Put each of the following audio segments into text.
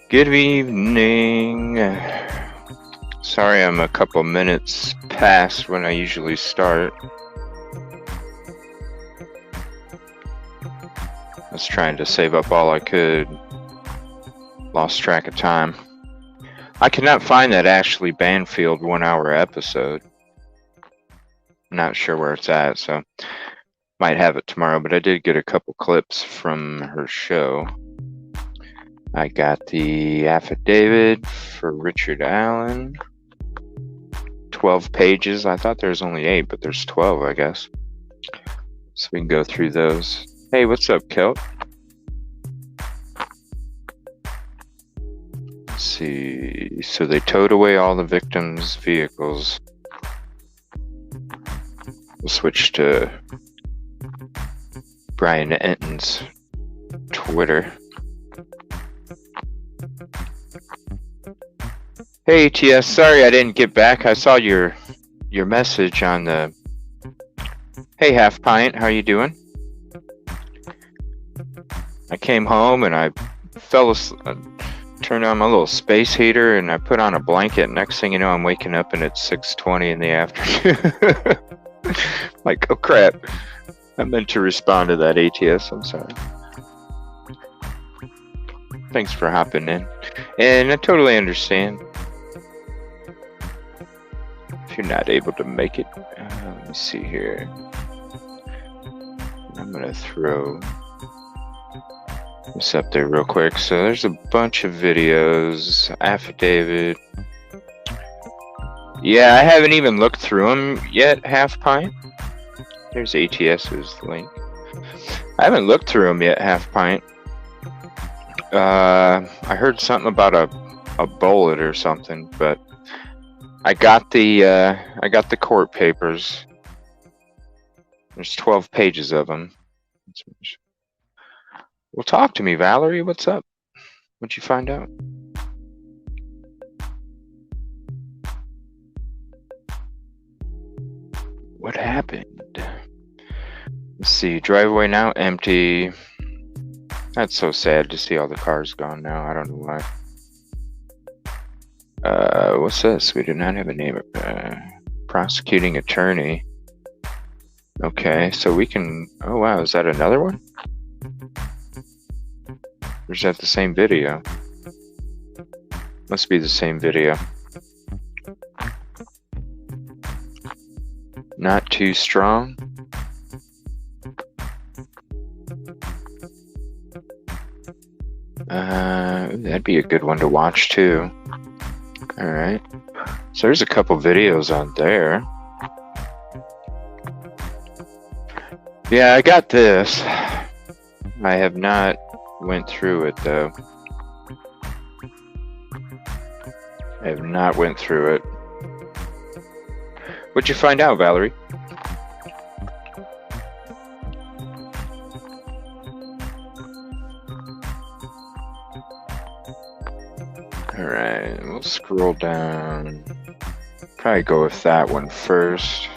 Good evening. Sorry I'm a couple minutes past when I usually start. I was trying to save up all I could. Lost track of time. I cannot find that Ashley Banfield 1 hour episode. I'm not sure where it's at, so might have it tomorrow, but I did get a couple clips from her show. I got the affidavit for Richard Allen. 12 pages. I thought there was only 8, but there's 12, I guess. So we can go through those. Hey, what's up, Kelt? Let's see. So they towed away all the victims' vehicles. We'll switch to Brian Enton's Twitter. Hey TS, sorry I didn't get back. I saw your message on the. Hey Half Pint, how you doing? I came home and I fell asleep, turned on my little space heater and I put on a blanket. Next thing you know, I'm waking up and it's 6:20 in the afternoon. Like, oh crap! I meant to respond to that ATS. I'm sorry. Thanks for hopping in, and I totally understand if you're not able to make it. Let me see here. I'm gonna throw this up there real quick. So there's a bunch of videos. Affidavit. Yeah, I haven't even looked through them yet. Half Pint. There's ATS's link. I haven't looked through them yet. Half Pint. I heard something about a bullet or something, but I got the court papers. There's 12 pages of them. Well, talk to me, Valerie. What's up? What'd you find out? What happened? Let's see. Driveway now empty. That's so sad to see all the cars gone now. I don't know why. What's this? We do not have a name. Prosecuting attorney. Okay, so we can. Oh wow, is that another one? Or is that the same video? Must be the same video. Not too strong. That'd be a good one to watch too. All right. So there's a couple videos on there. Yeah, I got this. I have not went through it though. I have not went through it. What'd you find out, Valerie? Alright, we'll scroll down. Probably go with that one first.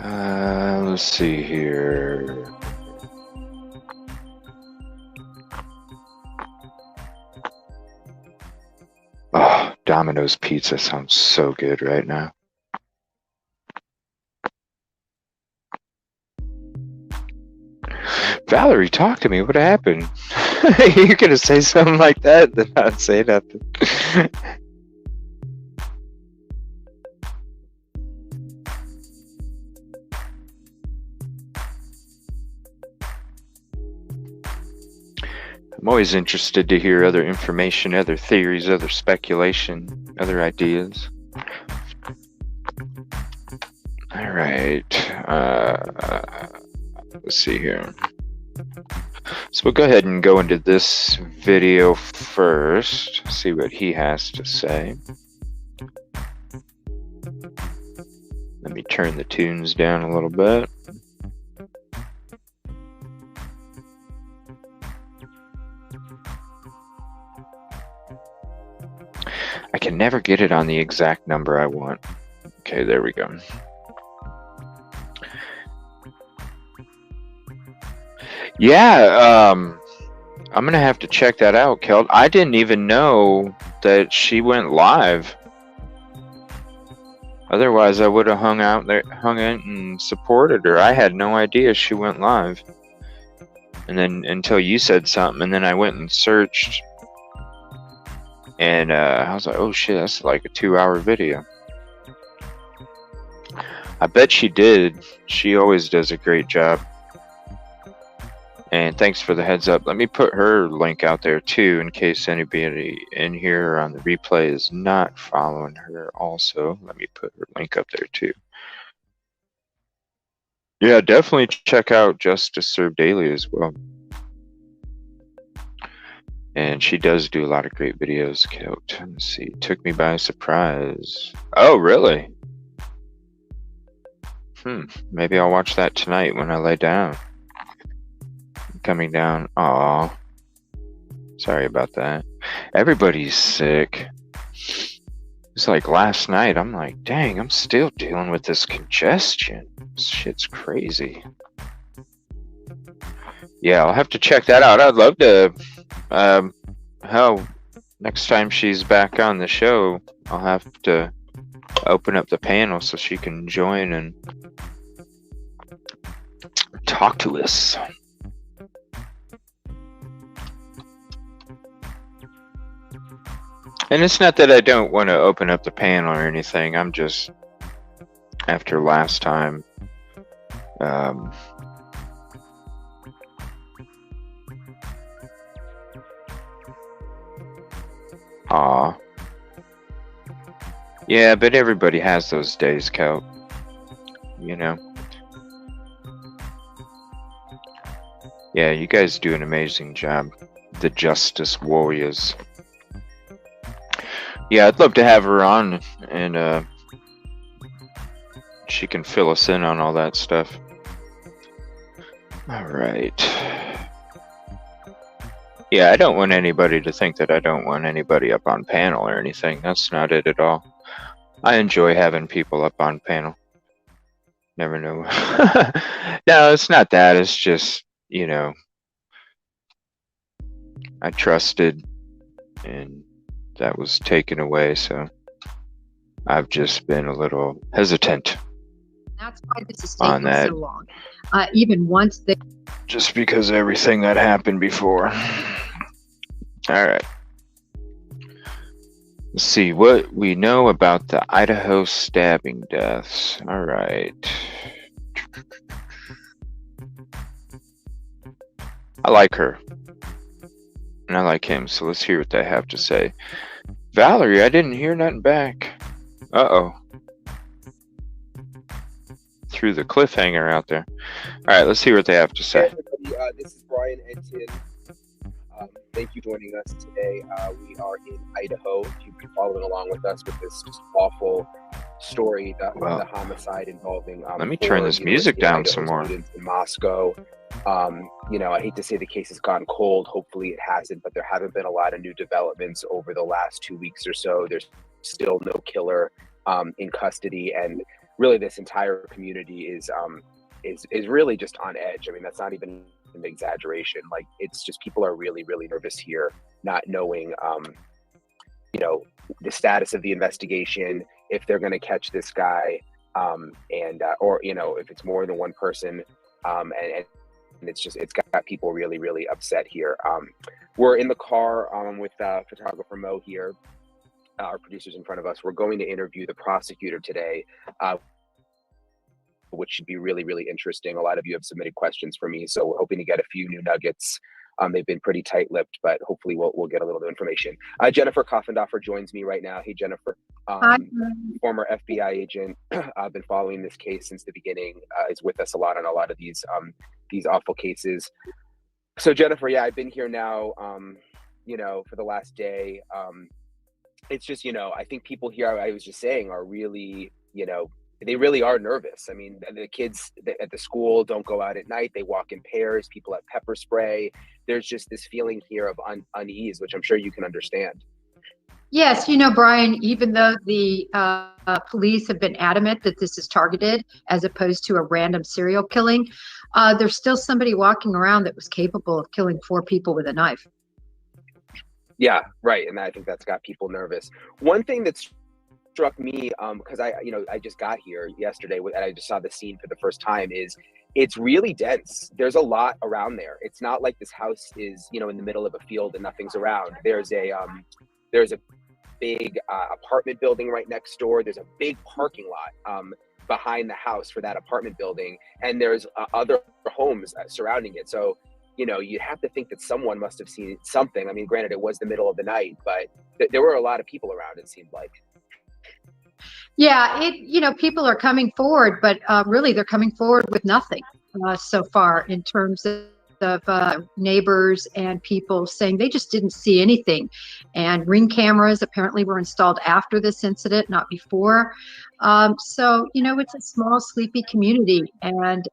Let's see here. Oh, Domino's Pizza sounds so good right now. Valerie, talk to me. What happened? You're gonna say something like that? Then I'd say nothing. I'm always interested to hear other information, other theories, other speculation, other ideas. All right. Let's see here. So we'll go ahead and go into this video first, see what he has to say. Let me turn the tunes down a little bit. I can never get it on the exact number I want. Okay, there we go. Yeah, I'm gonna have to check that out, Kelt. I didn't even know that she went live. Otherwise, I would have hung out there, hung in and supported her. I had no idea she went live. And then until you said something, and then I went and searched, and I was like, oh shit, that's like a 2-hour video. I bet she did. She always does a great job. And thanks for the heads up. Let me put her link out there too, in case anybody in here on the replay is not following her also. Let me put her link up there too. Yeah, definitely check out Justice Served Daily as well. And she does do a lot of great videos, Kilt. Let's see. Took me by surprise. Oh, really? Maybe I'll watch that tonight when I lay down. Coming down. Aw. Sorry about that. Everybody's sick. It's like last night, I'm like, dang, I'm still dealing with this congestion. This shit's crazy. Yeah, I'll have to check that out. I'd love to. Hell, next time she's back on the show, I'll have to open up the panel so she can join and talk to us. And it's not that I don't want to open up the panel or anything. I'm just, after last time, yeah, but everybody has those days, Cal. You know. Yeah, you guys do an amazing job. The Justice Warriors. Yeah, I'd love to have her on, and she can fill us in on all that stuff. All right. Yeah, I don't want anybody to think that I don't want anybody up on panel or anything. That's not it at all. I enjoy having people up on panel. Never know. No, it's not that. It's just, you know, I trusted, and that was taken away, so I've just been a little hesitant. That's why this is taking so long. Even once they... Just because of everything that happened before. All right. Let's see what we know about the Idaho stabbing deaths. All right. I like her. And I like him, so let's hear what they have to say. Valerie, I didn't hear nothing back. Uh-oh. Threw the cliffhanger out there. All right, let's see what they have to say. Hey everybody, this is Brian Entin. Thank you for joining us today. We are in Idaho. If you've been following along with us with this just awful story, the homicide involving let me turn this music down some more. In Moscow. You know, I hate to say the case has gone cold. Hopefully it hasn't, but there haven't been a lot of new developments over the last 2 weeks or so. There's still no killer in custody, and really this entire community is really just on edge. I mean, that's not even an exaggeration. Like, it's just people are really, really nervous here, not knowing, you know, the status of the investigation, if they're going to catch this guy, or, you know, if it's more than one person, and it's got people really, really upset here. We're in the car with photographer Mo here, our producers in front of us. We're going to interview the prosecutor today, which should be really, really interesting. A lot of you have submitted questions for me, so we're hoping to get a few new nuggets. They've been pretty tight-lipped, but hopefully we'll get a little bit of information. Jennifer Koffendorfer joins me right now. Hey, Jennifer. Hi. Former FBI agent. I've been following this case since the beginning. Is with us a lot on a lot of these awful cases. So, Jennifer, yeah, I've been here now, you know, for the last day. It's just, you know, I think people here, I was just saying, are really, you know, they really are nervous. I mean, the kids at the school don't go out at night. They walk in pairs. People have pepper spray. There's just this feeling here of unease, which I'm sure you can understand. Yes, you know, Brian, even though the police have been adamant that this is targeted as opposed to a random serial killing, There's still somebody walking around that was capable of killing 4 people with a knife. Yeah, right. And I think that's got people nervous. One thing that's struck me, because I just got here yesterday and I just saw the scene for the first time, is it's really dense. There's a lot around there. It's not like this house is, in the middle of a field and nothing's around. There's a big apartment building right next door. There's a big parking lot behind the house for that apartment building, and there's other homes surrounding it. So you'd have to think that someone must have seen something. I mean, granted, it was the middle of the night, but there were a lot of people around, it seemed like. Yeah, people are coming forward, but really they're coming forward with nothing so far in terms of neighbors and people saying they just didn't see anything. And Ring cameras apparently were installed after this incident, not before. So, it's a small, sleepy community, and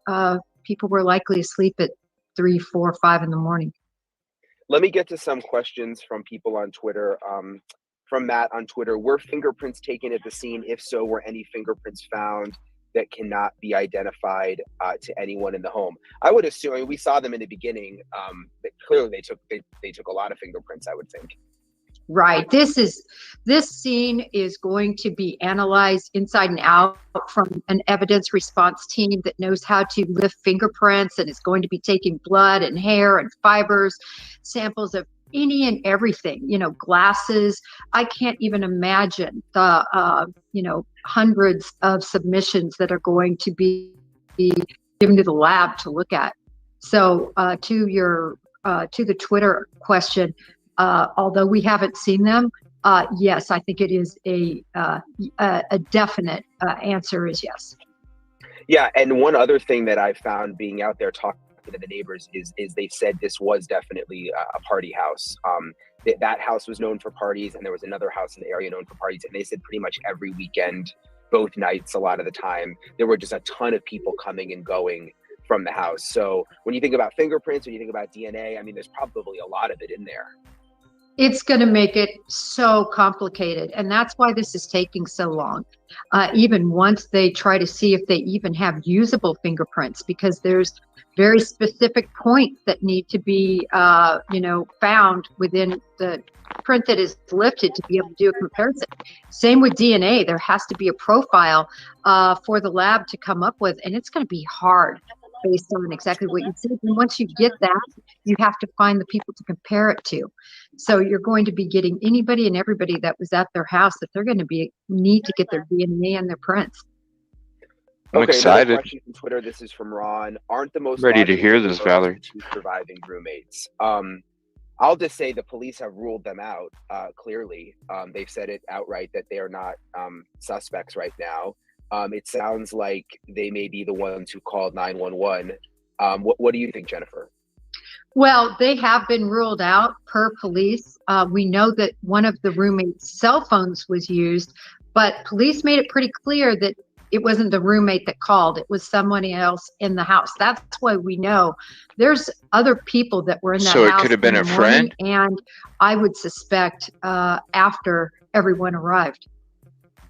people were likely asleep at 3, 4, 5 in the morning. Let me get to some questions from people on Twitter. From Matt on Twitter, were fingerprints taken at the scene? If so, were any fingerprints found that cannot be identified to anyone in the home? I would assume, we saw them in the beginning, but clearly they took a lot of fingerprints, I would think. Right. This scene is going to be analyzed inside and out from an evidence response team that knows how to lift fingerprints, and is going to be taking blood and hair and fibers, samples of any and everything, glasses. I can't even imagine the, hundreds of submissions that are going to be given to the lab to look at. So to the Twitter question, although we haven't seen them, yes, I think it is a definite answer is yes. Yeah, and one other thing that I found being out there talking to the neighbors is they said this was definitely a party house. That house was known for parties, and there was another house in the area known for parties, and they said pretty much every weekend, both nights, a lot of the time, there were just a ton of people coming and going from the house. So when you think about fingerprints, when you think about DNA, I mean, there's probably a lot of it in there. It's going to make it so complicated, and that's why this is taking so long. Even once they try to see if they even have usable fingerprints, because there's very specific points that need to be, found within the print that is lifted to be able to do a comparison. Same with DNA. There has to be a profile for the lab to come up with, and it's going to be hard based on exactly what you said. And once you get that, you have to find the people to compare it to. So you're going to be getting anybody and everybody that was at their house that they're going to need to get their DNA and their prints. I'm excited. Question from Twitter. This is from Ron. Aren't the most ready to hear this, Valerie? 2 surviving roommates. I'll just say the police have ruled them out. Clearly, they've said it outright that they are not suspects right now. It sounds like they may be the ones who called 911. What do you think, Jennifer? Well, they have been ruled out per police. We know that one of the roommates' cell phones was used, but police made it pretty clear that it wasn't the roommate that called. It was somebody else in the house. That's why we know there's other people that were in that house. So it could have been a friend? And I would suspect after everyone arrived.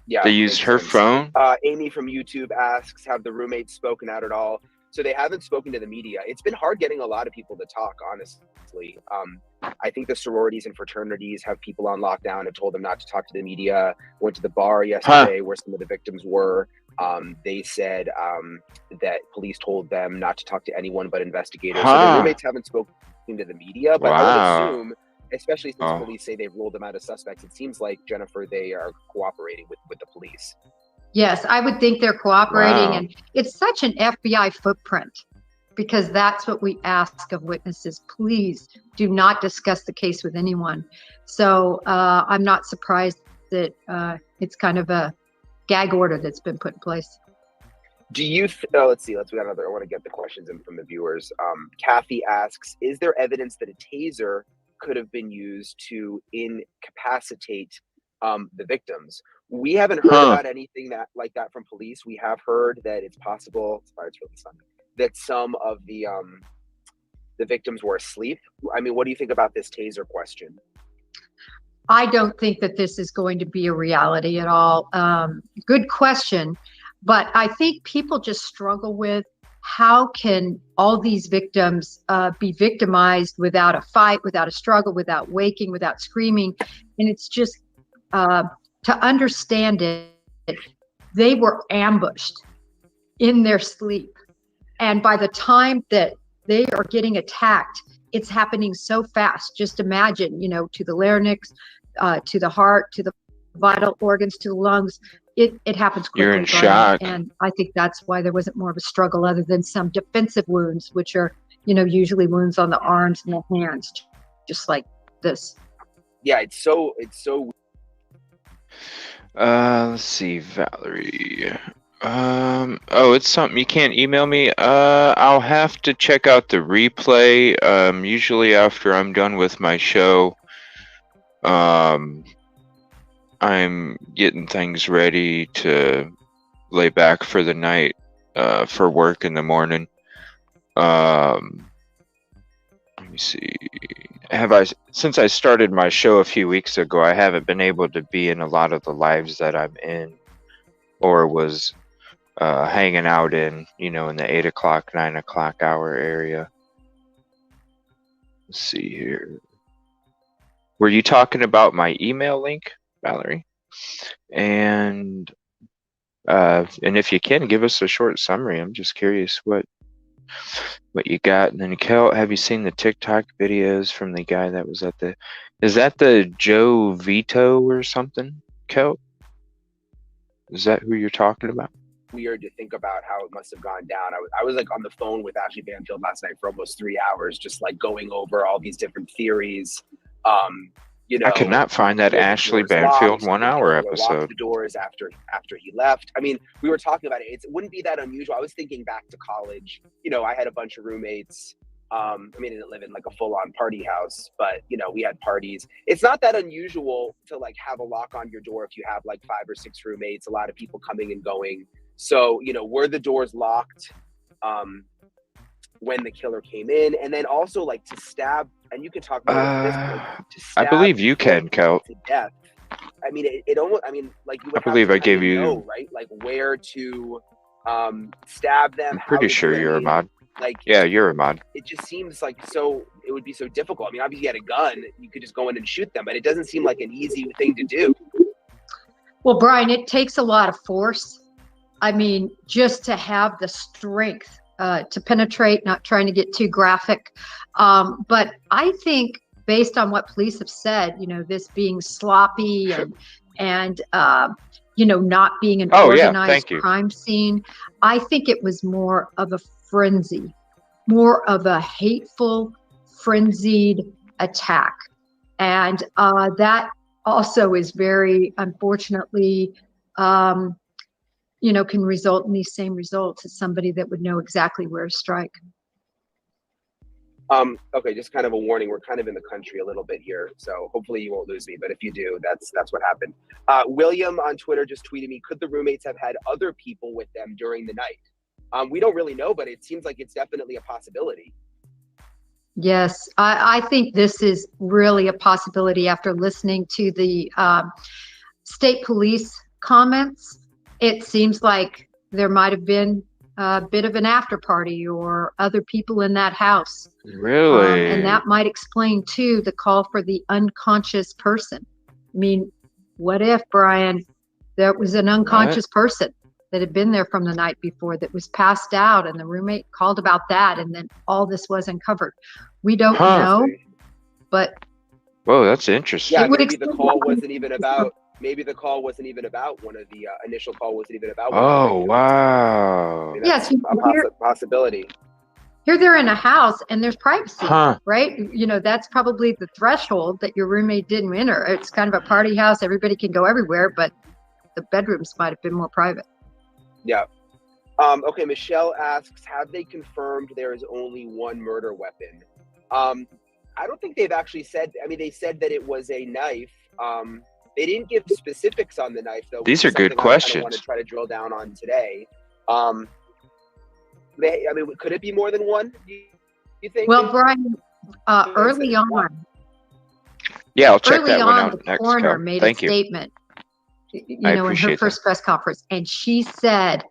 Yeah, they used her phone. Amy from YouTube asks, have the roommates spoken out at all? So they haven't spoken to the media. It's been hard getting a lot of people to talk, honestly. I think the sororities and fraternities have people on lockdown and told them not to talk to the media. Went to the bar yesterday where some of the victims were. They said that police told them not to talk to anyone but investigators. So the roommates haven't spoken to the media, but I would assume, especially since police say they've ruled them out as suspects, it seems like, Jennifer, they are cooperating with the police. Yes, I would think they're cooperating. And it's such an FBI footprint, because that's what we ask of witnesses. Please do not discuss the case with anyone. So I'm not surprised that it's kind of a gag order that's been put in place. Do you, let's see, we got another, I want to get the questions in from the viewers. Kathy asks, is there evidence that a taser could have been used to incapacitate the victims? We haven't heard about anything like that from police. We have heard that it's possible, sorry, it's really sunny, that some of the victims were asleep. I mean, what do you think about this taser question? I don't think that this is going to be a reality at all. Good question. But I think people just struggle with how can all these victims be victimized without a fight, without a struggle, without waking, without screaming? And it's just to understand it, they were ambushed in their sleep. And by the time that they are getting attacked, it's happening so fast. Just imagine, to the larynx, to the heart, to the vital organs, to the lungs. It happens quickly. You're in Brian, shock. and I think that's why there wasn't more of a struggle, other than some defensive wounds, which are, usually wounds on the arms and the hands, just like this. Yeah, it's so. Let's see, Valerie. Oh, it's something you can't email me. I'll have to check out the replay. Usually after I'm done with my show, I'm getting things ready to lay back for the night, for work in the morning. Let me see. Since I started my show a few weeks ago, I haven't been able to be in a lot of the lives that I'm in, or was hanging out in, in the 8 o'clock, 9 o'clock hour area. Let's see here. Were you talking about my email link, Valerie? And if you can, give us a short summary. I'm just curious what you got. And then, Kel, have you seen the TikTok videos from the guy that was is that the Joe Vito or something, Kel? Is that who you're talking about? Weird to think about how it must have gone down. I was like on the phone with Ashley Banfield last night for almost 3 hours, just like going over all these different theories. I could not find that Ashley Banfield 1 hour episode. Locked the doors after he left. I mean, we were talking about it. It wouldn't be that unusual. I was thinking back to college. I had a bunch of roommates. I didn't live in like a full-on party house, but we had parties. It's not that unusual to like have a lock on your door if you have like 5 or 6 roommates, a lot of people coming and going. So, were the doors locked when the killer came in? And then also like to stab, and you can talk about this, to stab, I believe you can, Kel. To death. I mean, it almost, like you would I believe I gave you know, right? Like where to stab them. I'm pretty sure you're a mod. Like, yeah, you're a mod. It just seems like it would be so difficult. I mean, obviously you had a gun, you could just go in and shoot them, but it doesn't seem like an easy thing to do. Well, Brian, it takes a lot of force. I mean, just to have the strength to penetrate, not trying to get too graphic. But I think based on what police have said, this being sloppy and not being an organized crime scene, I think it was more of a frenzy, more of a hateful, frenzied attack. And that also is very, unfortunately, can result in these same results as somebody that would know exactly where to strike. Okay, just kind of a warning. We're kind of in the country a little bit here, so hopefully you won't lose me. But if you do, that's what happened. William on Twitter just tweeted me, could the roommates have had other people with them during the night? We don't really know, but it seems like it's definitely a possibility. Yes, I think this is really a possibility after listening to the state police comments. It seems like there might have been a bit of an after party or other people in that house. Really? And that might explain, too, the call for the unconscious person. I mean, what if, Brian, there was an unconscious person that had been there from the night before that was passed out and the roommate called about that and then all this was uncovered? We don't know, but... Whoa, that's interesting. Yeah, maybe the call wasn't even about... Maybe the call wasn't even about one of the initial call wasn't even about. Oh, wow. I mean, that's a possibility. Here they're in a house and there's privacy, right? That's probably the threshold that your roommate didn't enter. It's kind of a party house. Everybody can go everywhere, but the bedrooms might have been more private. Yeah. Okay, Michelle asks, have they confirmed there is only one murder weapon? I don't think they've actually said, they said that it was a knife. They didn't give specifics on the knife, though. These are good questions. I want to try to drill down on today. Could it be more than one? Do you think? Well, Brian, early on. Yeah, I'll check that one out next. The coroner made a statement, in her first press conference, and she said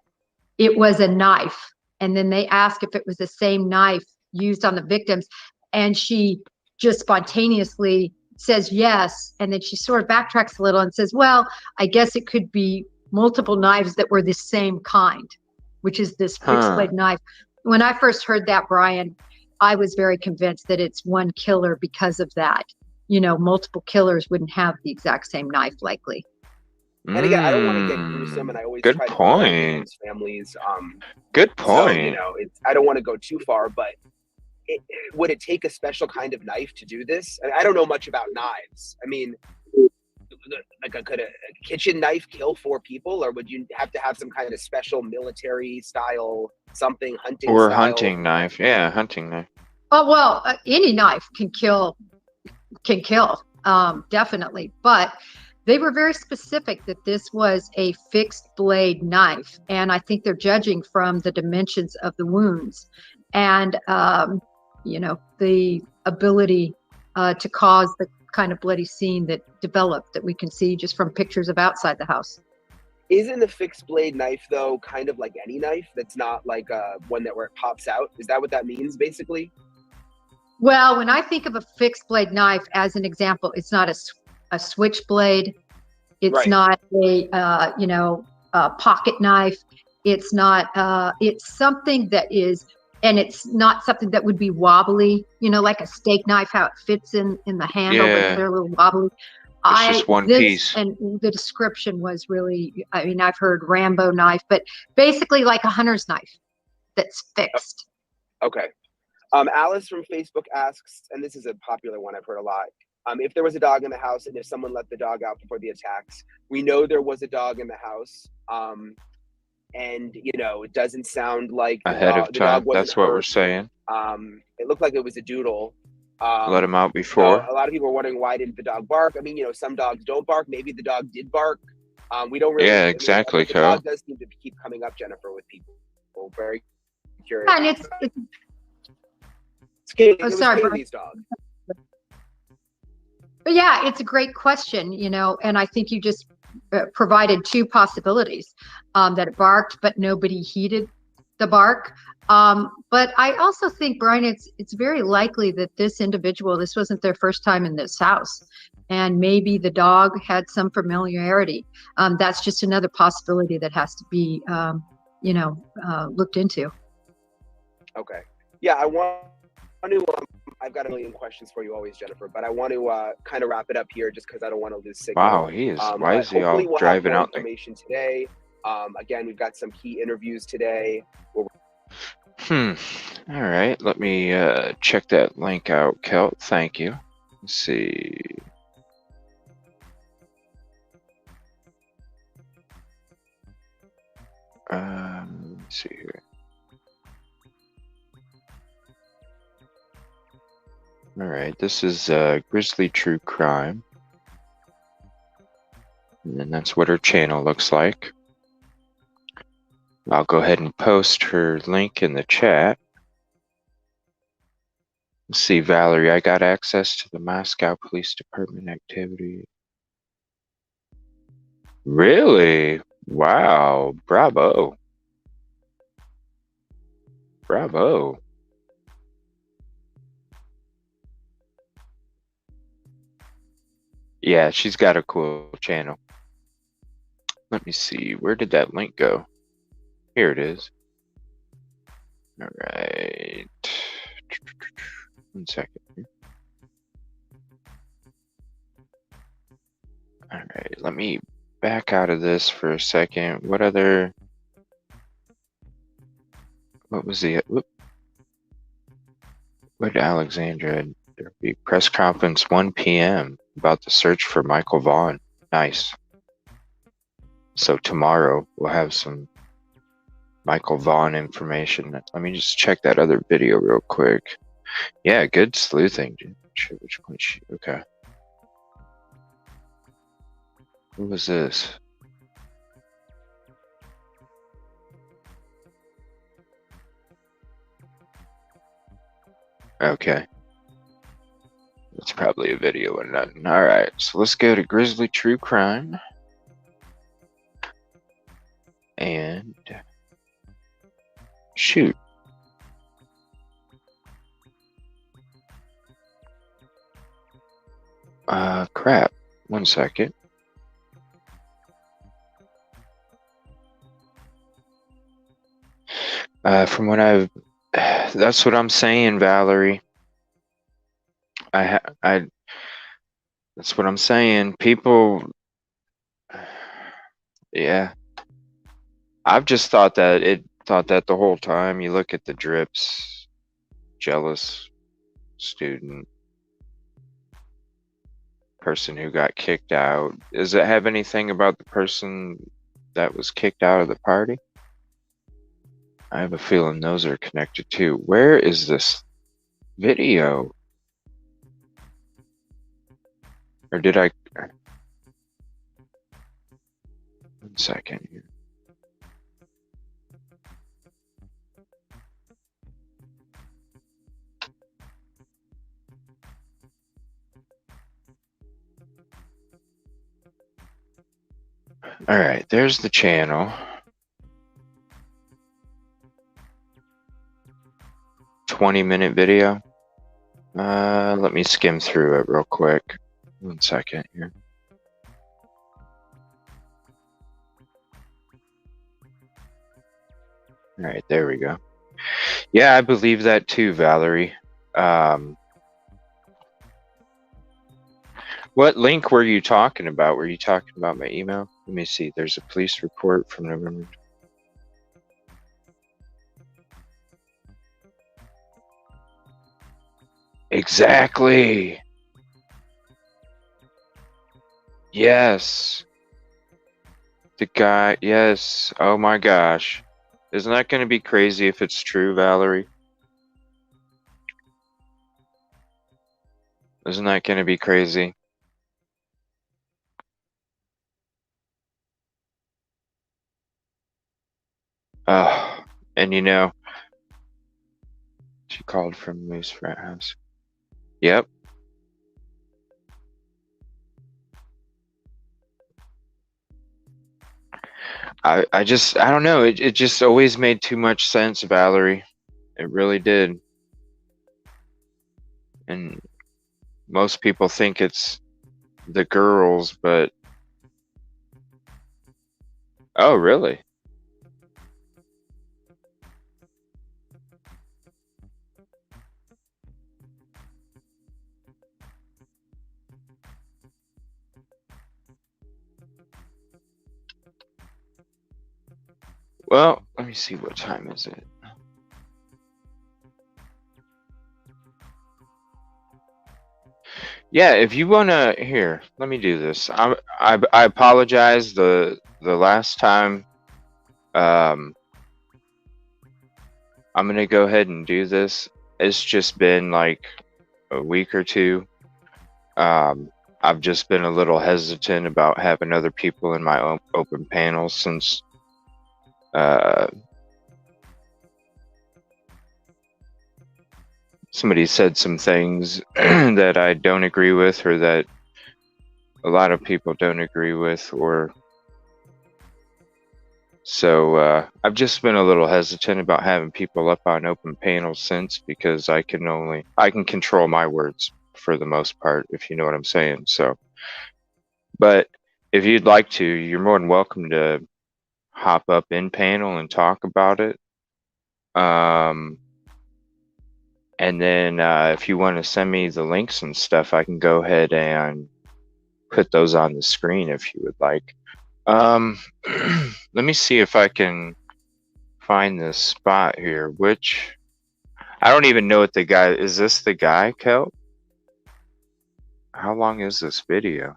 it was a knife. And then they ask if it was the same knife used on the victims. And she just spontaneously says yes. And then she sort of backtracks a little and says, well, I guess it could be multiple knives that were the same kind, which is this fixed blade knife. When I first heard that, Brian, I was very convinced that it's one killer because of that. You know, multiple killers wouldn't have the exact same knife likely. And again, I don't want to get gruesome, and I always good try to point. Families. Good point. So, you know, I don't want to go too far, but would it take a special kind of knife to do this? I don't know much about knives. I mean, like, could a kitchen knife kill 4 people, or would you have to have some kind of special military style something, hunting or style? hunting knife? Yeah, hunting knife. Oh well, any knife can kill. Definitely, but they were very specific that this was a fixed blade knife, and I think they're judging from the dimensions of the wounds and you know, the ability to cause the kind of bloody scene that developed that we can see just from pictures of outside the house. Isn't the fixed blade knife though kind of like any knife that's not like one where it pops out? Is that what that means basically? Well, when I think of a fixed blade knife as an example, it's not a switchblade. It's Right. not a you know, a pocket knife. It's not. It's something that is, and it's not something that would be wobbly. You know, like a steak knife, how it fits in the handle, but they're a little wobbly. It's just one piece. And the description was really, I mean, I've heard Rambo knife, but basically like a hunter's knife that's fixed. Okay. Alice from Facebook asks, and this is a popular one I've heard a lot. If there was a dog in the house and if someone let the dog out before the attacks, we know there was a dog in the house. And, you know, it doesn't sound like ahead of time. That's what we're saying. It looked like it was a doodle. Let him out before. So a lot of people are wondering, why didn't the dog bark? I mean, you know, some dogs don't bark. Maybe the dog did bark. We don't really. Yeah, exactly, the dog does seem to keep coming up, Jennifer, with people. Very curious. And it's sorry, Kaylee's dog. But yeah, it's a great question, you know, and I think you just provided 2 possibilities, that it barked, but nobody heeded the bark. But I also think, Brian, it's very likely that this individual, this wasn't their first time in this house, and maybe the dog had some familiarity. That's just another possibility that has to be, you know, looked into. Okay. Yeah, I want to. I've got a million questions for you always, Jennifer, but I want to kind of wrap it up here just because I don't want to lose signal. Wow, he is. Why is he all driving out there? Information today. Again, we've got some key interviews today. All right, let me check that link out, Kelt. Thank you. Let's see. Let's see here. All right, this is Grizzly True Crime. And then that's what her channel looks like. I'll go ahead and post her link in the chat. Let's see, Valerie, I got access to the Moscow Police Department activity. Really? Wow, bravo. Bravo. Yeah, she's got a cool channel. Let me see, where did that link go? Here it is. All right. 1 second. All right, let me back out of this for a second. What was the, what Alexandra, there'll be press conference 1 p.m. about the search for Michael Vaughn. Nice. So tomorrow we'll have some Michael Vaughn information. Let me just check that other video real quick. Yeah, good sleuthing. Which one? Okay. What was this? Okay. That's probably a video or nothing. All right, so let's go to Grizzly True Crime. And Shoot. Crap. 1 second. From what I've, that's what I'm saying, Valerie. That's what I'm saying. People, yeah. I've just thought that the whole time. You look at the drips, jealous student, person who got kicked out. Does it have anything about the person that was kicked out of the party? I have a feeling those are connected too. Where is this video? Or did I? 1 second here. All right, there's the channel. 20-minute video. Let me skim through it real quick. 1 second here. All right, there we go. Yeah, I believe that too, Valerie. What link were you talking about? Were you talking about my email? Let me see. There's a police report from November. Exactly. Yes. The guy, yes. Oh my gosh. Isn't that going to be crazy if it's true, Valerie? Isn't that going to be crazy? And you know, she called from Moose Frat House. Yep. I don't know. It just always made too much sense, Valerie. It really did. And most people think it's the girls, but oh, really? Well, let me see, what time is it? Yeah, if you wanna, here, let me do this. I apologize. The last time, I'm gonna go ahead and do this. It's just been like a week or two. I've just been a little hesitant about having other people in my open panels since somebody said some things that I don't agree with, or that a lot of people don't agree with, or so I've just been a little hesitant about having people up on open panels since, because I can control my words for the most part, if you know what I'm saying. So, but if you'd like to, you're more than welcome to hop up in panel and talk about it. And then if you want to send me the links and stuff, I can go ahead and put those on the screen if you would like. Let me see if I can find this spot here, which I don't even know what the guy is. This the guy, Kel? How long is this video?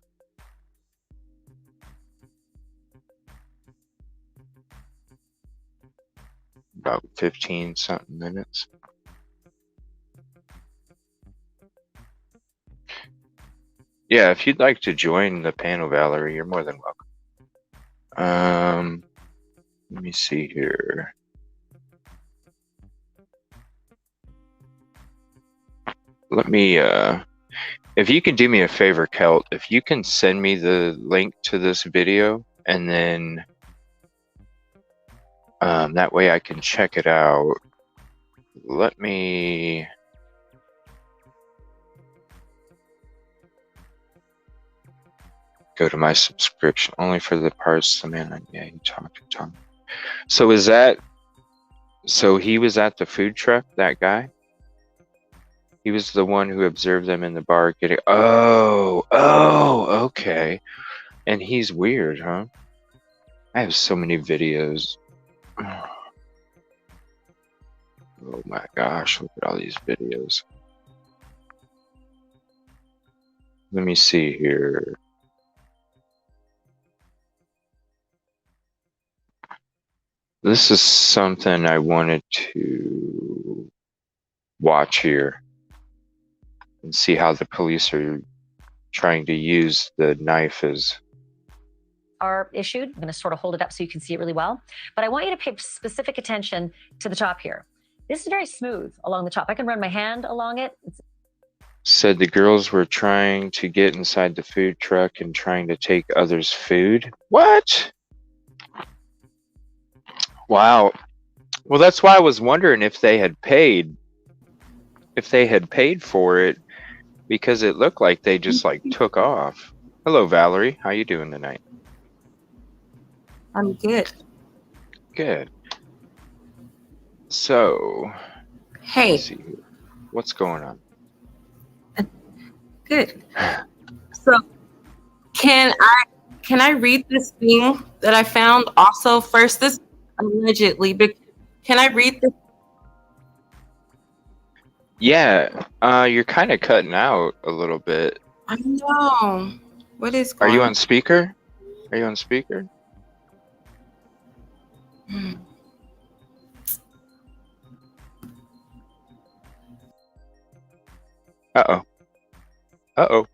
About 15 something minutes. Yeah, if you'd like to join the panel, Valerie, you're more than welcome. Let me see here. Let me, if you can do me a favor, Kelt, if you can send me the link to this video, and then That way I can check it out. Let me... go to my subscription. Only for the parts the man... Yeah, you talked to Tom. So is that... So he was at the food truck, that guy? He was the one who observed them in the bar getting... Oh, okay. And he's weird, huh? I have so many videos. Oh my gosh, look at all these videos. Let me see here. This is something I wanted to watch here and see how the police are trying to use the knife as... are issued. I'm going to sort of hold it up so you can see it really well. But I want you to pay specific attention to the top here. This is very smooth along the top. I can run my hand along it. Said the girls were trying to get inside the food truck and trying to take others' food. What? Wow. Well, that's why I was wondering if they had paid. If they had paid for it, because it looked like they just like took off. Hello, Valerie. How you doing tonight? I'm good. Good. So, Hey. let's see here. What's going on? Good. So, can I read this thing that I found also first? This allegedly, but can I read this? Yeah, you're kind of cutting out a little bit. I know. What is Are going you on speaker? Are you on speaker? Hmm. Uh-oh. Uh-oh.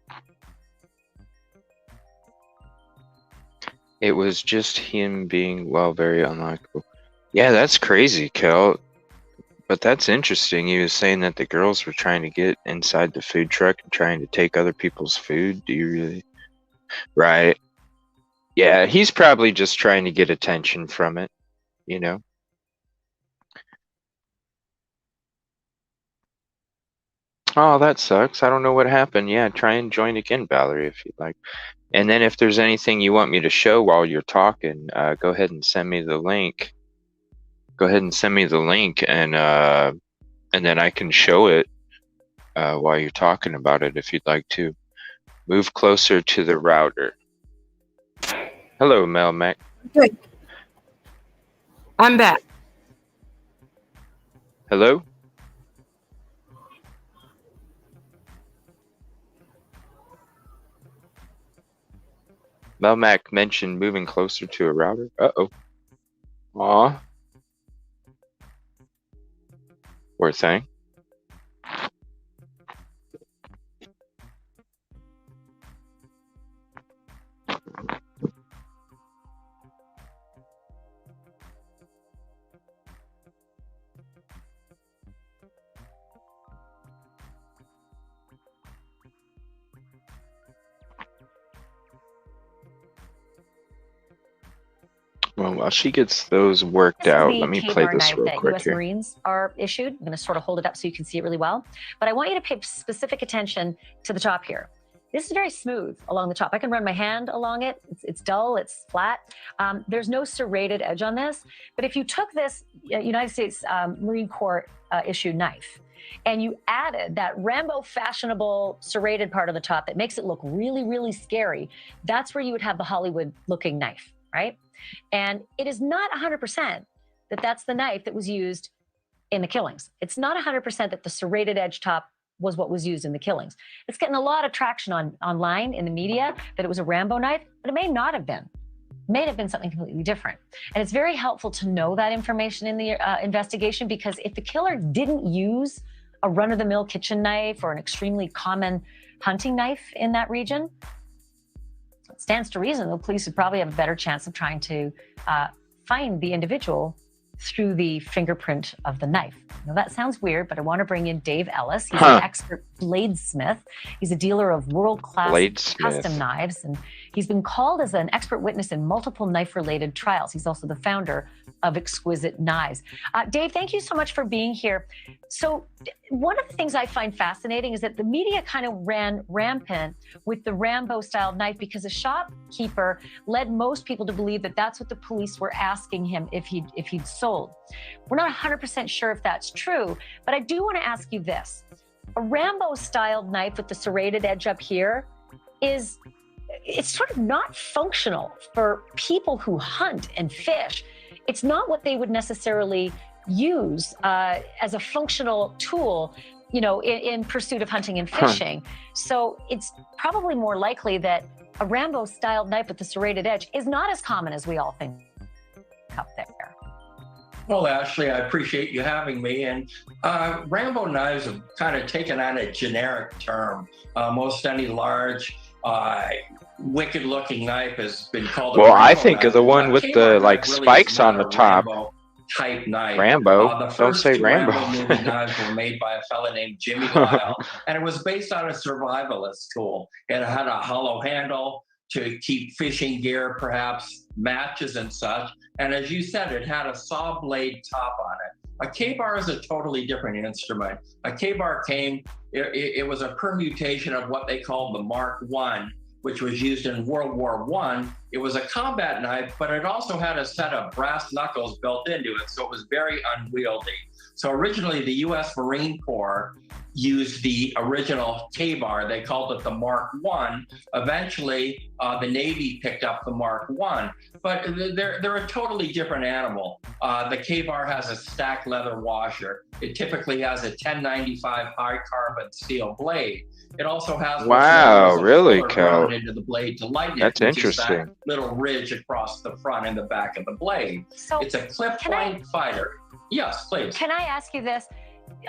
It was just him being, well, very unlikable. Yeah, that's crazy, Kel. But that's interesting. He was saying that the girls were trying to get inside the food truck and trying to take other people's food. Do you really? Right. Yeah, he's probably just trying to get attention from it, you know? Oh, that sucks. I don't know what happened. Yeah, try and join again, Valerie, if you'd like. And then if there's anything you want me to show while you're talking, go ahead and send me the link. Go ahead and send me the link, and then I can show it while you're talking about it if you'd like to. Move closer to the router. Hello, Mel Mac. Good. I'm back. Hello? Melmac mentioned moving closer to a router. Uh-oh. Aw. Poor thing. Well, while she gets those worked out, let me play this real quick US here. Marines are issued. I'm going to sort of hold it up so you can see it really well. But I want you to pay specific attention to the top here. This is very smooth along the top. I can run my hand along it. It's dull, it's flat. There's no serrated edge on this. But if you took this United States Marine Corps issued knife and you added that Rambo fashionable serrated part on the top that makes it look really, really scary, that's where you would have the Hollywood looking knife, right? And it is not 100% that that's the knife that was used in the killings. It's not 100% that the serrated edge top was what was used in the killings. It's getting a lot of traction online in the media that it was a Rambo knife, but it may not have been. It may have been something completely different. And it's very helpful to know that information in the investigation, because if the killer didn't use a run-of-the-mill kitchen knife or an extremely common hunting knife in that region, it stands to reason the police would probably have a better chance of trying to find the individual through the fingerprint of the knife. Now that sounds weird, but I want to bring in Dave Ellis. He's an expert bladesmith. He's a dealer of world-class Bladesmith. custom knives, and he's been called as an expert witness in multiple knife-related trials. He's also the founder of Exquisite Knives. Dave, thank you so much for being here. So one of the things I find fascinating is that the media kind of ran rampant with the Rambo-style knife because a shopkeeper led most people to believe that that's what the police were asking him if he'd sold. We're not 100% sure if that's true, but I do want to ask you this. A Rambo-styled knife with the serrated edge up here it's sort of not functional for people who hunt and fish. It's not what they would necessarily use as a functional tool, in pursuit of hunting and fishing. So it's probably more likely that a Rambo-styled knife with the serrated edge is not as common as we all think out there. Well, Ashley, I appreciate you having me. And Rambo knives have kind of taken on a generic term. Most any large, wicked-looking knife has been called. Well, I think of the one with the spikes on the top. Type knife. Rambo. The first Don't say two Rambo. movie knives were made by a fella named Jimmy Lyle, and it was based on a survivalist tool. It had a hollow handle to keep fishing gear, perhaps matches and such. And as you said, it had a saw blade top on it. A K-bar is a totally different instrument. A K-bar it was a permutation of what they called the Mark I, which was used in World War I. It was a combat knife, but it also had a set of brass knuckles built into it, so it was very unwieldy. So originally the US Marine Corps used the original K-bar. They called it the Mark I. Eventually, the Navy picked up the Mark I, but they're a totally different animal. The K-bar has a stacked leather washer. It typically has a 1095 high carbon steel blade. It also has really, Cal? into the blade to lighten That's it, which interesting. is that little ridge across the front and the back of the blade. So it's a clip point fighter. Yes, please. Can I ask you this?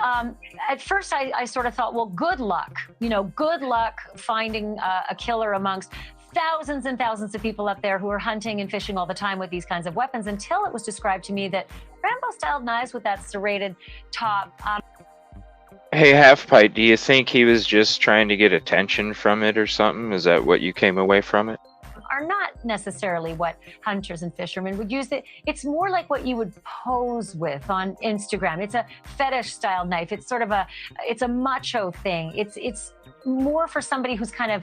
At first, I sort of thought, well, good luck. Good luck finding a killer amongst thousands and thousands of people up there who are hunting and fishing all the time with these kinds of weapons, until it was described to me that Rambo-style knives with that serrated top. Hey, Half-Pipe, do you think he was just trying to get attention from it or something? Is that what you came away from it? Are not necessarily what hunters and fishermen would use. It's more like what you would pose with on Instagram. It's a fetish style knife. It's sort of it's a macho thing. It's more for somebody who's kind of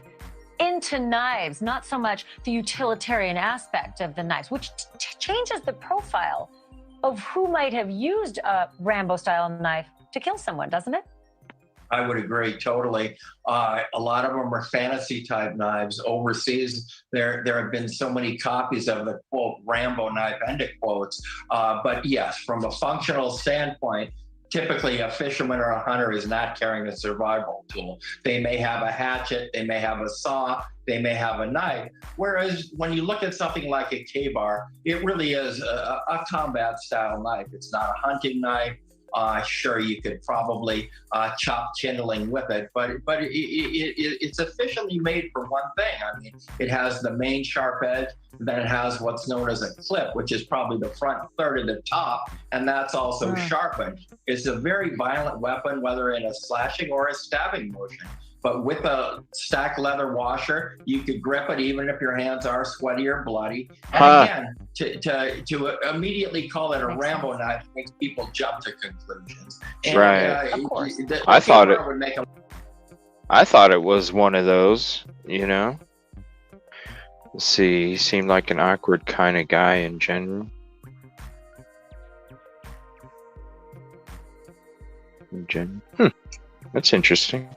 into knives, not so much the utilitarian aspect of the knives, which changes the profile of who might have used a Rambo style knife to kill someone, doesn't it? I would agree totally. A lot of them are fantasy type knives. Overseas, there have been so many copies of the quote Rambo knife, end of quotes. But yes, from a functional standpoint, typically a fisherman or a hunter is not carrying a survival tool. They may have a hatchet, they may have a saw, they may have a knife. Whereas when you look at something like a K-bar, it really is a combat style knife. It's not a hunting knife. Sure, you could probably chop kindling with it, but it's efficiently made for one thing. I mean, it has the main sharp edge, then it has what's known as a clip, which is probably the front third of the top, and that's also sharpened. It's a very violent weapon, whether in a slashing or a stabbing motion. But with a stacked leather washer, you could grip it even if your hands are sweaty or bloody. And again, to immediately call it a Rambo knife makes people jump to conclusions. And, right. Of course. I thought it was one of those, Let's see, he seemed like an awkward kind of guy in general. That's interesting.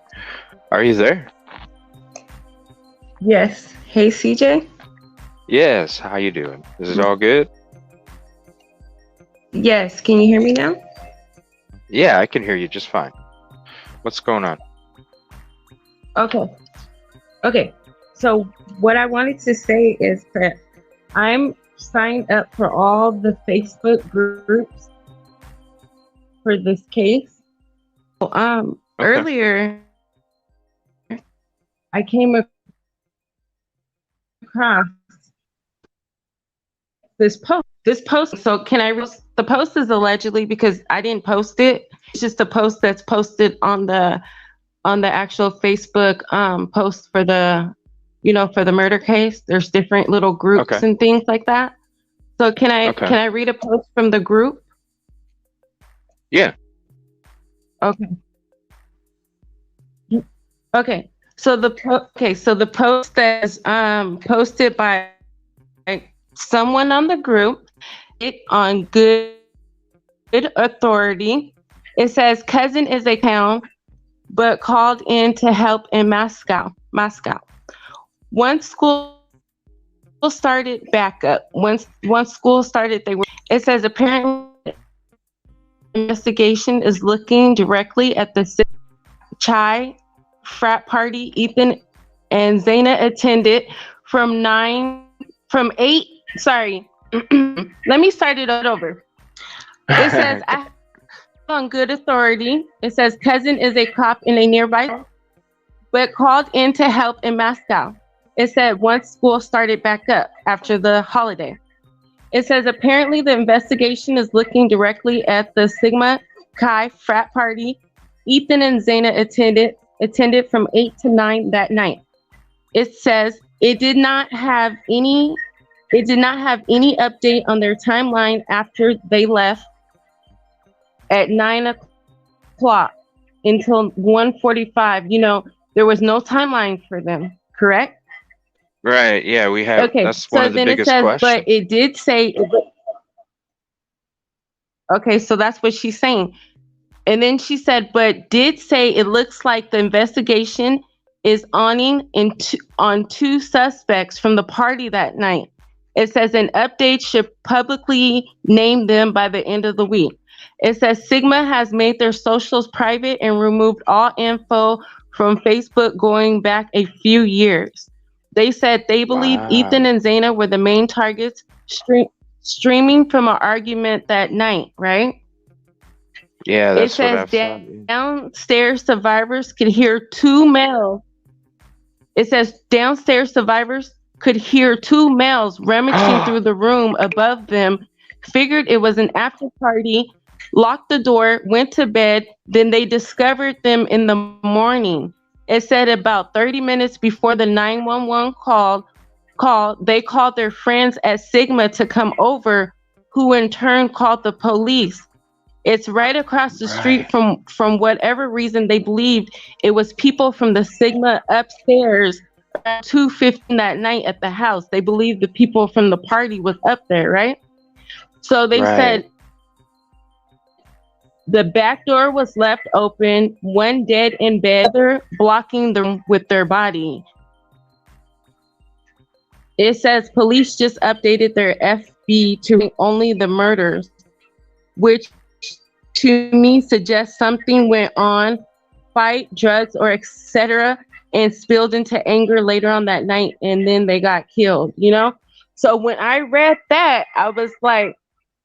Are you there? Yes. Hey, CJ? Yes. How you doing? Is it all good? Yes. Can you hear me now? Yeah, I can hear you just fine. What's going on? Okay. So what I wanted to say is that I'm signed up for all the Facebook groups for this case. Earlier, I came across this post. So can I read the post? Is allegedly, because I didn't post it. It's just a post that's posted on the on the actual Facebook post for the, you know, for the murder case. There's different little groups Okay. and things like that. So can Okay. I read a post from the group? Yeah. Okay. Okay. So the post that's posted by someone on the group, it on good authority. It says cousin is a town, but called in to help in Moscow. Once school started back up. Once school started, it says apparently investigation is looking directly at the Chai frat party Ethan and Zaina attended from 8. Sorry. Let me start it over. It says on good authority. It says cousin is a cop in a nearby, but called in to help in Moscow. It said once school started back up after the holiday. It says apparently the investigation is looking directly at the Sigma Chi frat party Ethan and Zaina attended from 8 to 9 that night. It says it did not have any update on their timeline after they left at 9 o'clock until 1:45. You know, there was no timeline for them, correct? Right. Yeah, we have. Okay. That's one of the biggest questions. But it did say. Okay, so that's what she's saying. And then she said, but did say it looks like the investigation is on two suspects from the party that night. It says an update should publicly name them by the end of the week. It says Sigma has made their socials private and removed all info from Facebook going back a few years. They said they believe Ethan and Zaina were the main targets streaming from an argument that night, right? Yeah, that's what I thought. Downstairs survivors could hear two males. It says downstairs survivors could hear two males rummaging through the room above them, figured it was an after party, locked the door, went to bed, then they discovered them in the morning. It said about 30 minutes before the 911 call, they called their friends at Sigma to come over, who in turn called the police. It's right across the street from whatever reason they believed it was people from the Sigma upstairs at 2:15 that night at the house. They believed the people from the party was up there, right? So they said the back door was left open, one dead in bed, other blocking them with their body. It says police just updated their FB to only the murders, which to me suggests something went on, fight, drugs, or etc., and spilled into anger later on that night, and then they got killed, you know? So when I read that, I was like,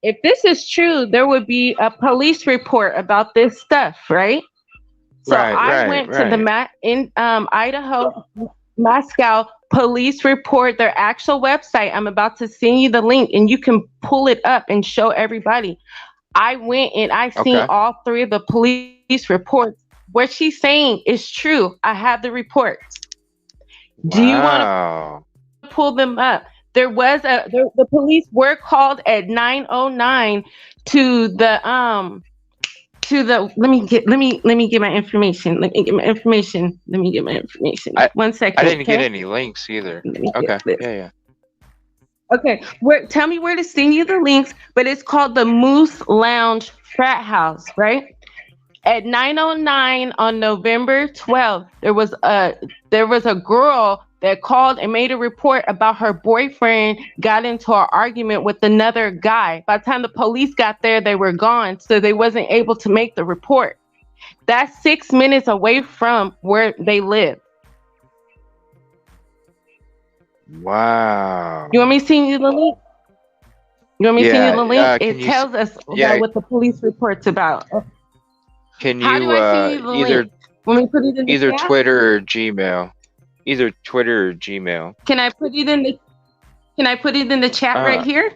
if this is true, there would be a police report about this stuff, right? So I went to the Idaho, Moscow police report, their actual website. I'm about to send you the link, and you can pull it up and show everybody. I went and I seen all three of the police reports. What she's saying is true. I have the reports. Do you want to pull them up? There was the police were called at 9:09 to the let me get my information. Let me get my information. One second. I didn't get any links either. Okay. Yeah. Okay. Tell me where to send you the links, but it's called the Moose Lounge Frat House, right? At 9:09 on November 12th, there was a girl that called and made a report about her boyfriend got into an argument with another guy. By the time the police got there, they were gone, so they wasn't able to make the report. That's 6 minutes away from where they live. Wow. You want me to send you the link? It tells us what the police report's about. Can you How do I send you the link? Let me put it in the chat? Twitter or Gmail? Either Twitter or Gmail. Can I put it in the chat right here?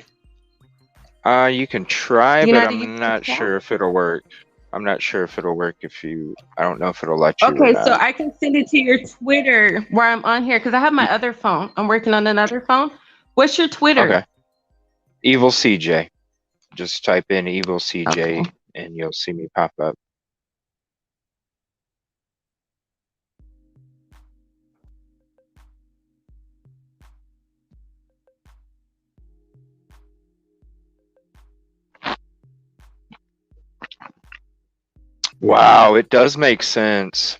You can try, but I'm not sure if it'll work. I'm not sure if it'll work if you. I don't know if it'll let you or Okay, so not. I can send it to your Twitter where I'm on here because I have my other phone. I'm working on another phone. What's your Twitter? Okay. EvilleCJ. Just type in EvilleCJ Okay. and you'll see me pop up. Wow, it does make sense.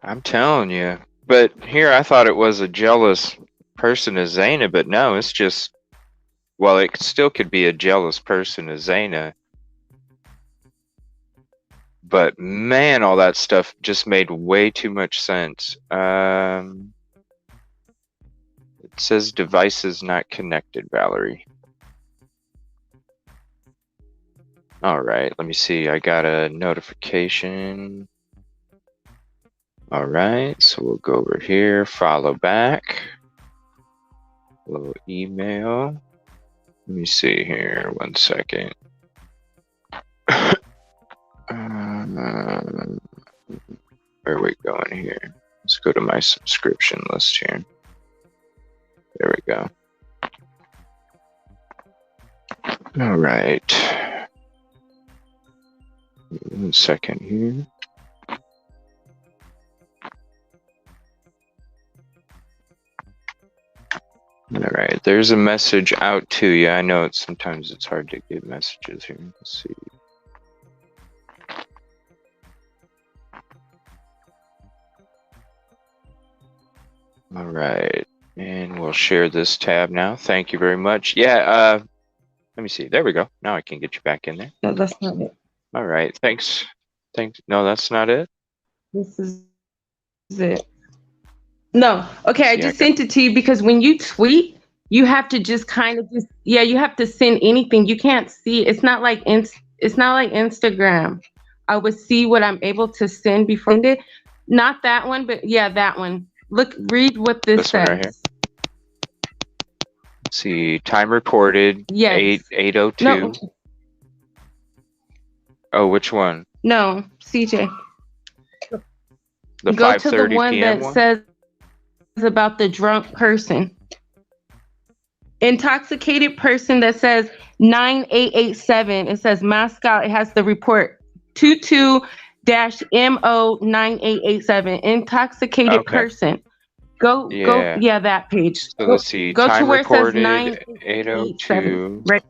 I'm telling you. But here I thought it was a jealous person as Zaina, but no, it's just, well, it still could be a jealous person as Zaina. But man, all that stuff just made way too much sense. It says devices not connected, Valerie. All right, let me see. I got a notification. All right, so we'll go over here, follow back. A little email. Let me see here, 1 second. Where are we going here? Let's go to my subscription list here. There we go. All right. 1 second here. All right, there's a message out to you. I know sometimes it's hard to get messages here. Let's see. All right, and we'll share this tab now. Thank you very much. Yeah, let me see. There we go. Now I can get you back in there. No, that's not it. All right, thanks. Thanks. No, that's not it. This is it. No, okay, I Yeah, just sent it to you because when you tweet, you have to just kind of you have to send anything. You can't see. It's not like Instagram. I would see what I'm able to send before it. Not that one, but yeah, that one. Look, read what this This one says. right here. Let's see, time recorded. Yes. 8:02. No, Oh, which one? no, CJ. The Go to the 5:30 one p.m. that one? says about the drunk person. Intoxicated person that says 9887. It says mascot. It has the report 22-MO9887. Intoxicated Okay. person. Go, Yeah. that page. So let's see. Go to Time where it says recorded 9887. 8:02. Right.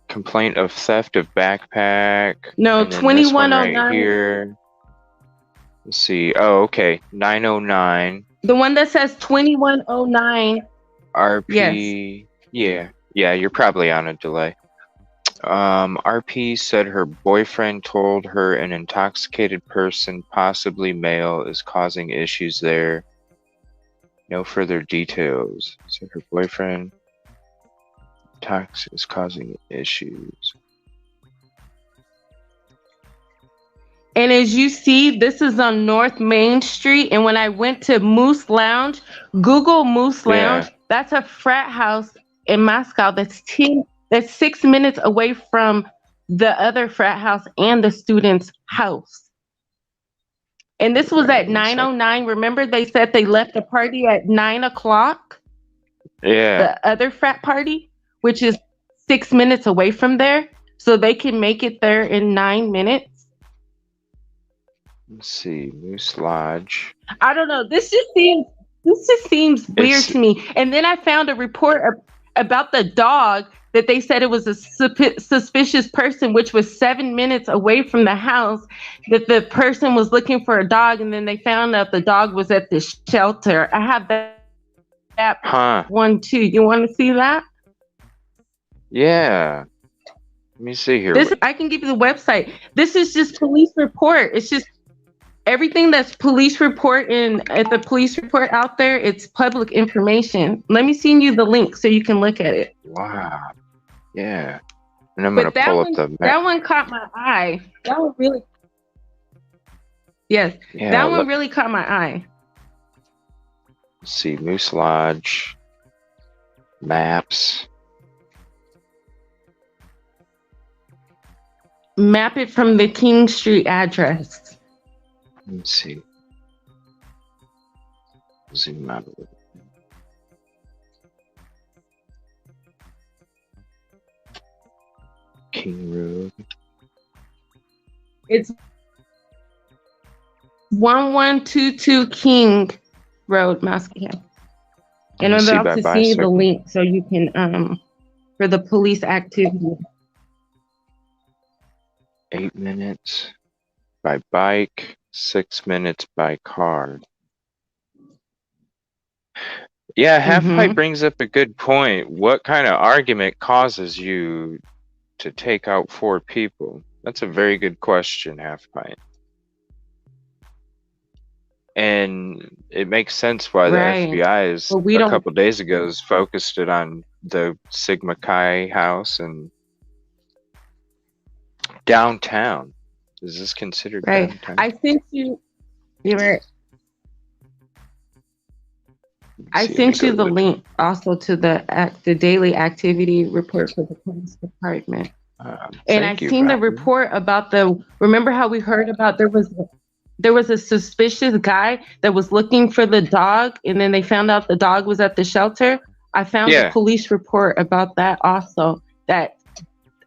Complaint of theft of backpack. No, And then this one right 2109. here. Let's see. Oh, okay. 909. The one that says 2109. RP. Yes. Yeah, you're probably on a delay. RP said her boyfriend told her an intoxicated person, possibly male, is causing issues there. No further details. Said her boyfriend is causing issues. And as you see, this is on North Main Street. And when I went to Moose Lounge, Google Moose Lounge, that's a frat house in Moscow that's 6 minutes away from the other frat house and the student's house. And this was at 9:09. Remember they said they left the party at 9 o'clock? Yeah. The other frat party, which is 6 minutes away from there. So they can make it there in 9 minutes. Let's see, Moose Lodge. I don't know. This just seems weird to me. And then I found a report about the dog that they said it was a suspicious person, which was 7 minutes away from the house, that the person was looking for a dog, and then they found out the dog was at the shelter. I have that one too. You want to see that? Yeah. Let me see here. I can give you the website. This is just police report. It's just everything that's police report at the police report out there, it's public information. Let me send you the link so you can look at it. Wow. Yeah. And I'm going to pull up the map. That one caught my eye. That one really. Yes. Yeah, that one really caught my eye. Let's see. Moose Lodge. Maps. map it from the King Street address. Let's see. Zoom out a little. King Road. It's 1122 King Road, Moscow. And I'm about to see the link so you can for the police activity. 8 minutes by bike, 6 minutes by car. Yeah, Half Pipe brings up a good point. What kind of argument causes you to take out 4 people? That's a very good question, Half Pipe. And it makes sense why the FBI is a couple days ago is focused it on the Sigma Chi house and downtown. Is this considered downtown? I sent you. You're right. I sent you the link also to the daily activity report for the police department. And I seen the report about remember how we heard about there was a suspicious guy that was looking for the dog, and then they found out the dog was at the shelter. I found a police report about that also, that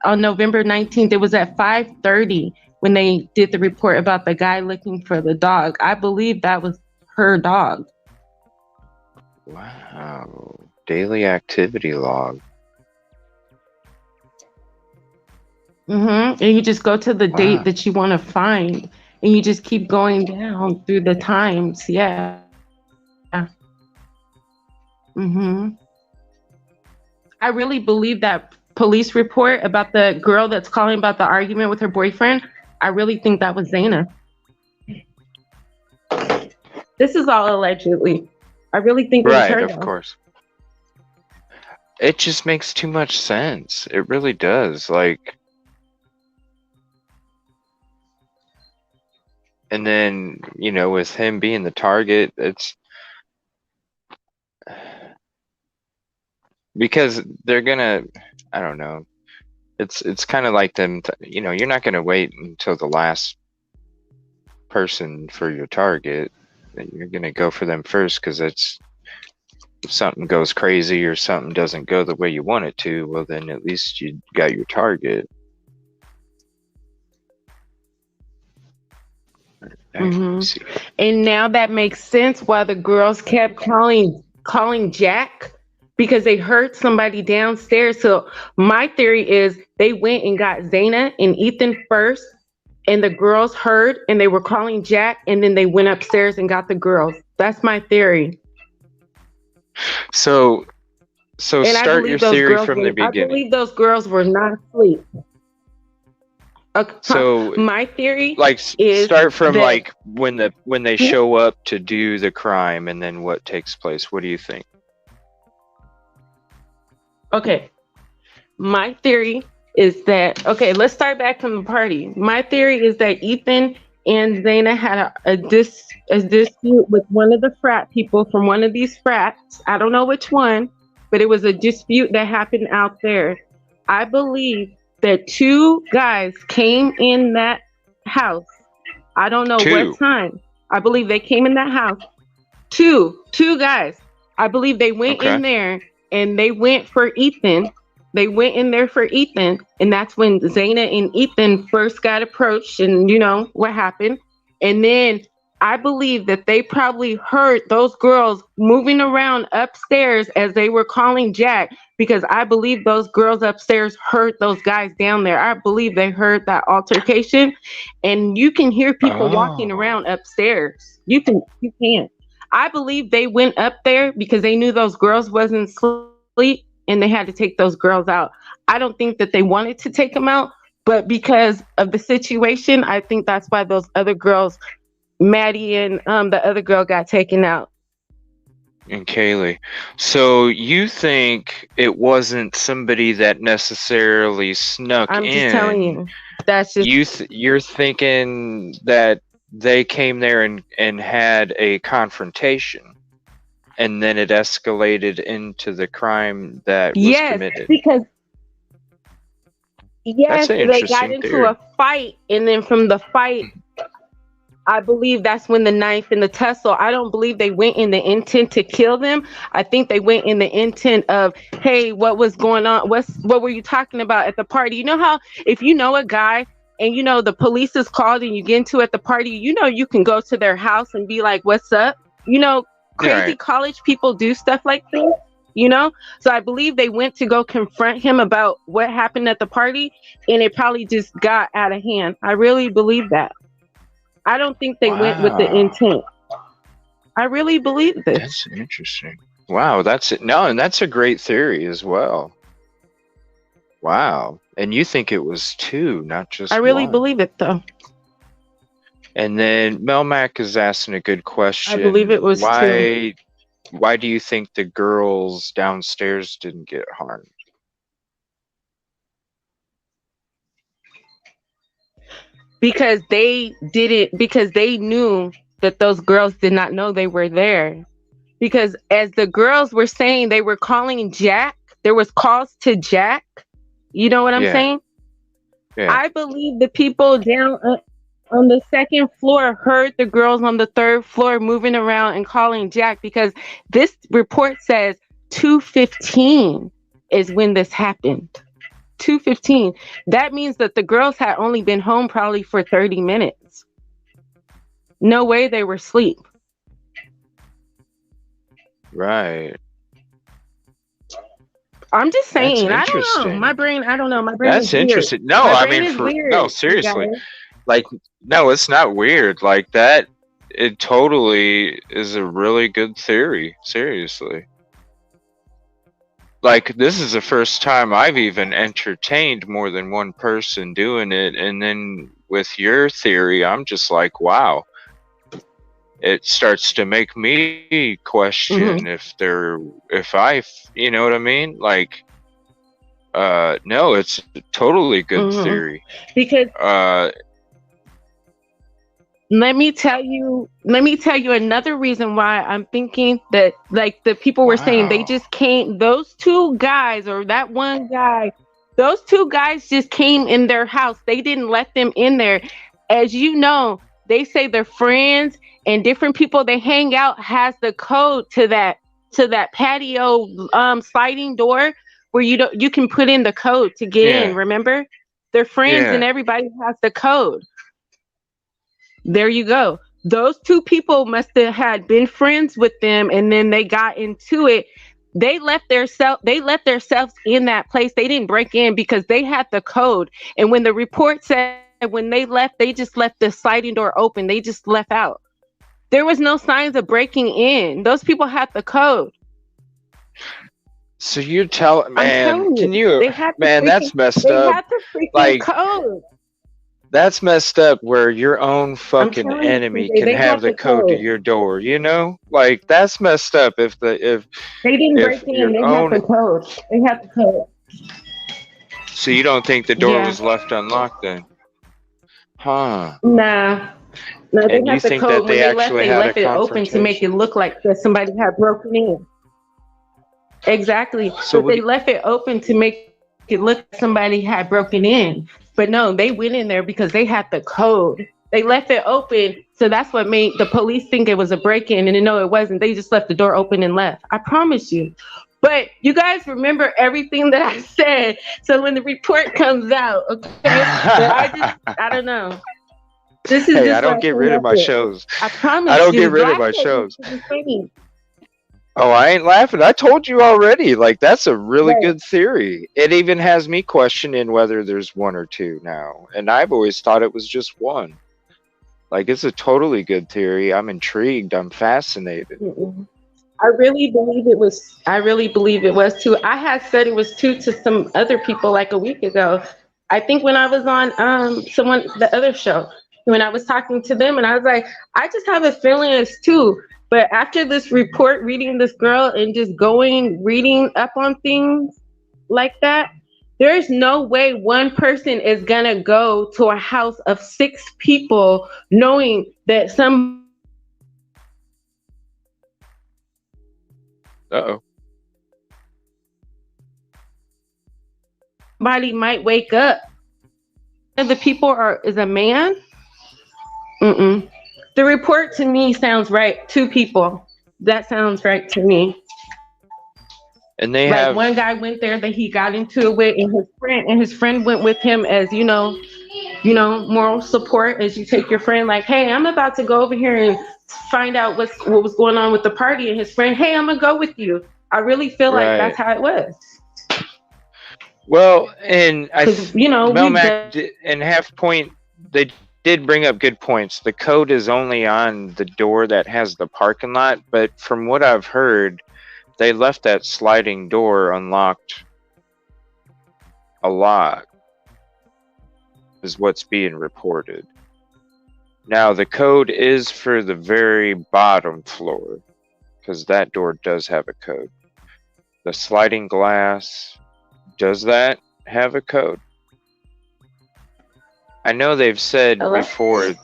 on November 19th, it was at 5:30 when they did the report about the guy looking for the dog. I believe that was her dog. Wow. Daily activity log. And you just go to the date that you want to find, and you just keep going down through the times. Yeah. I really believe that police report about the girl that's calling about the argument with her boyfriend. I really think that was Zaina. This is all allegedly. I really think it was her. Right, of course. It just makes too much sense. It really does. Like, and then, you know, with him being the target, it's because they're gonna, I don't know. It's kind of like them, you know, you're not gonna wait until the last person for your target. You're gonna go for them first, because it's, if something goes crazy or something doesn't go the way you want it to, well, then at least you got your target. And now that makes sense why the girls kept calling Jack, because they heard somebody downstairs. So my theory is they went and got Zaina and Ethan first, and the girls heard and they were calling Jack, and then they went upstairs and got the girls. That's my theory. So start your theory from the beginning. I believe those girls were not asleep. Okay, so my theory, like, start from like when they show up to do the crime, and then what takes place. What do you think? Okay, my theory is that, let's start back from the party. My theory is that Ethan and Zaina had a dispute with one of the frat people from one of these frats. I don't know which one, but it was a dispute that happened out there. I believe that 2 guys came in that house. I don't know what time. I believe they came in that house. Two guys. I believe they went in there and they went for Ethan. They went in there for Ethan, and that's when Zaina and Ethan first got approached, and you know what happened. And then I believe that they probably heard those girls moving around upstairs as they were calling Jack, because I believe those girls upstairs heard those guys down there. I believe they heard that altercation, and you can hear people walking around upstairs. You can. I believe they went up there because they knew those girls wasn't asleep, and they had to take those girls out. I don't think that they wanted to take them out, but because of the situation, I think that's why those other girls, Maddie and the other girl, got taken out. And Kaylee. So you think it wasn't somebody that necessarily snuck in? I'm just telling you. That's just you're thinking that they came there and had a confrontation, and then it escalated into the crime that was committed. Yes, That's an they got interesting into theory. a fight, and then from the fight, I believe that's when the knife and the tussle. I don't believe they went in the intent to kill them. I think they went in the intent of, hey, what was going on? What were you talking about at the party? You know how if you know a guy and you know the police is called and you get into at the party, you know you can go to their house and be like, "What's up?" You know, crazy Right. college people do stuff like this. You know, so I believe they went to go confront him about what happened at the party, and it probably just got out of hand. I really believe that. I don't think they went with the Wow. intent. I really believe this. That's interesting. Wow, that's it. No, and that's a great theory as well. Wow. And you think it was two, not just I really one. believe it, though. And then Melmac is asking a good question. I believe it was two. Why do you think the girls downstairs didn't get harmed? Because they didn't, because they knew that those girls did not know they were there. Because as the girls were saying, they were calling Jack. There was calls to Jack. You know what I'm Yeah. saying? Yeah. I believe the people down on the second floor heard the girls on the third floor moving around and calling Jack, because this report says 2:15 is when this happened. 2:15. That means that the girls had only been home probably for 30 minutes. No way they were asleep. Right. I'm just saying. That's I don't know. interesting. My brain, I don't know. My brain That's is weird. interesting. No, My I brain mean, is weird, no, you seriously. guys. Like, no, it's not weird. Like that, it totally is a really good theory. Seriously. Like, this is the first time I've even entertained more than one person doing it. And then with your theory, I'm just like, wow. It starts to make me question if I, you know what I mean? Like, no, it's a totally good theory. Because let me tell you another reason why I'm thinking that, like, the people were saying they just came, those two guys or that one guy, those two guys just came in their house. They didn't let them in there. As you know, they say their friends and different people they hang out has the code to that patio sliding door where you can put in the code to get in. Remember, their friends and everybody has the code. There you go. Those two people must have had been friends with them, and then they got into it. They left themselves in that place. They didn't break in because they had the code. And when the report said when they left, they just left the sliding door open. They just left out. There was no signs of breaking in. Those people had the code. So you tell, man, can you, man, that's messed they up. They had the freaking code. That's messed up where your own fucking enemy can have the code to your door, you know? Like, that's messed up if they didn't break in, they had the code. They had the code. So you don't think the door was left unlocked then? Huh. Nah. No, they and had you the think code. that they when actually they had left a it open to make it look like that somebody had broken in. Exactly. So they left it open to make it look like somebody had broken in. But no, they went in there because they had the code. They left it open, so that's what made the police think it was a break-in, and no, it wasn't. They just left the door open and left. I promise you. But you guys remember everything that I said, so when the report comes out, okay? I don't know. This is I don't get rid of my shows. I promise you. I don't get rid of my shows. Oh, I ain't laughing. I told you already. Like, that's a really good theory. It even has me questioning whether there's one or two now. And I've always thought it was just one. Like, it's a totally good theory. I'm intrigued. I'm fascinated. I really believe it was. Two. I had said it was two to some other people like a week ago. I think when I was on the other show, when I was talking to them, and I was like, I just have a feeling it's two. But after this report, reading this girl and just reading up on things like that, there's no way one person is gonna go to a house of 6 people knowing that somebody might wake up of the people is a man. Mm-mm. The report to me sounds right. 2 people. That sounds right to me. And they Like have, one guy went there that he got into it with, and his friend went with him as moral support. As you take your friend, like, hey, I'm about to go over here and find out what was going on with the party, and his friend, hey, I'm gonna go with you. I really feel like right. that's how it was. Well, and Because Melmac and Half Point, they did bring up good points. The code is only on the door that has the parking lot, but from what I've heard, they left that sliding door unlocked a lot, is what's being reported. Now, the code is for the very bottom floor, because that door does have a code. The sliding glass, does that have a code? I know they've said before.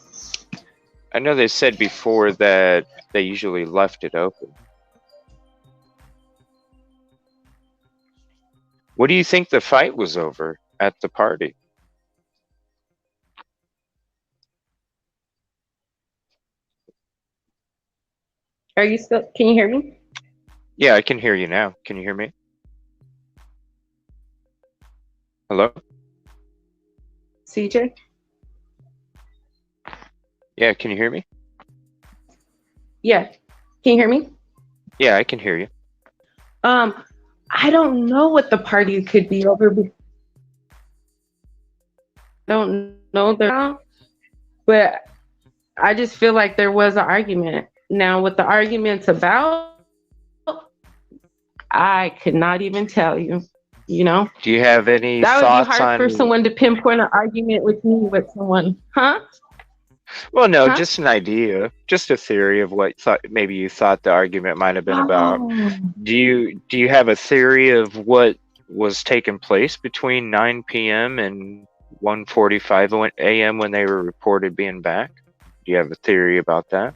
I know they said before that they usually left it open. What do you think the fight was over at the party? Are you still? Can you hear me? Yeah, I can hear you now. Can you hear me? Hello? CJ? Yeah, can you hear me? Yeah. Can you hear me? Yeah, I can hear you. I don't know what the party could be over. Don't know that, but I just feel like there was an argument. Now, what the argument's about, I could not even tell you. Do you have any That would be thoughts hard on? for someone to pinpoint an argument with me with someone, huh? Well, no, Huh? just an idea, just a theory of what maybe you thought the argument might have been about. Oh. Do you have a theory of what was taking place between 9 p.m. and 1:45 a.m. when they were reported being back? Do you have a theory about that?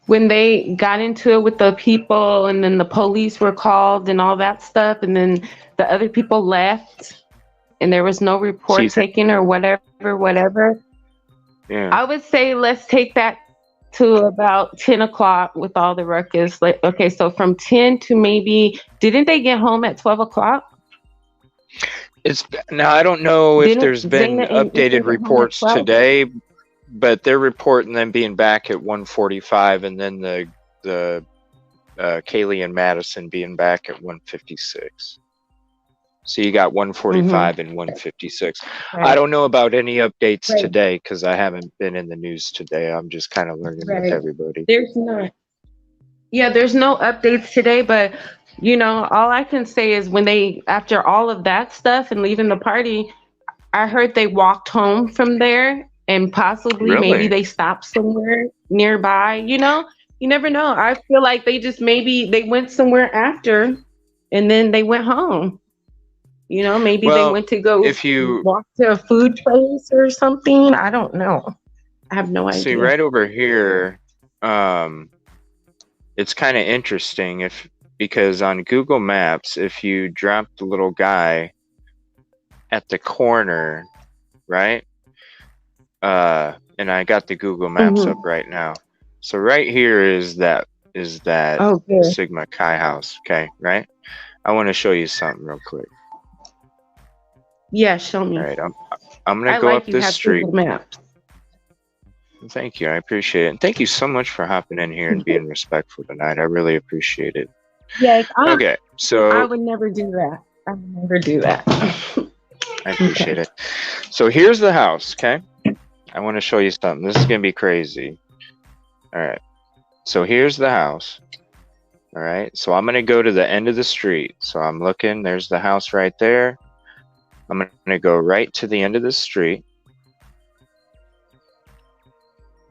When they got into it with the people, and then the police were called and all that stuff, and then the other people left, and there was no report taken or whatever. Yeah. I would say let's take that to about 10 o'clock with all the ruckus. Like, okay, so from 10 to maybe, didn't they get home at 12 o'clock? Now, I don't know if there's been Zayna updated reports today, but they're reporting them being back at 1:45, and then the Kaylee and Madison being back at 1:56. So you got 1:45 and 1:56. Right. I don't know about any updates today because I haven't been in the news today. I'm just kind of learning with everybody. There's no updates today, but all I can say is after all of that stuff and leaving the party, I heard they walked home from there, and possibly maybe they stopped somewhere nearby. You never know. I feel like they went somewhere after, and then they went home. Maybe they went to go walk to a food place or something. I don't know. I have no idea. See, right over here, it's kind of interesting because on Google Maps, if you drop the little guy at the corner, right? And I got the Google Maps up right now. So right here is that Sigma Chi house. Okay, right? I want to show you something real quick. Yeah, show me. All right, I'm gonna go up this street. Google Maps. Thank you, I appreciate it. And thank you so much for hopping in here and being respectful tonight. I really appreciate it. Yes. Okay, so I would never do that. I would never do that. I appreciate it. So here's the house, okay? I want to show you something. This is gonna be crazy. All right. So here's the house. All right. So I'm gonna go to the end of the street. So I'm looking. There's the house right there. I'm gonna go right to the end of the street.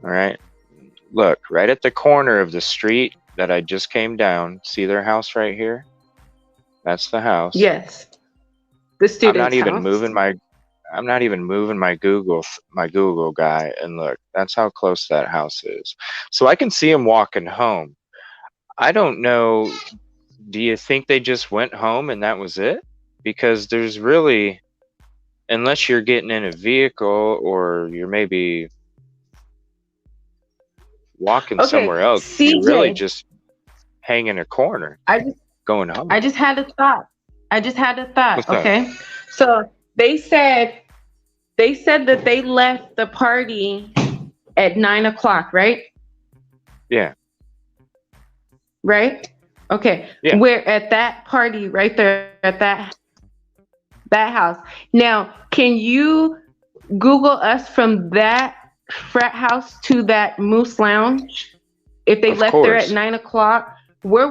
All right. Look, right at the corner of the street that I just came down. See their house right here? That's the house. Yes. The student's I'm not even house. moving my Google guy, and look, that's how close that house is. So I can see him walking home. I don't know. Do you think they just went home and that was it? because there's really, unless you're getting in a vehicle or you're maybe walking Okay, somewhere else, you're really CJ, just hanging a corner going home. I just had a thought. What's that? Okay. So they said that they left the party at 9 o'clock, right? Yeah. Right? Okay. Yeah. We're at that party right there at that house. Now, can you Google us from that frat house to that Moose Lounge? If they Of left there course. at 9 o'clock,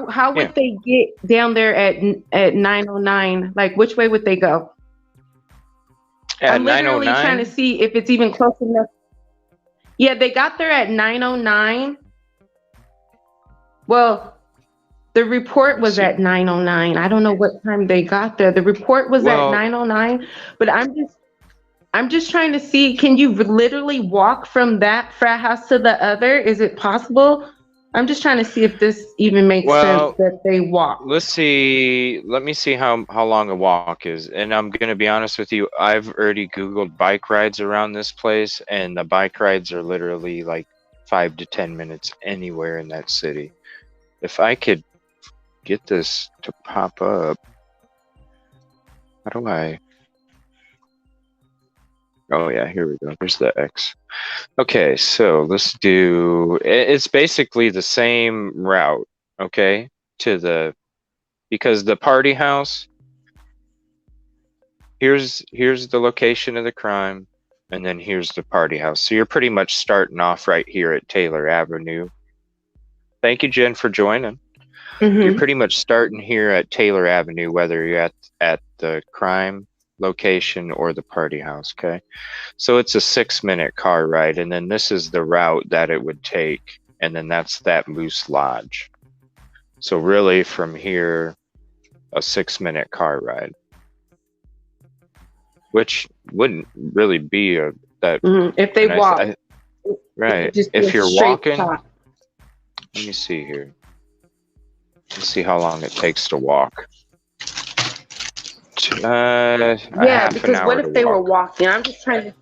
how would they get down there at 9:09? Like, which way would they go? At I'm literally 9:09? trying to see if it's even close enough. Yeah, they got there at 9:09. Well, the report was at 9:09. I don't know what time they got there. The report was at 9:09, but I'm just trying to see, can you literally walk from that frat house to the other? Is it possible? I'm just trying to see if this even makes sense that they walk. Let's see. Let me see how long a walk is. And I'm going to be honest with you. I've already Googled bike rides around this place, and the bike rides are literally like 5 to 10 minutes anywhere in that city. If I could get this to pop up. How do I? Oh yeah, here we go. There's the X. Okay, so let's do, it's basically the same route, okay, because the party house, here's the location of the crime, and then here's the party house. So you're pretty much starting off right here at Taylor Avenue. Thank you, Jen, for joining. You're pretty much starting here at Taylor Avenue, whether you're at the crime location or the party house, okay? So it's a 6-minute car ride, and then this is the route that it would take, and then that's that Moose Lodge. So really from here, a 6-minute car ride, which wouldn't really be if they walk. Right. If you're walking, let me see here. Let's see how long it takes to walk. Yeah, because what if they were walking? I'm just trying to.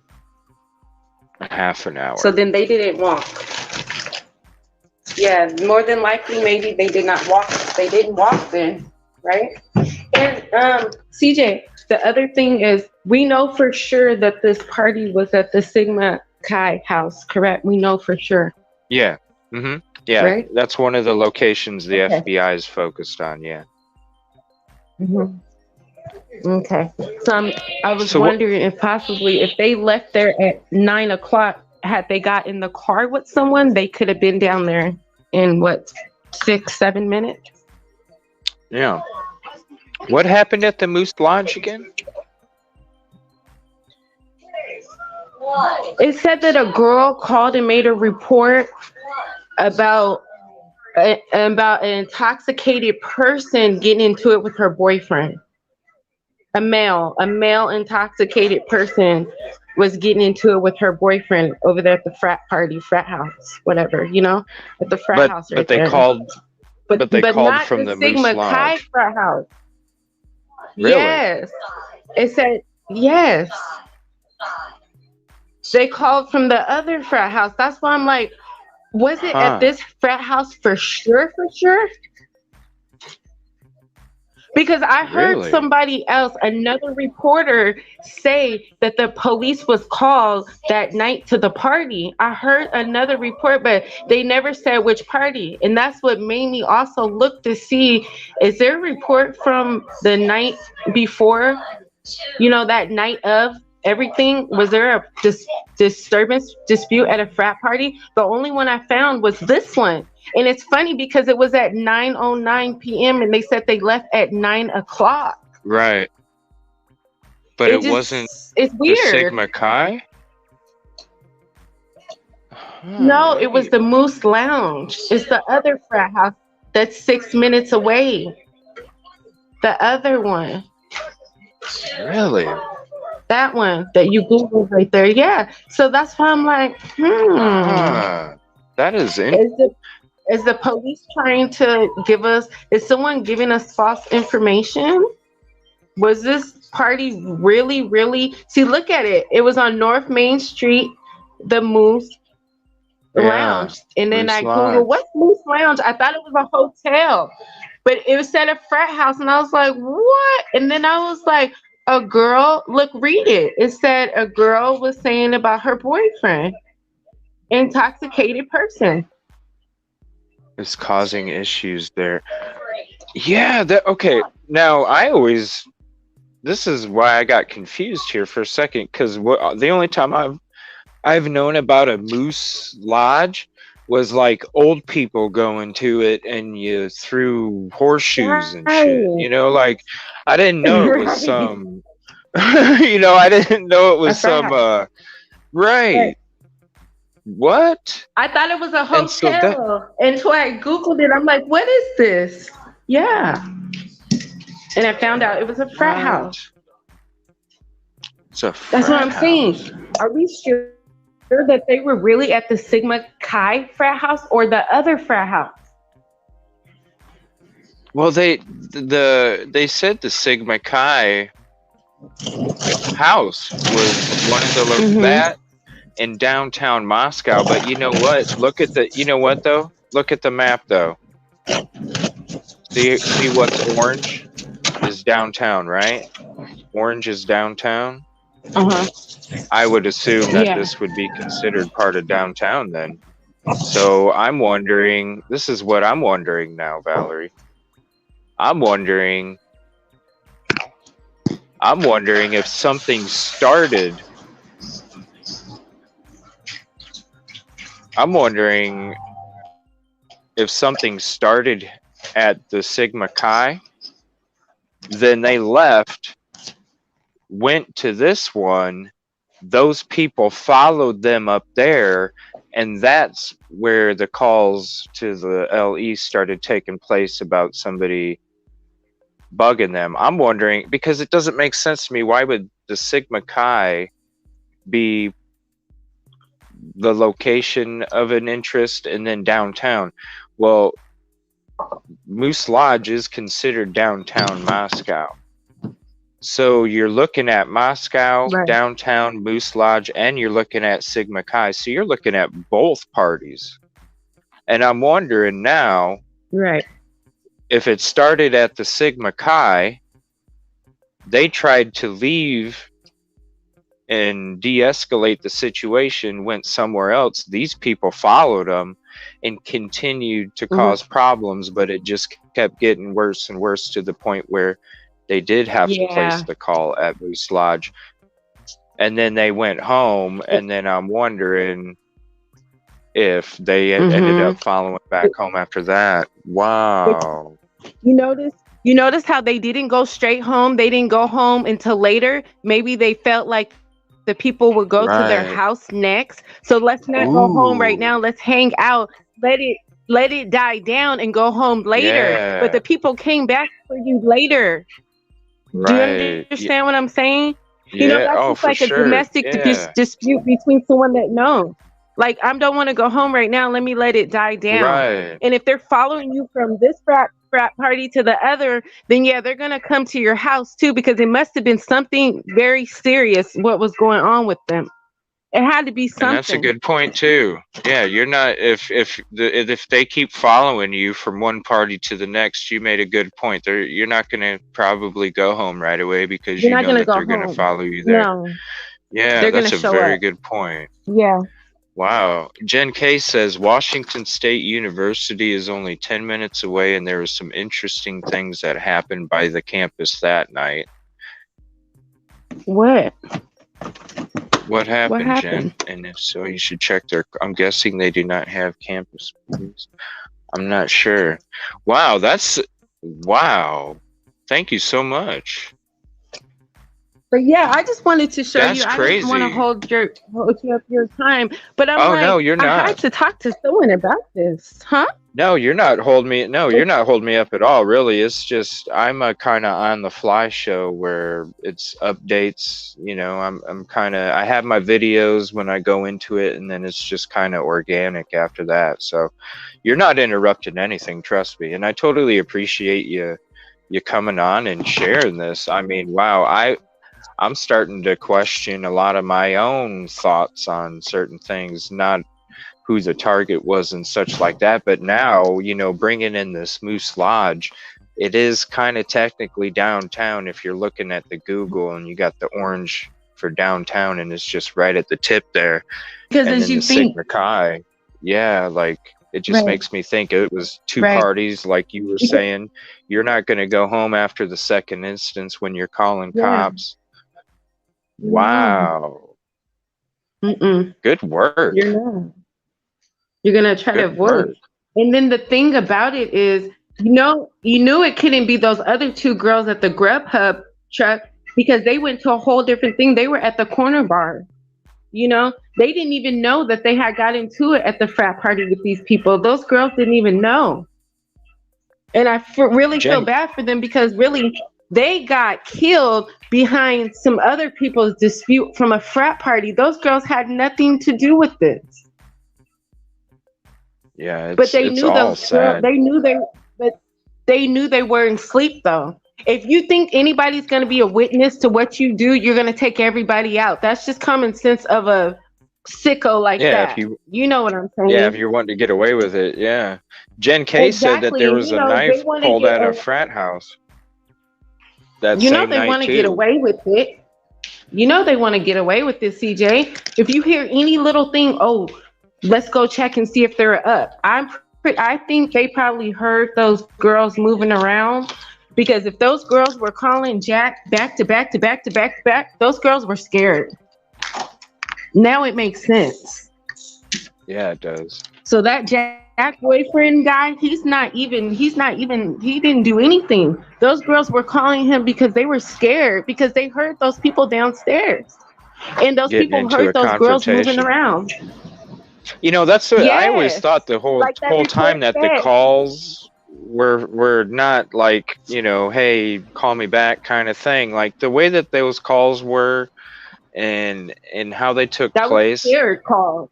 Half an hour. So then they didn't walk. Yeah, more than likely, maybe they did not walk. They didn't walk then, right? And CJ, the other thing is, we know for sure that this party was at the Sigma Chi house, correct? We know for sure. Yeah. Yeah, right? That's one of the locations the FBI is focused on. Yeah. Okay. So I was wondering if possibly if they left there at 9 o'clock, had they got in the car with someone, they could have been down there in 6-7 minutes. Yeah. What happened at the Moose Lodge again? It said that a girl called and made a report about an intoxicated person getting into it with her boyfriend. A male intoxicated person was getting into it with her boyfriend over there at the frat house, whatever, at the frat house. But they called. But they called from the Sigma Moose Chi Lodge. frat house. Really? Yes, it said yes. They called from the other frat house. That's why I'm like, was it at this frat house for sure? Because I heard somebody else, another reporter, say that the police was called that night to the party. I heard another report, but they never said which party. And that's what made me also look to see, is there a report from the night before, that night of everything? Was there a dispute at a frat party? The only one I found was this one. And it's funny because it was at 9:09 p.m. and they said they left at 9 o'clock. Right. But it wasn't it's weird. The Sigma Chi? No, it was the Moose Lounge. It's the other frat house that's 6 minutes away. The other one. Really? That one that you Googled right there. Yeah. So that's why I'm like, that is Is the police trying to is someone giving us false information? Was this party really, really? See, look at it. It was on North Main Street, the Moose Lounge. And then Moose I Lodge. Googled, what's Moose Lounge? I thought it was a hotel, but it was at a frat house. And I was like, what? And then I was like, a girl, look, read it. It said a girl was saying about her boyfriend, intoxicated person. Is causing issues there. Yeah, okay. Now this is why I got confused here for a second, because the only time I've known about a Moose Lodge was like old people going to it and you threw horseshoes and shit. You know, like I didn't know it was some I didn't know it was some right. What? I thought it was a hotel until I Googled it. I'm like, what is this? Yeah. And I found out it was a frat house. It's a frat That's what I'm house. saying. Are we sure that they were really at the Sigma Chi frat house or the other frat house? Well, they said the Sigma Chi house was one of the that in downtown Moscow, but you know what? Look at the map though. See what's orange is downtown, right? Orange is downtown. I would assume that this would be considered part of downtown then. So I'm wondering, this is what I'm wondering now, Valerie. I'm wondering if something started. I'm wondering if something started at the Sigma Chi, then they left, went to this one, those people followed them up there, and that's where the calls to the LE started taking place about somebody bugging them. I'm wondering, because it doesn't make sense to me, why would the Sigma Chi be the location of an interest and then downtown? Well, Moose Lodge is considered downtown Moscow. So you're looking at Moscow, downtown, Moose Lodge, and you're looking at Sigma Chi. So you're looking at both parties. And I'm wondering now, if it started at the Sigma Chi, they tried to leave and de-escalate the situation, went somewhere else. These people followed them and continued to cause problems, but it just kept getting worse and worse to the point where they did have to place the call at Moose Lodge. And then they went home, and then I'm wondering if they ended up following back home after that. Wow. You notice how they didn't go straight home? They didn't go home until later. Maybe they felt like the people would go to their house next. So let's not go home right now. Let's hang out. Let it die down and go home later. But the people came back for you later. Do you understand what I'm saying? You know, that's just like a domestic dispute between someone that knows. Like, I don't want to go home right now. Let me let it die down. And if they're following you from this frat party to the other, then they're going to come to your house too, because it must have been something very serious what was going on with them. It had to be something. And that's a good point too. Yeah, you're not, if they keep following you from one party to the next, you made a good point. You're not going to probably go home right away, because you know that they're going to follow you there. No. Yeah, that's a very good point. Yeah. Wow. Jen K says Washington State University is only 10 minutes away, and there were some interesting things that happened by the campus that night. What? What happened, Jen? And if so, you should check I'm guessing they do not have campus police. I'm not sure. Wow, wow. Thank you so much. But I just wanted to show you. That's crazy. I didn't want to hold you up your time, but no, you're not. I had to talk to someone about this, huh? No, you're not holding me. No, you're not holding me up at all. Really, it's just I'm a kind of on the fly show where it's updates. You know, I'm kind of, I have my videos when I go into it, and then it's just kind of organic after that. So you're not interrupting anything, trust me. And I totally appreciate you you coming on and sharing this. I mean, wow, I'm starting to question a lot of my own thoughts on certain things, not who the target was and such like that. But now, you know, bringing in this Moose Lodge, it is kind of technically downtown if you're looking at the Google and you got the orange for downtown and it's just right at the tip there. Because and as then you the think, Sigma Chi, yeah, like it just Right. makes me think it was two Right. parties, like you were saying. You're not going to go home after the second instance when you're calling Yeah. cops. Wow. Mm-mm. Good work. You're not. You're gonna try to Good avoid work. it. And then the thing about it is, you knew it couldn't be those other two girls at the Grubhub truck because they went to a whole different thing. They were at the corner bar. You know, they didn't even know that they had got into it at the frat party with these people. Those girls didn't even know. And I really feel Jen- bad for them because really they got killed behind some other people's dispute from a frat party. Those girls had nothing to do with this. Yeah, But they it's knew all those sad. they knew they were in sleep though. If you think anybody's going to be a witness to what you do, you're going to take everybody out. That's just common sense of a sicko like Yeah, that. You know what I'm saying? Yeah, if you're wanting to get away with it, yeah. Jen K said that Exactly, there and, was you a know, they knife wanna pulled get at a a- frat house. That You know same they night want to too. get away with it. You know they want to get away with this, CJ. If you hear any little thing, oh, let's go check and see if they're up. I think they probably heard those girls moving around because if those girls were calling Jack back to back to back to back to back, those girls were scared. Now it makes sense. Yeah, it does. So that Jack boyfriend guy, he didn't do anything. Those girls were calling him because they were scared because they heard those people downstairs. And those Getting people into heard a those girls moving confrontation. around. You know, that's what I always Yes. thought the whole Like that whole time report that the said. calls were not like, you know, hey, call me back kind of thing. Like the way that those calls were and how they took That was place. scared calls.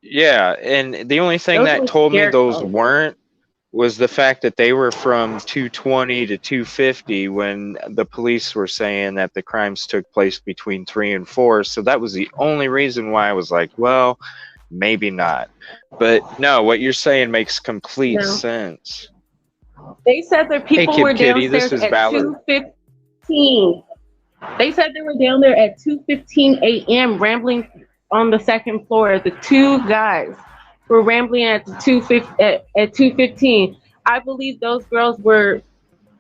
Yeah, and the only thing Those that were told me scared those calls. weren't was the fact that they were from 220 to 250 when the police were saying that the crimes took place between 3 and 4. So that was the only reason why I was like, well, maybe not. But no, what you're saying makes complete No. sense. They said their people Kid were Kitty, downstairs this is at Valerie. 2:15. They said they were down there at 2:15 a.m. rambling on the second floor. The two guys were rambling at 2:15. I believe those girls were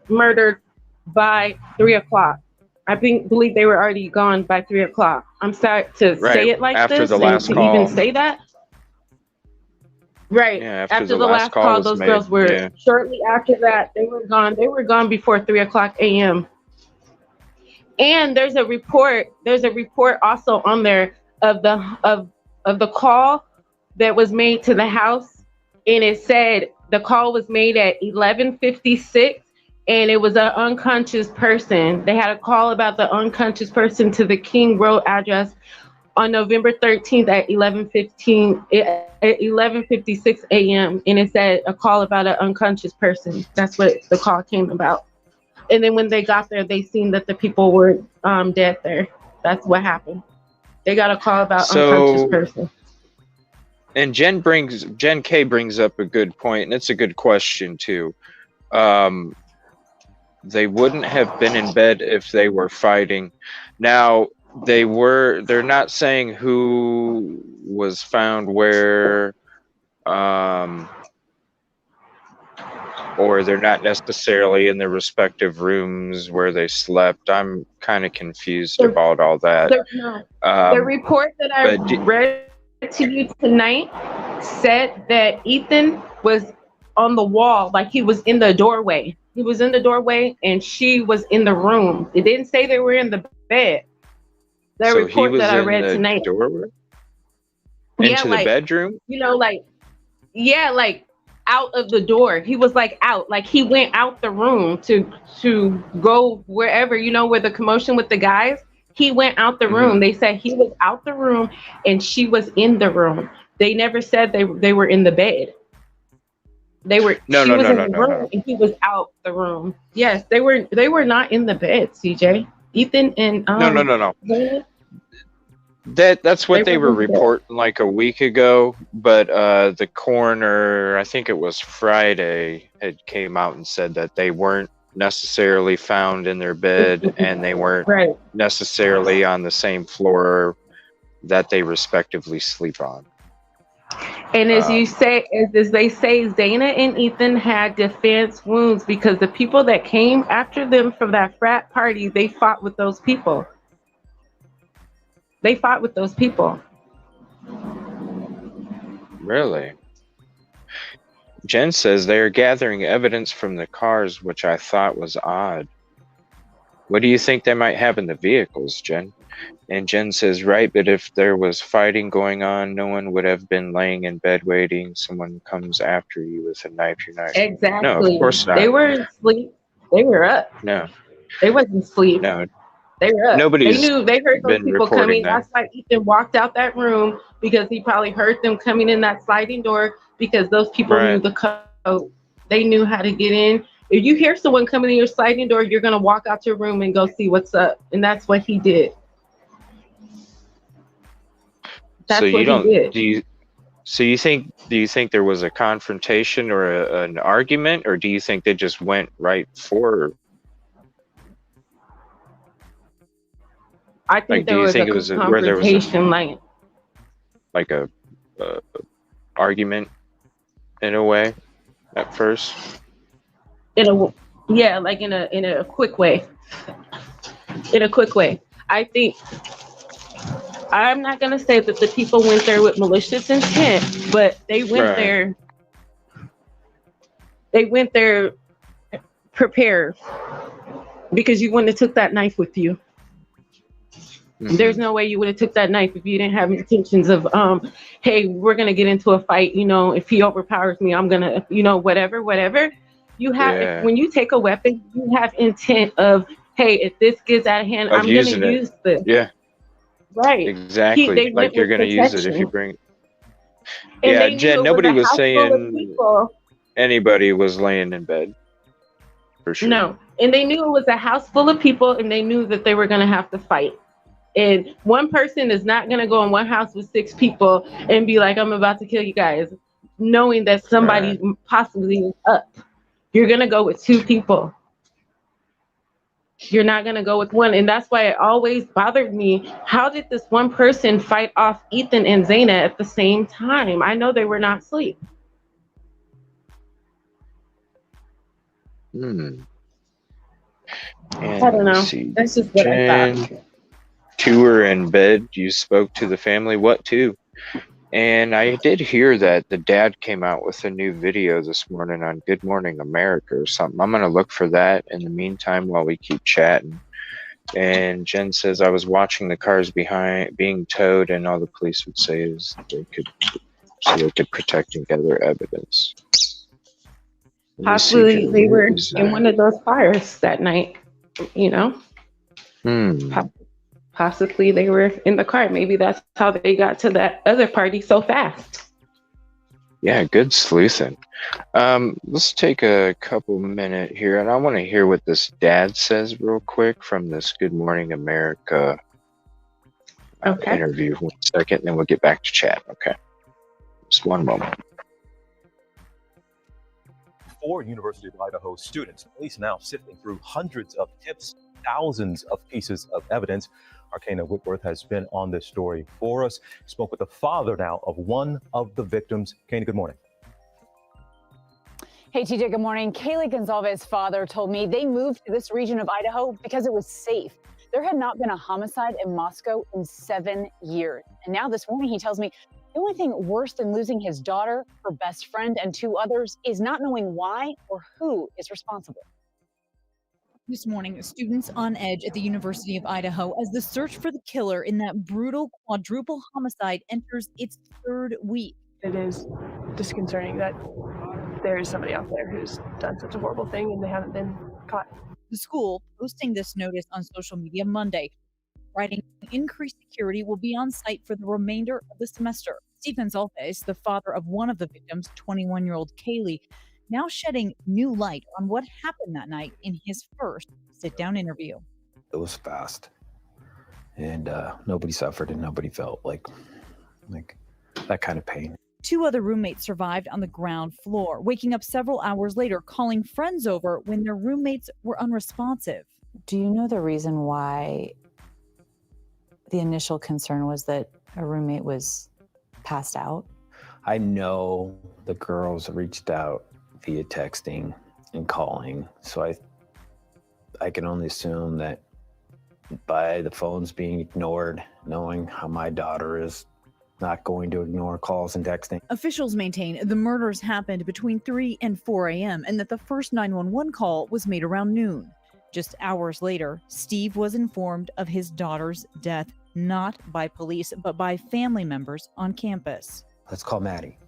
murdered by 3 o'clock. I believe they were already gone by 3 o'clock. I'm sorry to say it like after this the and last to call. even say that. Right. Yeah, after the last call, was those made, girls were yeah. shortly after that. They were gone. They were gone before 3 o'clock a.m. And there's a report also on there of the call that was made to the house, and it said the call was made at 11:56 and it was an unconscious person. They had a call about the unconscious person to the King Road address on November 13th at 11:56 a.m. and it said a call about an unconscious person. That's what the call came about. And then when they got there, they seen that the people were dead there. That's what happened. They got a call about unconscious person. And Jen K brings up a good point, and it's a good question too. They wouldn't have been in bed if they were fighting. Now they're not saying who was found where, or they're not necessarily in their respective rooms where they slept. I'm kind of confused about all that. The report that I read to you tonight said that Ethan was on the wall, like he was in the doorway. He was in the doorway and she was in the room. It didn't say they were in the bed. The report that I read tonight. Doorway? Into the bedroom? You know, like out of the door. He was like out, like he went out the room to go wherever, you know, where the commotion with the guys. He went out the room. They said he was out the room and she was in the room. They never said they were in the bed. They were. No, She no, was no, in no, the no, room no. and he was out the room. Yes, they were. They were not in the bed. CJ, Ethan, and No, no, no, no. Zayna, That's they what they were were in the bed. reporting like a week ago, but the coroner, I think it was Friday, had came out and said that they weren't necessarily found in their bed and they weren't Right. necessarily on the same floor that they respectively sleep on. And as you say, as they say, Zayna and Ethan had defense wounds because the people that came after them from that frat party, they fought with those people. They fought with those people. Really? Jen says they are gathering evidence from the cars, which I thought was odd. What do you think they might have in the vehicles, Jen? And Jen says, right, but if there was fighting going on, no one would have been laying in bed waiting. Someone comes after you with a knife, you're not. Exactly. No, of course not. They were asleep. They were up. No, They wasn't asleep. no. They were up. Nobody's They knew. They heard those been people reporting coming. that. That's why Ethan walked out that room because he probably heard them coming in that sliding door because those people knew Right. the code. They knew how to get in. If you hear someone coming in your sliding door, you're gonna walk out your room and go see what's up, and that's what he did. That's So what you don't he did. do you think there was a confrontation or an argument, or do you think they just went right for? I think Like, do there you was think a it was where there was confrontation, like a argument in a way at first? in a quick way. In a quick way. I think I'm not gonna say that the people went there with malicious intent, but they went Right. there. They went there prepared because you wouldn't have took that knife with you. Mhm. There's no way you would have took that knife if you didn't have intentions of, hey, we're gonna get into a fight. You know, if he overpowers me, I'm gonna, whatever. You have Yeah. when you take a weapon, you have intent of, hey, if this gets out of hand, Of I'm using gonna it. use this. Yeah, Right. exactly. They Like went you're with gonna use it if you protection. bring. And Yeah, they knew Jen. it Nobody was a was house full of saying people. anybody was laying in bed, for sure. No. And they knew it was a house full of people and they knew that they were gonna have to fight. And one person is not gonna go in one house with 6 people and be like, I'm about to kill you guys, knowing that somebody possibly is up. You're gonna go with 2 people. You're not gonna go with one. And that's why it always bothered me. How did this one person fight off Ethan and Zayna at the same time? I know they were not asleep. And I don't know. see. That's just what I thought. 2 were in bed. You spoke to the family. What 2? And I did hear that the dad came out with a new video this morning on Good Morning America or something. I'm going to look for that in the meantime while we keep chatting. And Jen says, I was watching the cars behind being towed, and all the police would say is they could protect and gather evidence. Possibly they were in one of those fires that night, Possibly they were in the car. Maybe that's how they got to that other party so fast. Yeah, good sleuthing. Let's take a couple minutes here, and I want to hear what this dad says real quick from this Good Morning America interview. 1 second, and then we'll get back to chat. Okay, just one moment. For University of Idaho students, police now sifting through hundreds of tips, thousands of pieces of evidence. Arcana Whitworth has been on this story for us. Spoke with the father now of one of the victims. Kana, good morning. Hey, TJ, good morning. Kaylee Gonzalez's father told me they moved to this region of Idaho because it was safe. There had not been a homicide in Moscow in 7 years. And now this morning he tells me the only thing worse than losing his daughter, her best friend, and 2 others is not knowing why or who is responsible. This morning, students on edge at the University of Idaho as the search for the killer in that brutal quadruple homicide enters its 3rd week. It is disconcerting that there is somebody out there who's done such a horrible thing and they haven't been caught. The school posting this notice on social media Monday, writing increased security will be on site for the remainder of the semester. Steve Gonzalez, the father of one of the victims, 21-year-old Kaylee, now shedding new light on what happened that night in his first sit-down interview. It was fast, and nobody suffered and nobody felt like that kind of pain. 2 other roommates survived on the ground floor, waking up several hours later, calling friends over when their roommates were unresponsive. Do you know the reason why the initial concern was that a roommate was passed out? I know the girls reached out via texting and calling, so I can only assume that by the phones being ignored, knowing how my daughter is not going to ignore calls and texting. Officials maintain the murders happened between 3 and 4 a.m. and that the first 911 call was made around noon. Just hours later, Steve was informed of his daughter's death, not by police, but by family members on campus. Let's call Maddie.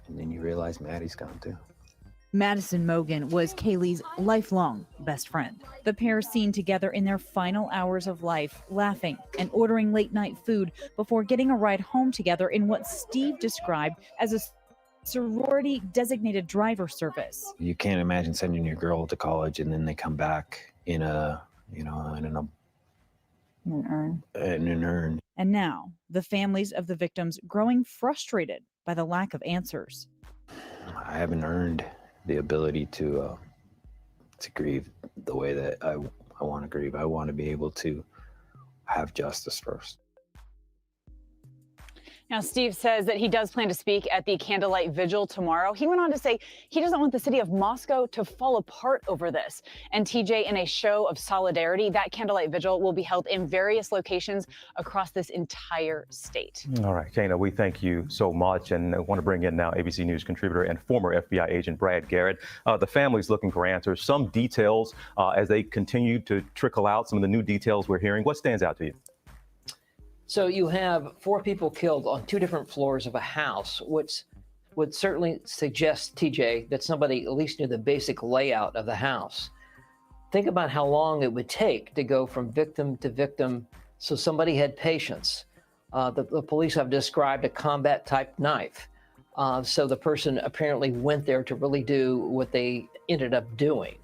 And then you realize Maddie's gone too. Madison Mogan was Kaylee's lifelong best friend. The pair seen together in their final hours of life, laughing and ordering late-night food before getting a ride home together in what Steve described as a sorority-designated driver service. You can't imagine sending your girl to college and then they come back in an urn. And now, the families of the victims growing frustrated by the lack of answers. I haven't earned the ability to grieve the way that I want to grieve. I want to be able to have justice first. Now, Steve says that he does plan to speak at the candlelight vigil tomorrow. He went on to say he doesn't want the city of Moscow to fall apart over this. And TJ, in a show of solidarity, that candlelight vigil will be held in various locations across this entire state. All right, Kana, we thank you so much. And I want to bring in now ABC News contributor and former FBI agent Brad Garrett. The family's looking for answers, some details as they continue to trickle out, some of the new details we're hearing. What stands out to you? So you have 4 people killed on 2 different floors of a house, which would certainly suggest, TJ, that somebody at least knew the basic layout of the house. Think about how long it would take to go from victim to victim, so somebody had patience. The police have described a combat-type knife. So the person apparently went there to really do what they ended up doing.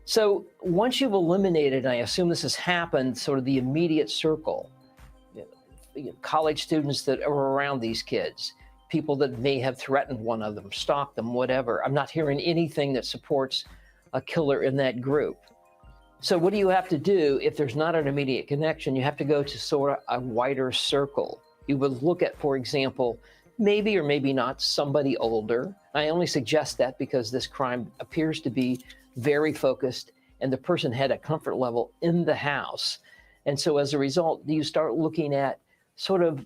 So once you've eliminated, and I assume this has happened, sort of the immediate circle, college students that are around these kids, people that may have threatened one of them, stalked them, whatever. I'm not hearing anything that supports a killer in that group. So what do you have to do if there's not an immediate connection? You have to go to sort of a wider circle. You would look at, for example, maybe or maybe not somebody older. I only suggest that because this crime appears to be very focused and the person had a comfort level in the house. And so as a result, you start looking at sort of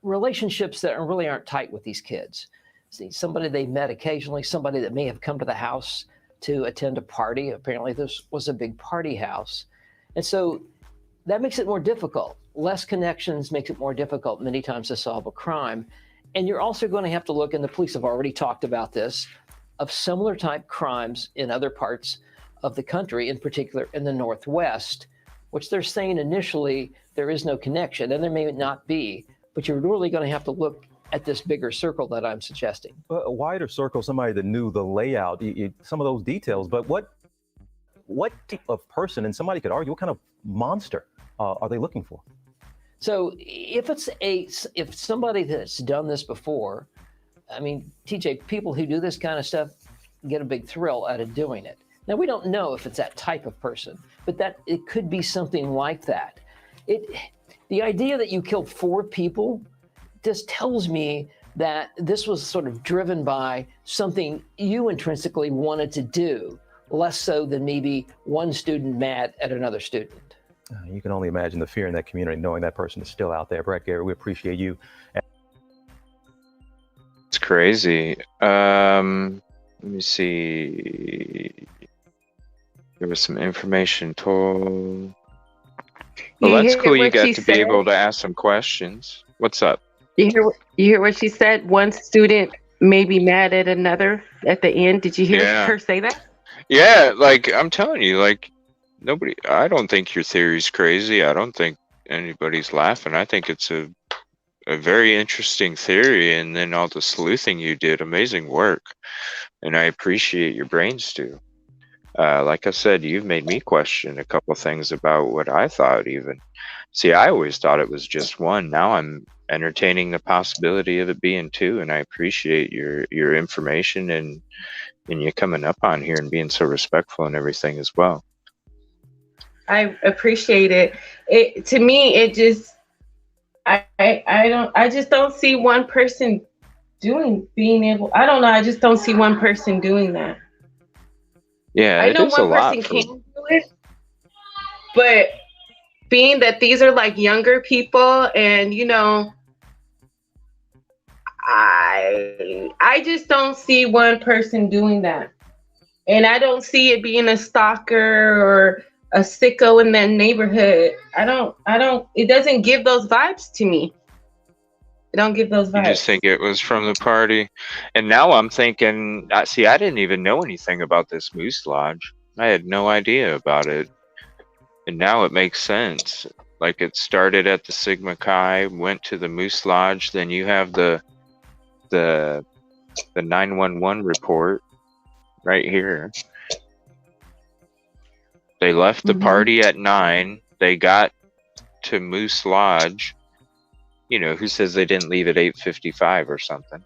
relationships that really aren't tight with these kids. See, somebody they met occasionally, somebody that may have come to the house to attend a party. Apparently this was a big party house. And so that makes it more difficult. Less connections makes it more difficult many times to solve a crime. And you're also going to have to look, and the police have already talked about this, of similar type crimes in other parts of the country, in particular in the Northwest, which they're saying initially there is no connection, and there may not be, but you're really going to have to look at this bigger circle that I'm suggesting. A wider circle, somebody that knew the layout, some of those details, but what type of person, and somebody could argue, what kind of monster are they looking for? So if somebody that's done this before, I mean, TJ, people who do this kind of stuff get a big thrill out of doing it. Now, we don't know if it's that type of person, but that it could be something like that. The idea that you killed 4 people just tells me that this was sort of driven by something you intrinsically wanted to do, less so than maybe one student mad at another student. You can only imagine the fear in that community, knowing that person is still out there. Brett Garrett, we appreciate you. It's crazy. Let me see. There was some information told. Well, that's cool. You got to be able to ask some questions. What's up? You hear what she said? One student may be mad at another at the end. Did you hear her say that? Yeah, like I'm telling you, like nobody. I don't think your theory's crazy. I don't think anybody's laughing. I think it's a a very interesting theory, and then all the sleuthing you did, amazing work. And I appreciate your brains too. Like I said, you've made me question a couple things about what I thought even. See, I always thought it was just one. Now I'm entertaining the possibility of it being two, and I appreciate your information and you coming up on here and being so respectful and everything as well. I appreciate it. It to me, it just I just don't see one person being able. I don't know. I just don't see one person doing that. Yeah, I know one person can do it, but being that these are like younger people, and you know, I just don't see one person doing that, and I don't see it being a stalker or a sicko in that neighborhood. I don't. It doesn't give those vibes to me. I don't give those vibes. You just think it was from the party. And now I'm thinking, see, I didn't even know anything about this Moose Lodge. I had no idea about it. And now it makes sense. Like, it started at the Sigma Chi, went to the Moose Lodge, then you have the 911 report right here. They left the party at 9. They got to Moose Lodge. You know, who says they didn't leave at 8:55 or something?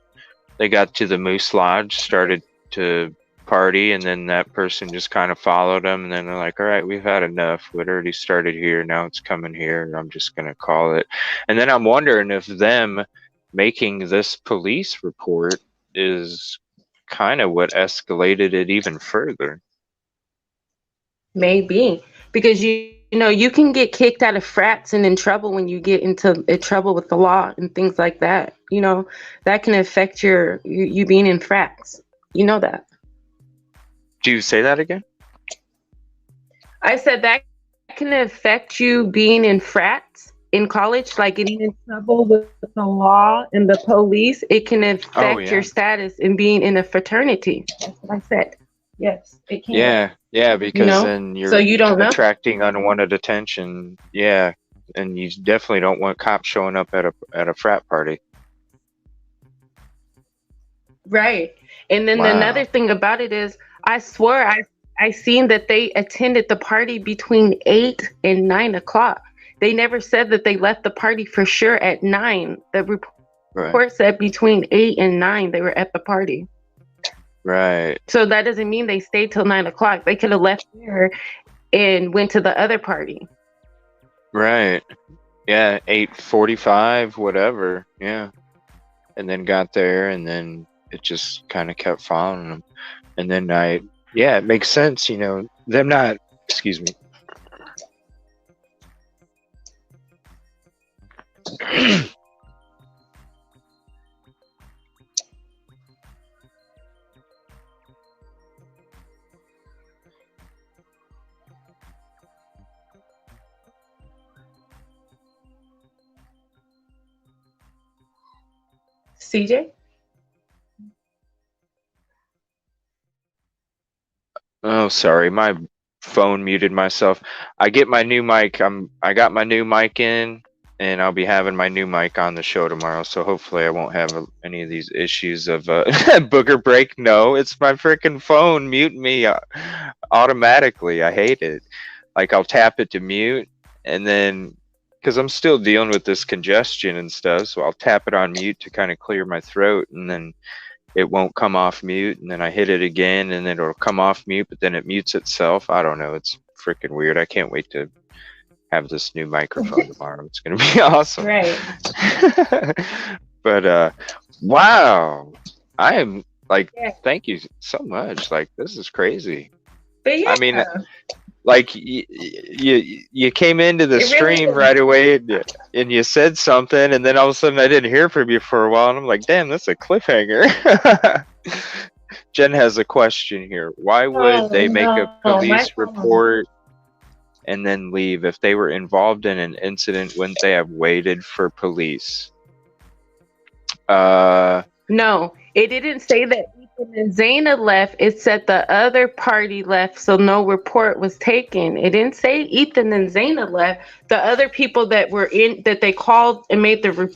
They got to the Moose Lodge, started to party, and then that person just kind of followed them, and then they're like, all right, we've had enough. It already started here. Now it's coming here. I'm just going to call it. And then I'm wondering if them making this police report is kind of what escalated it even further. Maybe, because you know, you can get kicked out of frats and in trouble when you get into trouble with the law and things like that. You know, that can affect you being in frats. You know that. Do you say that again? I said that can affect you being in frats in college, like getting in trouble with the law and the police. It can affect your status in being in a fraternity. That's what I said. Yes, it can. Yeah, because then you're so you don't attracting unwanted attention. Yeah, and you definitely don't want cops showing up at a frat party. Right. And then another thing about it is, I swore I seen that they attended the party between 8 and 9 o'clock. They never said that they left the party for sure at 9. The report said between 8 and 9 they were at the party. Right. So that doesn't mean they stayed till 9 o'clock. They could have left there and went to the other party. Right. Yeah, 8:45, whatever. Yeah. And then got there, and then it just kind of kept following them. And then it makes sense, you know, them not, excuse me. CJ? Oh, sorry, my phone muted myself. I get my new mic. I got my new mic in, and I'll be having my new mic on the show tomorrow. So hopefully I won't have any of these issues of booger break. No, it's my freaking phone muting me automatically. I hate it. Like, I'll tap it to mute, and then because I'm still dealing with this congestion and stuff, so I'll tap it on mute to kind of clear my throat, and then it won't come off mute, and then I hit it again, and then it'll come off mute, but then it mutes itself. I don't know. It's freaking weird. I can't wait to have this new microphone tomorrow. It's going to be awesome. Right. But, wow. I am, like, thank you so much. Like, this is crazy. But yeah. I mean, like, you came into the stream right away, and you said something, and then all of a sudden I didn't hear from you for a while, and I'm like, damn, that's a cliffhanger. Jen has a question here. Why would they make a police report and then leave? If they were involved in an incident, wouldn't they have waited for police? No, it didn't say that Ethan and Zaina left. It said the other party left, so no report was taken. It didn't say Ethan and Zaina left. The other people that were in, that they called and made the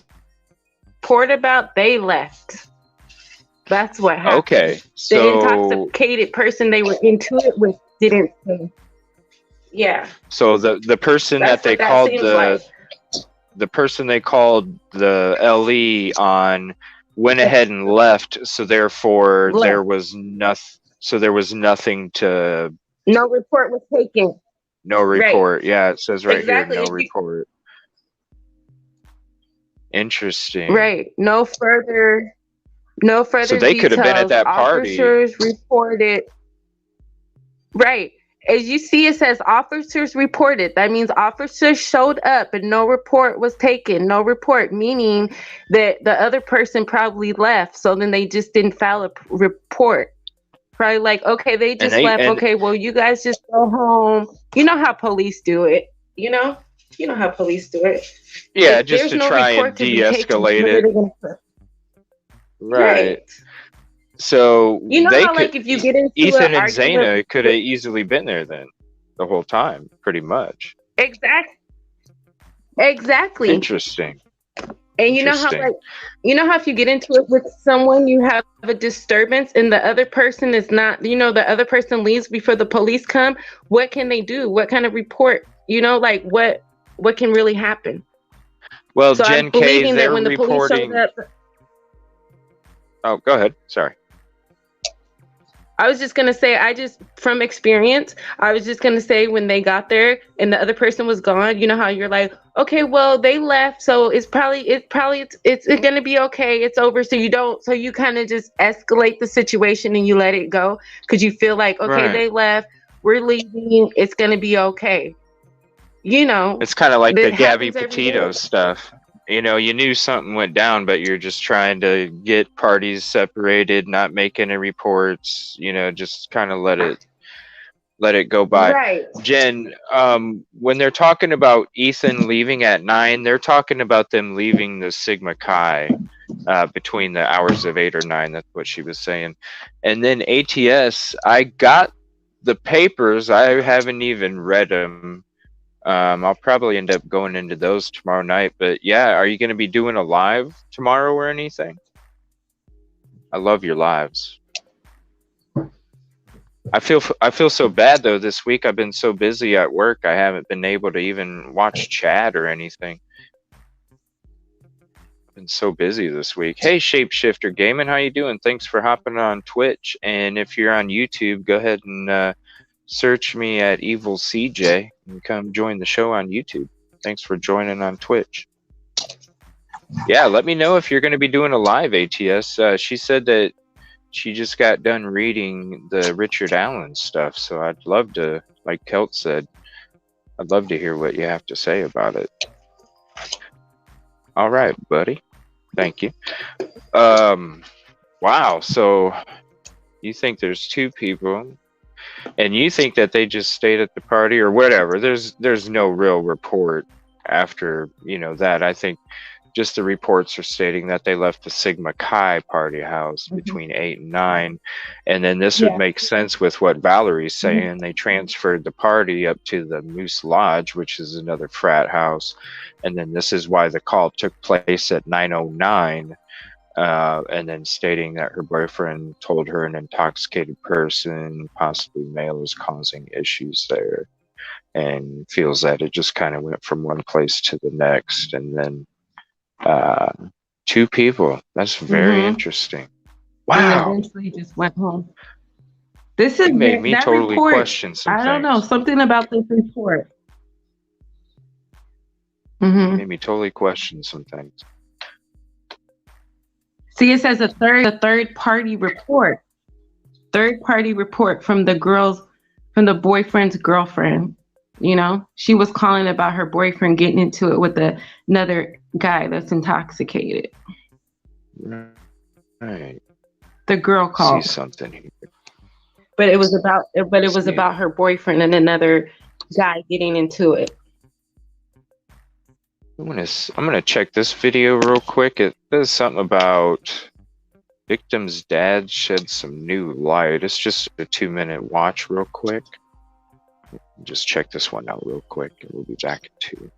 report about, they left. That's what happened. Okay, The so intoxicated person they were into it with didn't stay. Yeah. so the person That's that they what that called seems the person they called the LE on went ahead and left, so therefore Left. there was nothing to No report was taken. no report. Yeah, it says right Exactly. here, no report. Interesting. Right. No further So they could have been at details. that party. Officers reported. Right. As you see, it says officers reported. That means officers showed up and no report was taken. No report, meaning that the other person probably left. So then they just didn't file a report. Probably like, okay, they just left. Okay, well, you guys just go home. You know how police do it. You know how police do it. Yeah, If just there's to no try and report to be taken, de-escalate what are it. they gonna put? Right. So You know they how, could, like, if you get into Ethan an and argument Zaina could have easily been there then the whole time, pretty much. Exactly. Interesting. And you know how, Interesting. like, if you get into it with someone, you have a disturbance and the other person is not, the other person leaves before the police come. What can they do? What kind of report? Like what can really happen? Well, So Jen I'm K, believing they're that when the police reporting. showed up, Oh, go ahead. Sorry. I was just gonna say, from experience, I was just gonna say when they got there and the other person was gone, you know how you're like, okay, well, they left, so it's gonna be okay, it's over. So you kind of just escalate the situation and you let it go because you feel like, okay, Right. they left, we're leaving, it's gonna be okay. It's kind of like that the Gabby happens every Petito day. stuff. You knew something went down, but you're just trying to get parties separated, not make any reports, just kind of let it go by. Right. Jen, when they're talking about Ethan leaving at 9, they're talking about them leaving the Sigma Chi between the hours of 8 or 9. That's what she was saying. And then ATS, I got the papers. I haven't even read them. I'll probably end up going into those tomorrow night. But yeah, are you going to be doing a live tomorrow or anything? I love your lives. I feel so bad though. This week I've been so busy at work. I haven't been able to even watch chat or anything. I've been so busy this week. Hey, Shapeshifter Gaming, how you doing? Thanks for hopping on Twitch. And if you're on YouTube, go ahead and search me at EvilleCJ and come join the show on YouTube. Thanks for joining on Twitch. Yeah, let me know if you're going to be doing a live ATS. She said that she just got done reading the Richard Allen stuff, so I'd love to, like Kelt said, I'd love to hear what you have to say about it. All right, buddy. Thank you. Wow, so you think there's 2 people, and you think that they just stayed at the party or whatever. There's no real report after, that. I think just the reports are stating that they left the Sigma Chi party house between 8 and 9. And then this would make sense with what Valerie's saying. They transferred the party up to the Moose Lodge, which is another frat house. And then this is why the call took place at 9:09. And then stating that her boyfriend told her an intoxicated person, possibly male, is causing issues there. And feels that it just kind of went from one place to the next. And then 2 people. That's very interesting. Wow. And eventually just went home. This is It made me that totally report, question some I don't know, things. something about this report. Made me totally question some things. See, it says a third party report. Third party report from the boyfriend's girlfriend. She was calling about her boyfriend getting into it with another guy that's intoxicated. Right. The girl called. See something here. But it was about her boyfriend and another guy getting into it. I'm gonna check this video real quick. It says something about victim's dad shed some new light. It's just a 2-minute watch real quick. Just check this one out real quick and we'll be back in 2.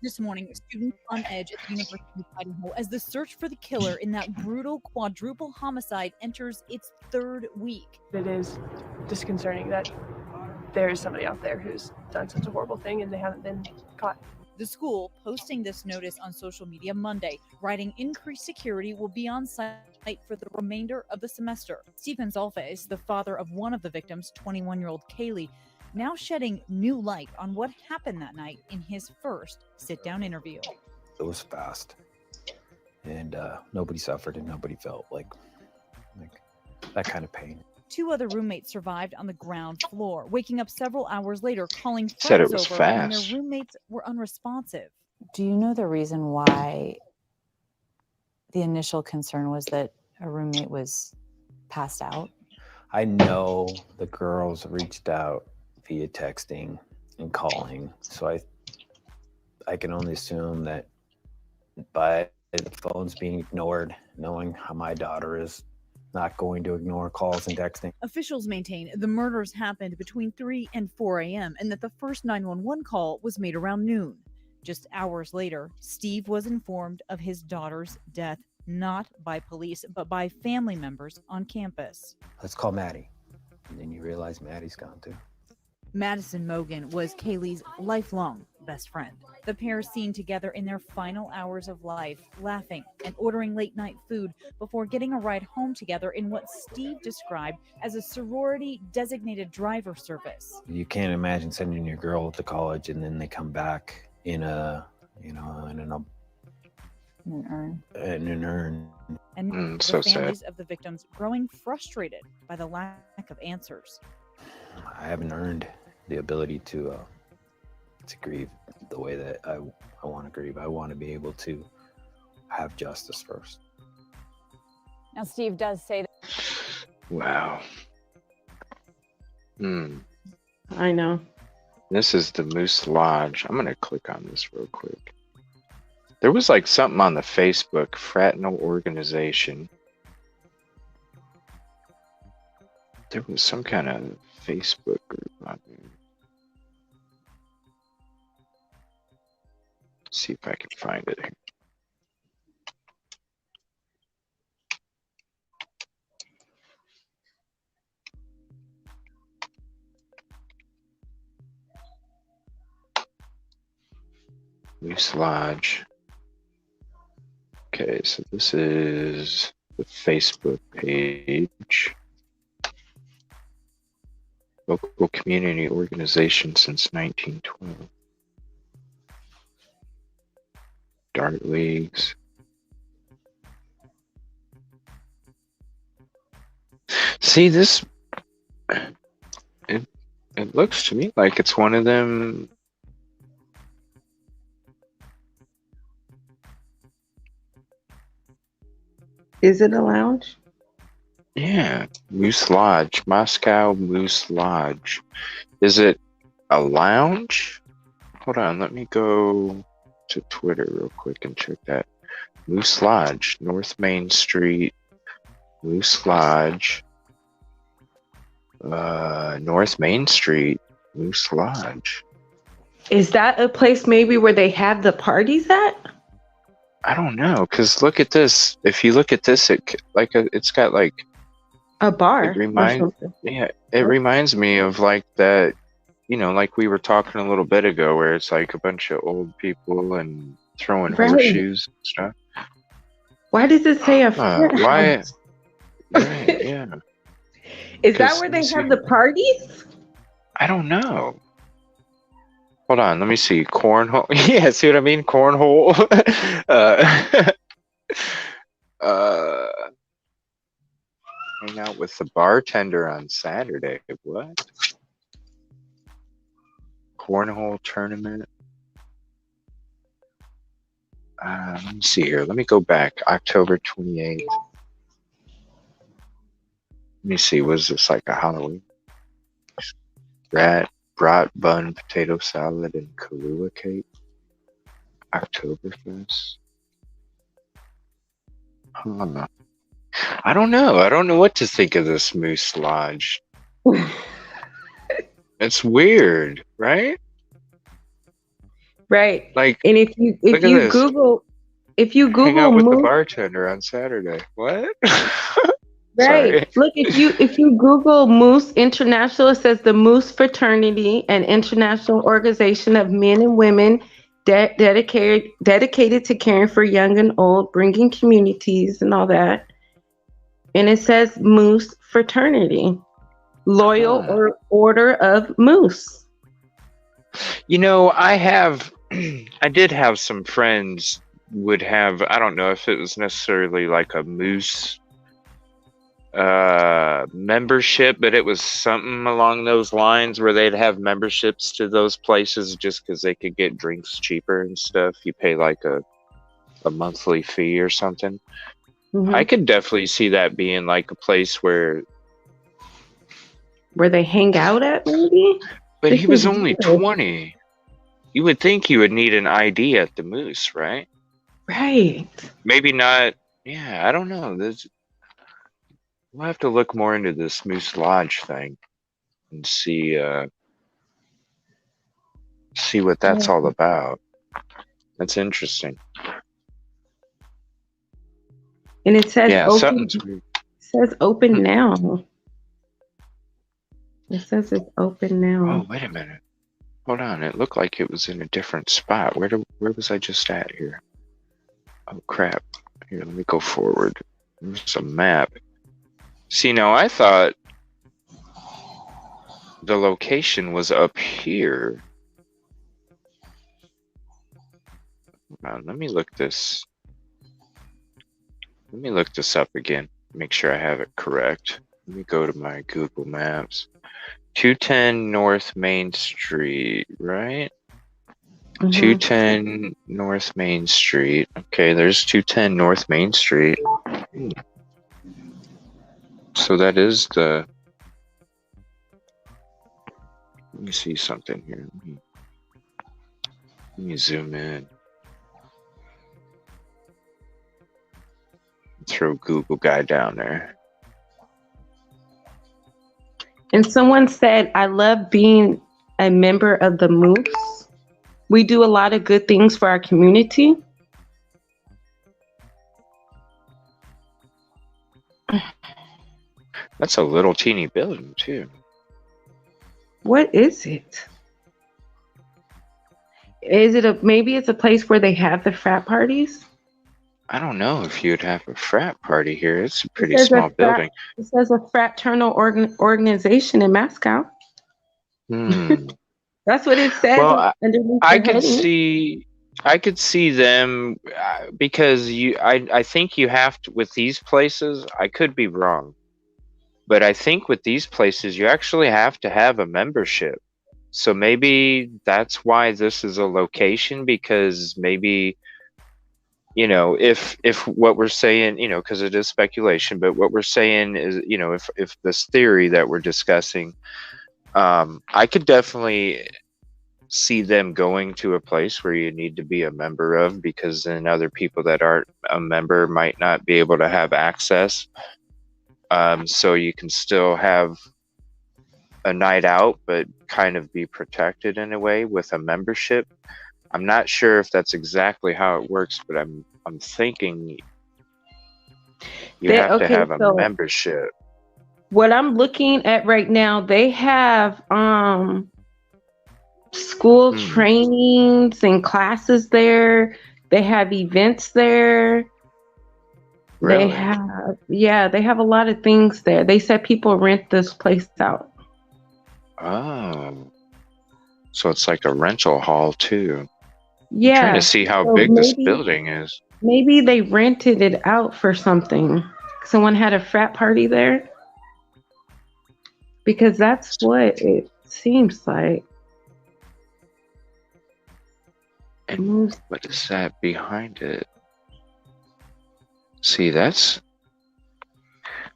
This morning, students on edge at the University of Idaho as the search for the killer in that brutal quadruple homicide enters its third week. It is disconcerting that there is somebody out there who's done such a horrible thing and they haven't been caught. The school posting this notice on social media Monday, writing increased security will be on site for the remainder of the semester. Steve Gonzalez, the father of one of the victims, 21-year-old Kaylee, now shedding new light on what happened that night in his first sit-down interview. It was fast, and nobody suffered and nobody felt like that kind of pain. 2 other roommates survived on the ground floor, waking up several hours later calling Said it friends was over when fast. their roommates were unresponsive. Do you know the reason why the initial concern was that a roommate was passed out? I know the girls reached out via texting and calling, so I can only assume that by the phones being ignored, knowing how my daughter is not going to ignore calls and texting. Officials maintain the murders happened between 3 and 4 a.m. and that the first 911 call was made around noon. Just hours later, Steve was informed of his daughter's death, not by police, but by family members on campus. Let's call Maddie. And then you realize Maddie's gone too. Madison Mogan was Kaylee's lifelong best friend. The pair seen together in their final hours of life, laughing and ordering late-night food before getting a ride home together in what Steve described as a sorority-designated driver service. You can't imagine sending your girl to college and then they come back in an urn. And so the families sad. of the victims growing frustrated by the lack of answers. I haven't earned the ability to grieve the way that I want to grieve. I want to be able to have justice first. Now, Steve does say that. Wow. I know. This is the Moose Lodge. I'm going to click on this real quick. There was like something on the Facebook, fraternal organization. There was some kind of Facebook group on there. Let's see if I can find it here. Moose Lodge. Okay, so this is the Facebook page. Local community organization since 1912. Dart leagues. See this? It looks to me like it's one of them. Is it a lounge? Yeah, Moose Lodge, Moscow Moose Lodge. Is it a lounge? Hold on, let me go to Twitter real quick and check that. Moose Lodge, North Main Street, Moose Lodge, North Main Street, Moose Lodge. Is that a place maybe where they have the parties at? I don't know, cause look at this. If you look at this, it's got like a bar. It reminds me of like that, you know, like we were talking a little bit ago, where it's like a bunch of old people and throwing horseshoes and stuff. Why does it say a frat why? house? Right, yeah. Is that where they have the parties? I don't know. Hold on, let me see. Cornhole. Yeah, see what I mean? Cornhole. Hang out with the bartender on Saturday. What? Cornhole tournament. Let me see here. Let me go back. October 28th. Let me see. Was this like a Halloween? Brat bun, potato salad, and Kahlua cake. Oktoberfest. Huh. I don't know. I don't know what to think of this Moose Lodge. It's weird, right? Right. Like, And if you look at this. Google Hang Google out with the moose, bartender on Saturday. What? right. Sorry. Look, if you Google Moose International, it says the Moose Fraternity, an international organization of men and women dedicated to caring for young and old, bringing communities and all that. And it says Moose Fraternity, Loyal or Order of Moose. You know, I did have some friends would have, I don't know if it was necessarily like a moose membership, but it was something along those lines where they'd have memberships to those places just because they could get drinks cheaper and stuff. You pay like a monthly fee or something. Mm-hmm. I could definitely see that being like a place where they hang out at, maybe. But he was only 20. You would think you would need an ID at the Moose, right? Right. Maybe not. Yeah, I don't know. We'll have to look more into this Moose Lodge thing and see what that's all about. That's interesting. And it says open. It says open now. It says it's open now. Oh, wait a minute. Hold on. It looked like it was in a different spot. Where was I just at here? Oh, crap. Here, let me go forward. There's a map. See, now I thought the location was up here. Hold on, let me look this up again. Make sure I have it correct. Let me go to my Google Maps. 210 North Main Street, right? Mm-hmm. 210 North Main Street. Okay, there's 210 North Main Street. So that is the... Let me see something here. Let me zoom in. Throw Google Guy down there. And someone said, I love being a member of the Moose. We do a lot of good things for our community. That's a little teeny building, too. What is it? Is it maybe it's a place where they have the frat parties? I don't know if you'd have a frat party here. It's a pretty small building. It says a fraternal organization in Moscow. That's what it says. Well, I could see them because I think you have to, with these places, I could be wrong, but I think with these places you actually have to have a membership. So maybe that's why this is a location, because maybe, you know, if what we're saying, you know, because it is speculation, but what we're saying is, you know, if this theory that we're discussing, I could definitely see them going to a place where you need to be a member of, because then other people that aren't a member might not be able to have access. So you can still have a night out, but kind of be protected in a way with a membership. I'm not sure if that's exactly how it works, but I'm thinking you have to have a membership. What I'm looking at right now, they have school trainings and classes there. They have events there. Really? They have a lot of things there. They said people rent this place out. Oh, so it's like a rental hall too. Yeah. I'm trying to see how big this building is. Maybe they rented it out for something. Someone had a frat party there. Because that's what it seems like. And what is that behind it? See,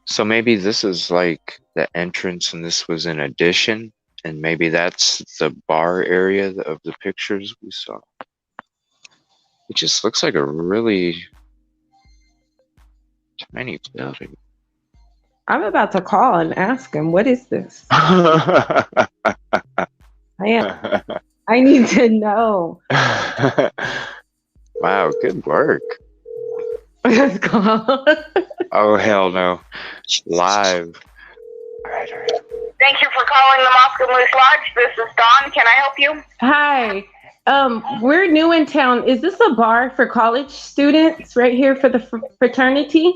so maybe this is like the entrance and this was an addition, and maybe that's the bar area of the pictures we saw. It just looks like a really tiny building. I'm about to call and ask him, what is this? I am. I need to know. Wow, good work. Let's go. Oh, hell no. Live. Thank you for calling the Moscow Moose Lodge. This is Dawn. Can I help you? Hi. We're new in town. Is this a bar for college students right here for the fraternity?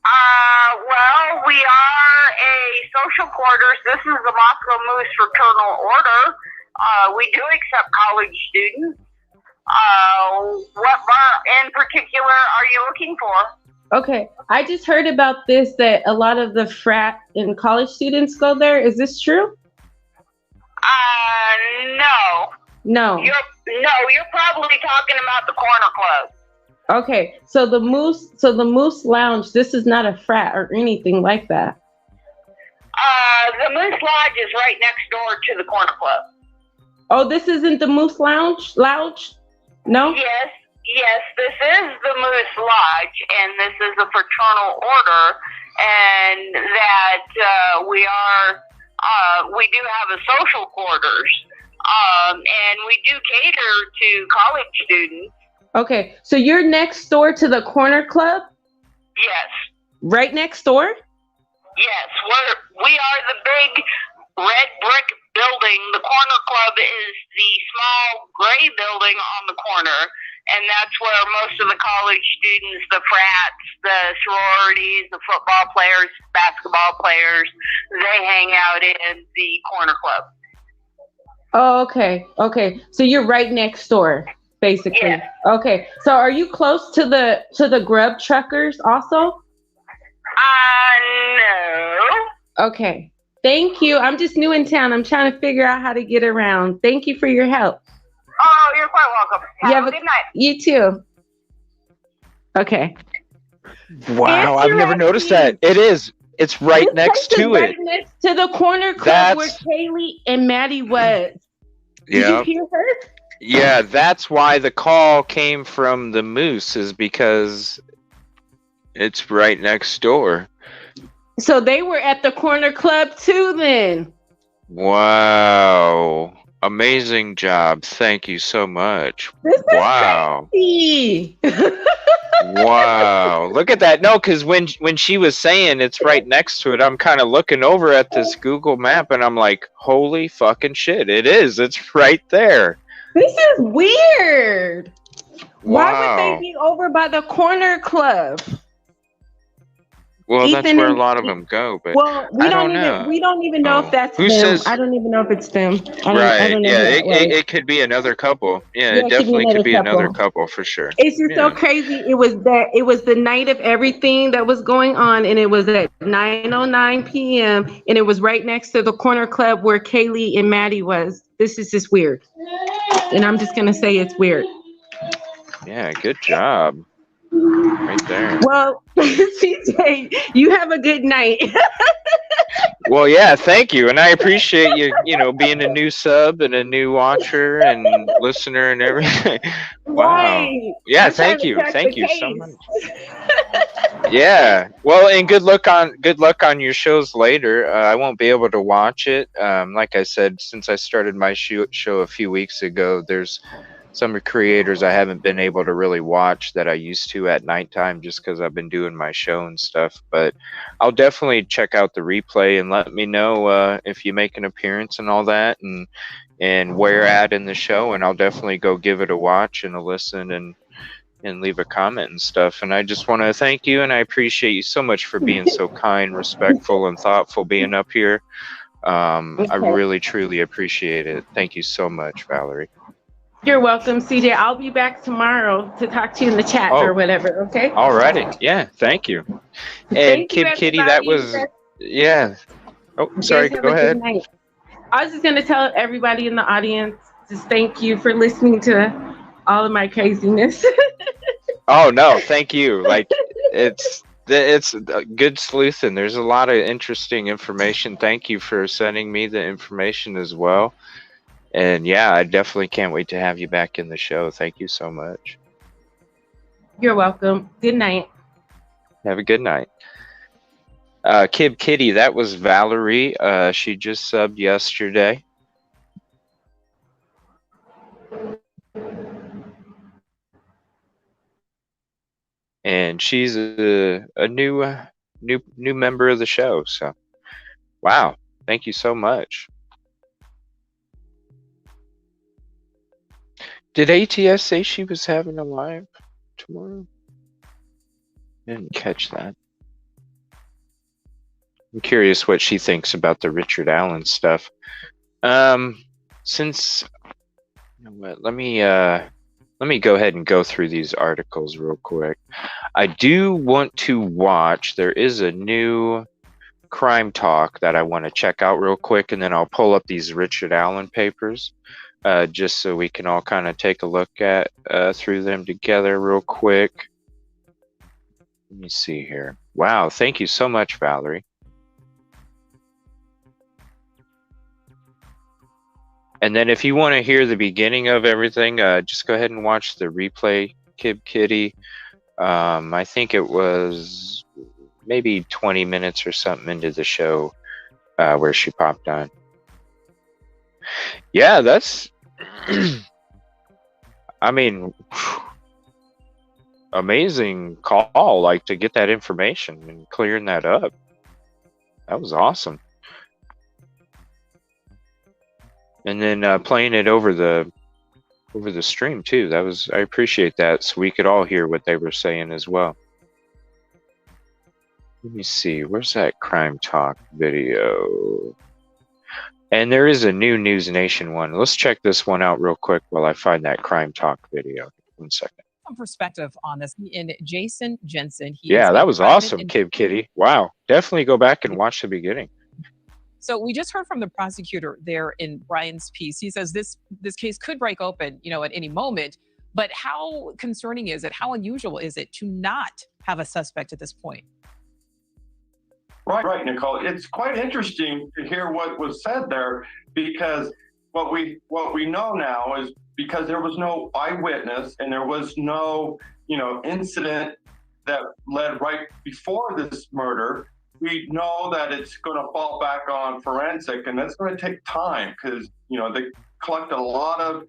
Well, we are a social quarters. This is the Moscow Moose Fraternal Order. We do accept college students. What bar in particular are you looking for? Okay, I just heard about this, that a lot of the frat and college students go there. Is this true? No. No. You're probably talking about the Corner Club. Okay, so the Moose Lounge, this is not a frat or anything like that. The Moose Lodge is right next door to the Corner Club. Oh, this isn't the Moose Lounge? No? Yes, this is the Moose Lodge, and this is a fraternal order, and that we do have a social quarters, and we do cater to college students. Okay, so you're next door to the Corner Club? Yes. Right next door? Yes, we are the big red brick building. The Corner Club is the small gray building on the corner, and that's where most of the college students, the frats, the sororities, the football players, basketball players, they hang out in the Corner Club. Oh, okay. So you're right next door, basically. Yes. Okay. So are you close to the grub truckers also? No. Okay. Thank you. I'm just new in town. I'm trying to figure out how to get around. Thank you for your help. Oh, you're quite welcome. Have a good night. You too. Okay. Wow, I've never noticed that. It is. It's right next to it. Right next to the Corner Club where Kaylee and Maddie was. Did you hear her? Yeah, that's why the call came from the Moose, is because it's right next door. So they were at the Corner Club too then. Wow. Amazing job. Thank you so much. This is wow. Crazy. Wow. Look at that. No, because when she was saying it's right next to it, I'm kind of looking over at this Google map and I'm like, holy fucking shit. It is. It's right there. This is weird. Why Wow. would they be over by the Corner Club? Well, Ethan that's where a and- lot of them go, but Well, we I don't don't even know. we don't even know if that's Who them. says- I don't even know if it's them. I Right. don't know Yeah, that way. it could be another couple. Yeah, Yeah, it definitely could be another couple. couple for sure. It's just so crazy. It was the night of everything that was going on, and it was at 9:09 p.m. and it was right next to the Corner Club where Kaylee and Maddie was. This is just weird, and I'm just gonna say it's weird. Yeah, good job. Right there. Well, CJ, you have a good night. Well, yeah, thank you. And I appreciate you, being a new sub and a new watcher and listener and everything. Wow. Right. Yeah, I'm trying thank to you. crack Thank the you so case. much. Yeah. Well, and good luck on your shows later. I won't be able to watch it. Like I said, since I started my show a few weeks ago, there's some creators I haven't been able to really watch that I used to at nighttime just because I've been doing my show and stuff. But I'll definitely check out the replay and let me know if you make an appearance and all that and where you're at in the show, and I'll definitely go give it a watch and a listen and leave a comment and stuff. And I just want to thank you, and I appreciate you so much for being so kind, respectful, and thoughtful being up here. I really, truly appreciate it. Thank you so much, Valerie. You're welcome, CJ. I'll be back tomorrow to talk to you in the chat or whatever, okay? Alrighty. Yeah, thank you. And Thank you, Kid Kitty, that everybody. was, yeah. Oh, sorry, You guys have go a good ahead. night. I was just going to tell everybody in the audience, just thank you for listening to all of my craziness. Oh, no, thank you. Like, it's good sleuthing. There's a lot of interesting information. Thank you for sending me the information as well. And yeah, I definitely can't wait to have you back in the show. Thank you so much. You're welcome. Good night. Have a good night. Kid Kitty, that was Valerie. She just subbed yesterday. And she's a new member of the show. So, wow, thank you so much. Did ATS say she was having a live tomorrow? Didn't catch that. I'm curious what she thinks about the Richard Allen stuff. Since, you know what, let me go ahead and go through these articles real quick. I do want to watch. There is a new Crime Talk that I want to check out real quick, and then I'll pull up these Richard Allen papers, just so we can all kind of take a look at through them together real quick. Let me see here. Wow, thank you so much, Valerie. And then if you want to hear the beginning of everything, just go ahead and watch the replay, Kib Kitty. I think it was maybe 20 minutes or something into the show where she popped on. Yeah, that's... I mean, amazing call, like, to get that information and clearing that up. That was awesome. And then playing it over the stream too. That was, I appreciate that, so we could all hear what they were saying as well. Let me see, where's that Crime Talk video? And there is a new News Nation one. Let's check this one out real quick while I find that Crime Talk video. 1 second. Some perspective on this. In Jason Jensen. Yeah, that was awesome, Kib Kitty. Wow, definitely go back and watch the beginning. So we just heard from the prosecutor there in Brian's piece. He says this case could break open, you know, at any moment. But how concerning is it? How unusual is it to not have a suspect at this point? Right, Nicole. It's quite interesting to hear what was said there, because what we know now is because there was no eyewitness and there was no, you know, incident that led right before this murder. We know that it's going to fall back on forensic, and that's going to take time because, you know, they collected a lot of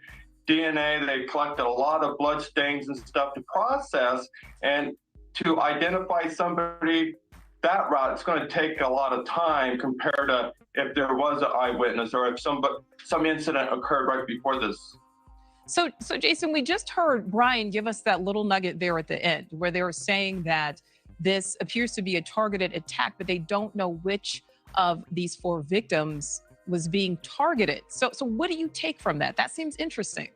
DNA, they collected a lot of blood stains and stuff to process, and to identify somebody that route, it's going to take a lot of time compared to if there was an eyewitness or if some incident occurred right before this. So Jason, we just heard Brian give us that little nugget there at the end where they were saying that this appears to be a targeted attack, but they don't know which of these 4 victims was being targeted. So what do you take from that? That seems interesting.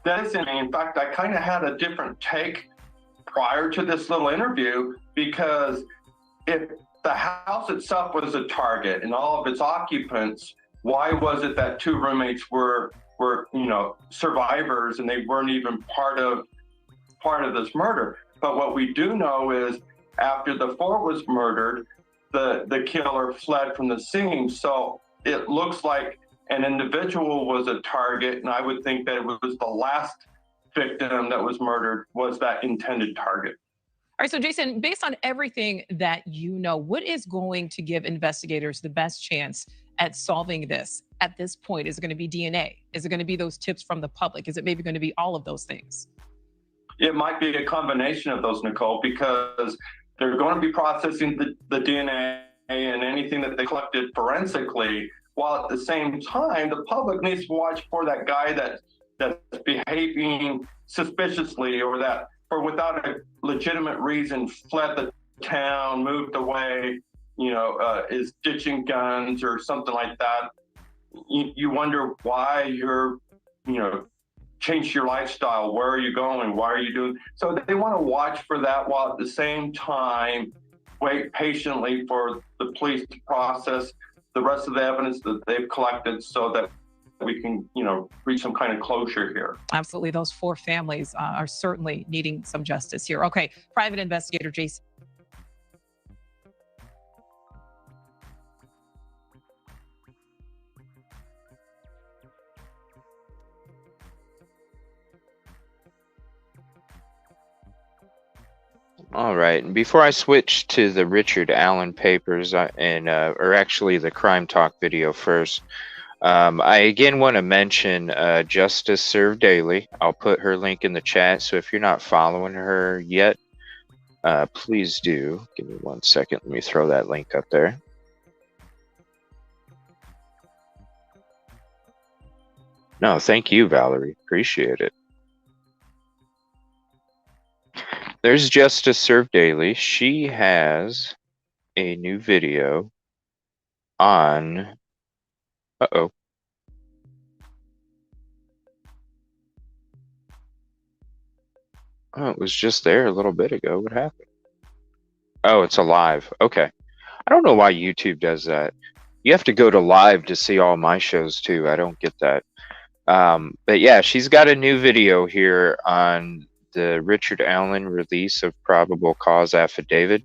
That is, in fact, I kind of had a different take prior to this little interview, because if the house itself was a target and all of its occupants, why was it that 2 roommates were you know, survivors and they weren't even part of this murder? But what we do know is after the 4 was murdered, the killer fled from the scene. So it looks like an individual was a target, and I would think that it was the last victim that was murdered was that intended target. All right, so Jason, based on everything that you know, what is going to give investigators the best chance at solving this at this point? Is it going to be DNA? Is it going to be those tips from the public? Is it maybe going to be all of those things? It might be a combination of those, Nicole, because they're going to be processing the DNA and anything that they collected forensically, while at the same time, the public needs to watch for that guy that's behaving suspiciously, or that, or without a legitimate reason, fled the town, moved away, you know, is ditching guns or something like that. You wonder why you're, you know, change your lifestyle. Where are you going? Why are you doing? So they want to watch for that, while at the same time wait patiently for the police to process the rest of the evidence that they've collected, so that we can, you know, reach some kind of closure here. Absolutely. Those 4 families are certainly needing some justice here. Okay, private investigator Jason. All right, and before I switch to the Richard Allen papers or actually the Crime Talk video first, I again want to mention Justice Serve Daily. I'll put her link in the chat. So if you're not following her yet, please do. Give me 1 second. Let me throw that link up there. No, thank you, Valerie. Appreciate it. There's Justice Serve Daily. She has a new video on... Uh-oh. Oh, it was just there a little bit ago. What happened? Oh, it's a live. Okay. I don't know why YouTube does that. You have to go to live to see all my shows too. I don't get that. But yeah, she's got a new video here on the Richard Allen release of probable cause affidavit.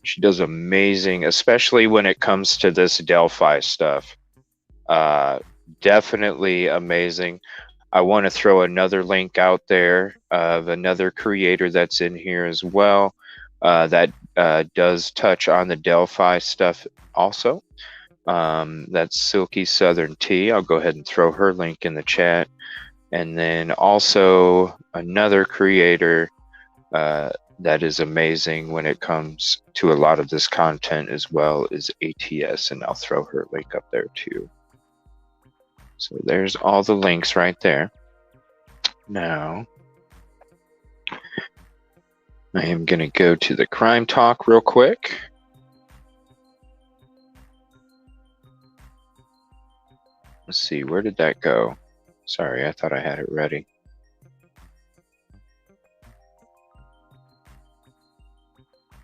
She does amazing, especially when it comes to this Delphi stuff. Definitely amazing. I want to throw another link out there of another creator that's in here as well that does touch on the Delphi stuff also. That's Silky Southern Tea. I'll go ahead and throw her link in the chat. And then also another creator that is amazing when it comes to a lot of this content as well is ATS, and I'll throw her link up there too. So there's all the links right there. Now, I am going to go to the crime talk real quick. Let's see, where did that go? Sorry, I thought I had it ready.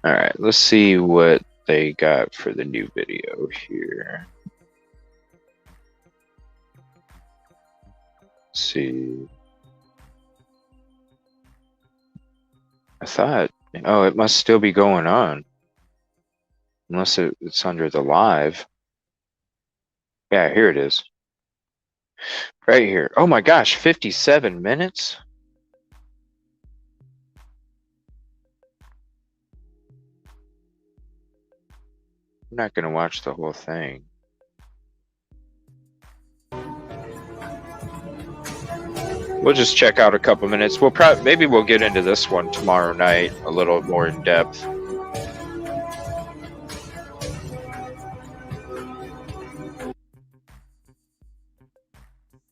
All right, let's see what they got for the new video here. Let's see. I thought, oh, it must still be going on. Unless it's under the live. Yeah, here it is. Right here. Oh my gosh, 57 minutes? I'm not going to watch the whole thing. We'll just check out a couple minutes. We'll maybe we'll get into this one tomorrow night a little more in depth.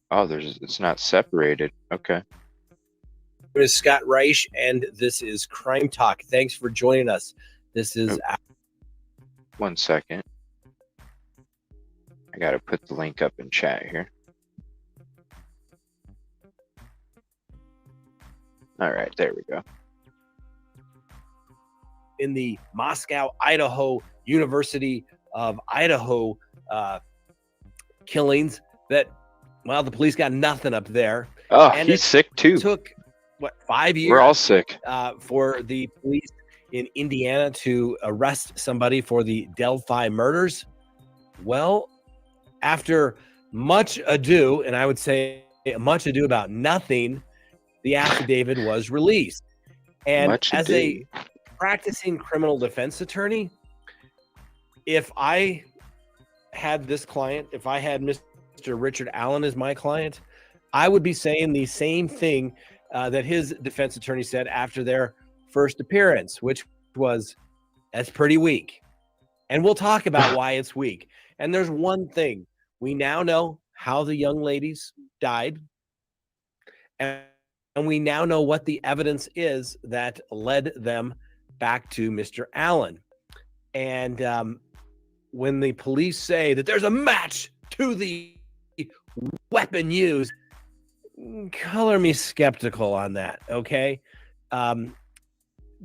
Oh, it's not separated. Okay. It is Scott Reich, and this is Crime Talk. Thanks for joining us. This is... 1 second. I got to put the link up in chat here. All right, there we go. In the Moscow, Idaho, University of Idaho killings that, well, the police got nothing up there. Oh, and he's sick too. Took, what, 5 years? We're all sick. For the police in Indiana to arrest somebody for the Delphi murders. Well, after much ado, and I would say much ado about nothing, the affidavit was released. And as a practicing criminal defense attorney, if I had this client, if I had Mr. Richard Allen as my client, I would be saying the same thing that his defense attorney said after their first appearance, which was, that's pretty weak. And we'll talk about why it's weak. And there's one thing. We now know how the young ladies died. And we now know what the evidence is that led them back to Mr. Allen. And when the police say that there's a match to the weapon used, color me skeptical on that, okay?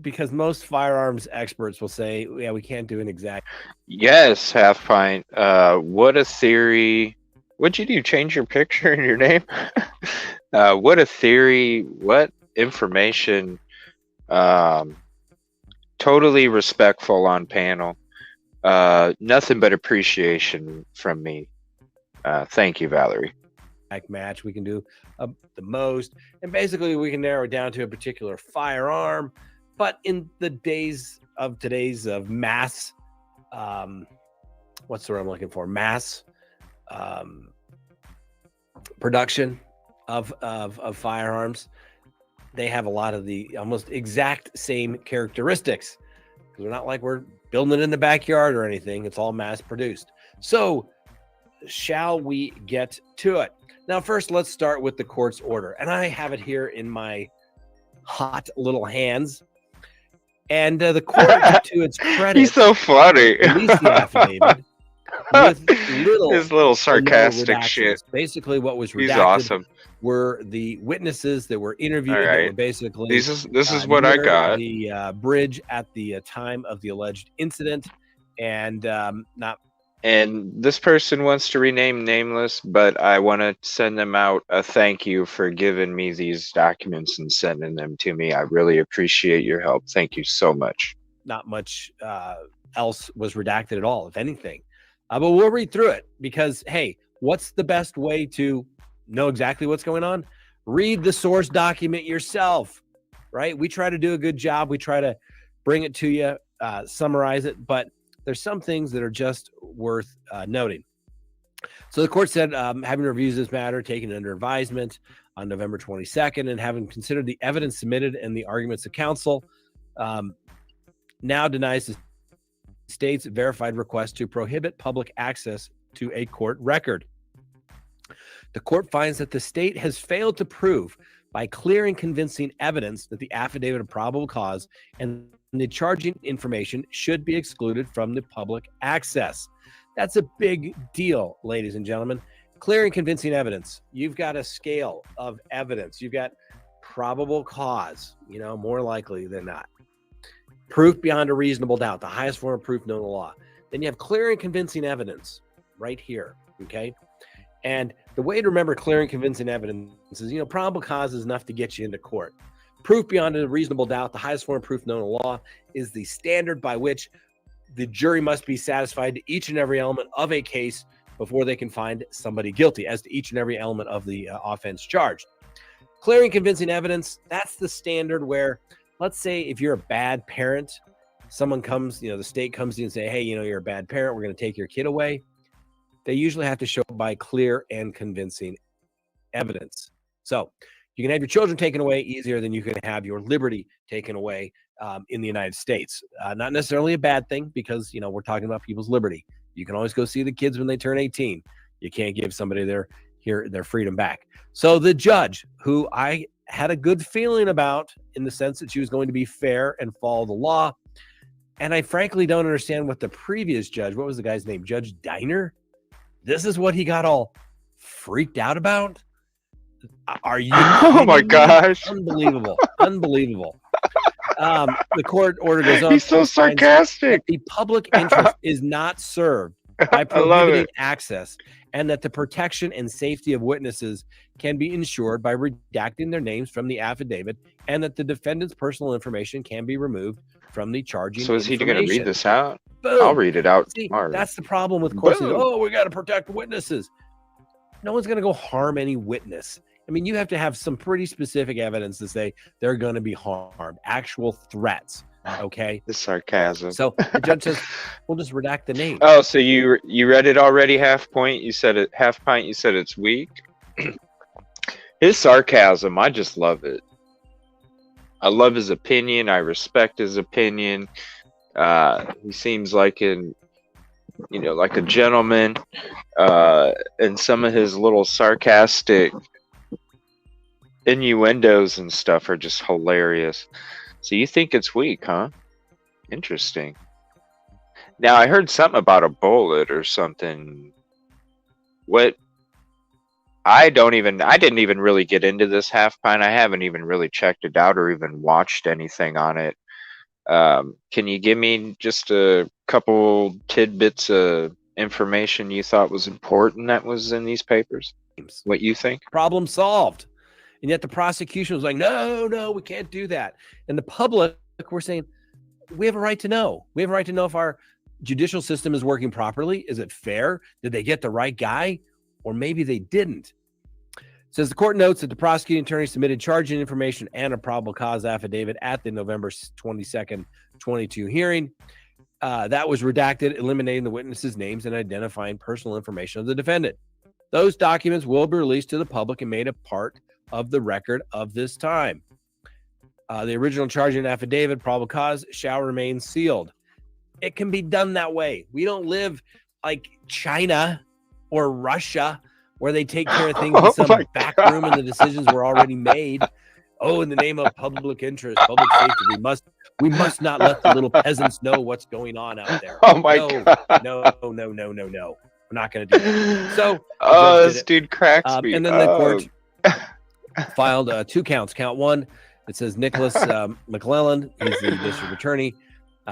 Because most firearms experts will say, yeah, we can't do an exact. Yes, Half Pint. What a theory. What'd you do? Change your picture and your name? What a theory. What information. Totally respectful on panel. Nothing but appreciation from me. Thank you, Valerie. Match we can do the most, and basically we can narrow it down to a particular firearm. But in the days of today's of mass, what's the word I'm looking for? Mass production of firearms, they have a lot of the almost exact same characteristics. They're not like we're building it in the backyard or anything. It's all mass produced. So shall we get to it? Now, first, let's start with the court's order. And I have it here in my hot little hands. And the court, to its credit, He's so funny. released the affidavit with His little sarcastic redactions. shit. Basically, what was redacted He's awesome. were the witnesses that were interviewed. All That right. were basically This is what I near got. The bridge at the time of the alleged incident, and not. And this person wants to rename nameless, but I want to send them out a thank you for giving me these documents and sending them to me. I really appreciate your help. Thank you so much. Not much else was redacted at all, if anything. But we'll read through it because, hey, what's the best way to know exactly what's going on? Read the source document yourself, right? We try to do a good job. We try to bring it to you, summarize it, but there's some things that are just worth noting. So the court said, having reviewed this matter, taken under advisement on November 22nd, and having considered the evidence submitted and the arguments of counsel, now denies the state's verified request to prohibit public access to a court record. The court finds that the state has failed to prove by clear and convincing evidence that the affidavit of probable cause and the charging information should be excluded from the public access. That's a big deal, ladies and gentlemen. Clear and convincing evidence. You've got a scale of evidence. You've got probable cause, more likely than not. Proof beyond a reasonable doubt, the highest form of proof known in the law. Then you have clear and convincing evidence right here, okay? And the way to remember clear and convincing evidence is, probable cause is enough to get you into court. Proof beyond a reasonable doubt, the highest form of proof known in law, is the standard by which the jury must be satisfied to each and every element of a case before they can find somebody guilty as to each and every element of the offense charged. Clear and convincing evidence, that's the standard where, let's say if you're a bad parent, someone comes, the state comes to you and say, hey, you're a bad parent, we're going to take your kid away. They usually have to show by clear and convincing evidence. So you can have your children taken away easier than you can have your liberty taken away in the United States. Not necessarily a bad thing because, we're talking about people's liberty. You can always go see the kids when they turn 18. You can't give somebody their freedom back. So the judge, who I had a good feeling about in the sense that she was going to be fair and follow the law, and I frankly don't understand what the previous judge, what was the guy's name? Judge Diner? This is what he got all freaked out about? Are you? Oh my gosh. Unbelievable. Unbelievable. The court order goes on. He's so sarcastic. The public interest is not served by prohibiting access, and that the protection and safety of witnesses can be ensured by redacting their names from the affidavit, and that the defendant's personal information can be removed from the charging. So is he going to read this out? Boom. I'll read it out See, tomorrow. that's the problem with courts. Boom. Oh, we got to protect witnesses. No one's going to go harm any witness. I mean, you have to have some pretty specific evidence to say they're going to be harmed, actual threats. Okay. The sarcasm. So the judge says, we'll just redact the name. Oh, so you read it already, half point? You said it, half pint, you said it's weak? His sarcasm, I just love it. I love his opinion. I respect his opinion. He seems like like a gentleman. And some of his little sarcastic innuendos and stuff are just hilarious. So you think it's weak, huh? Interesting. Now I heard something about a bullet or something. What? I didn't even really get into this half pint. I haven't even really checked it out or even watched anything on it. Can you give me just a couple tidbits of information you thought was important that was in these papers? What you think? Problem solved. And yet the prosecution was like, no, we can't do that. And the public, we're saying, we have a right to know. We have a right to know if our judicial system is working properly. Is it fair? Did they get the right guy? Or maybe they didn't. It says the court notes that the prosecuting attorney submitted charging information and a probable cause affidavit at the November 22nd, 22 hearing. That was redacted, eliminating the witnesses' names and identifying personal information of the defendant. Those documents will be released to the public and made a part of the record of this time. The original charging affidavit, probable cause, shall remain sealed. It can be done that way. We don't live like China or Russia, where they take care of things in some back room and the decisions were already made. Oh, in the name of public interest, public safety, we must not let the little peasants know what's going on out there. Oh my God. No. We're not going to do that. So, this dude cracks me. And then the court filed 2 counts. Count 1, it says Nicholas McClellan, he's the district attorney,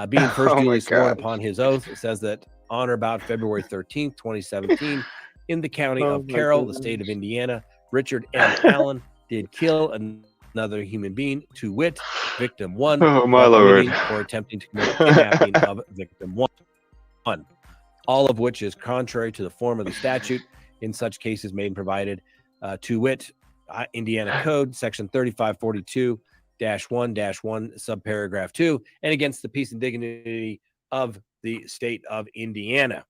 being first duly sworn upon his oath. It says that on or about February 13th, 2017, in the county of Carroll, the state of Indiana, Richard M. Allen did kill another human being, to wit, victim 1, Oh my Lord, or attempting to commit kidnapping of victim 1. All of which is contrary to the form of the statute in such cases made and provided, to wit, Indiana Code, Section 3542-1-1, subparagraph 2, and against the peace and dignity of the state of Indiana.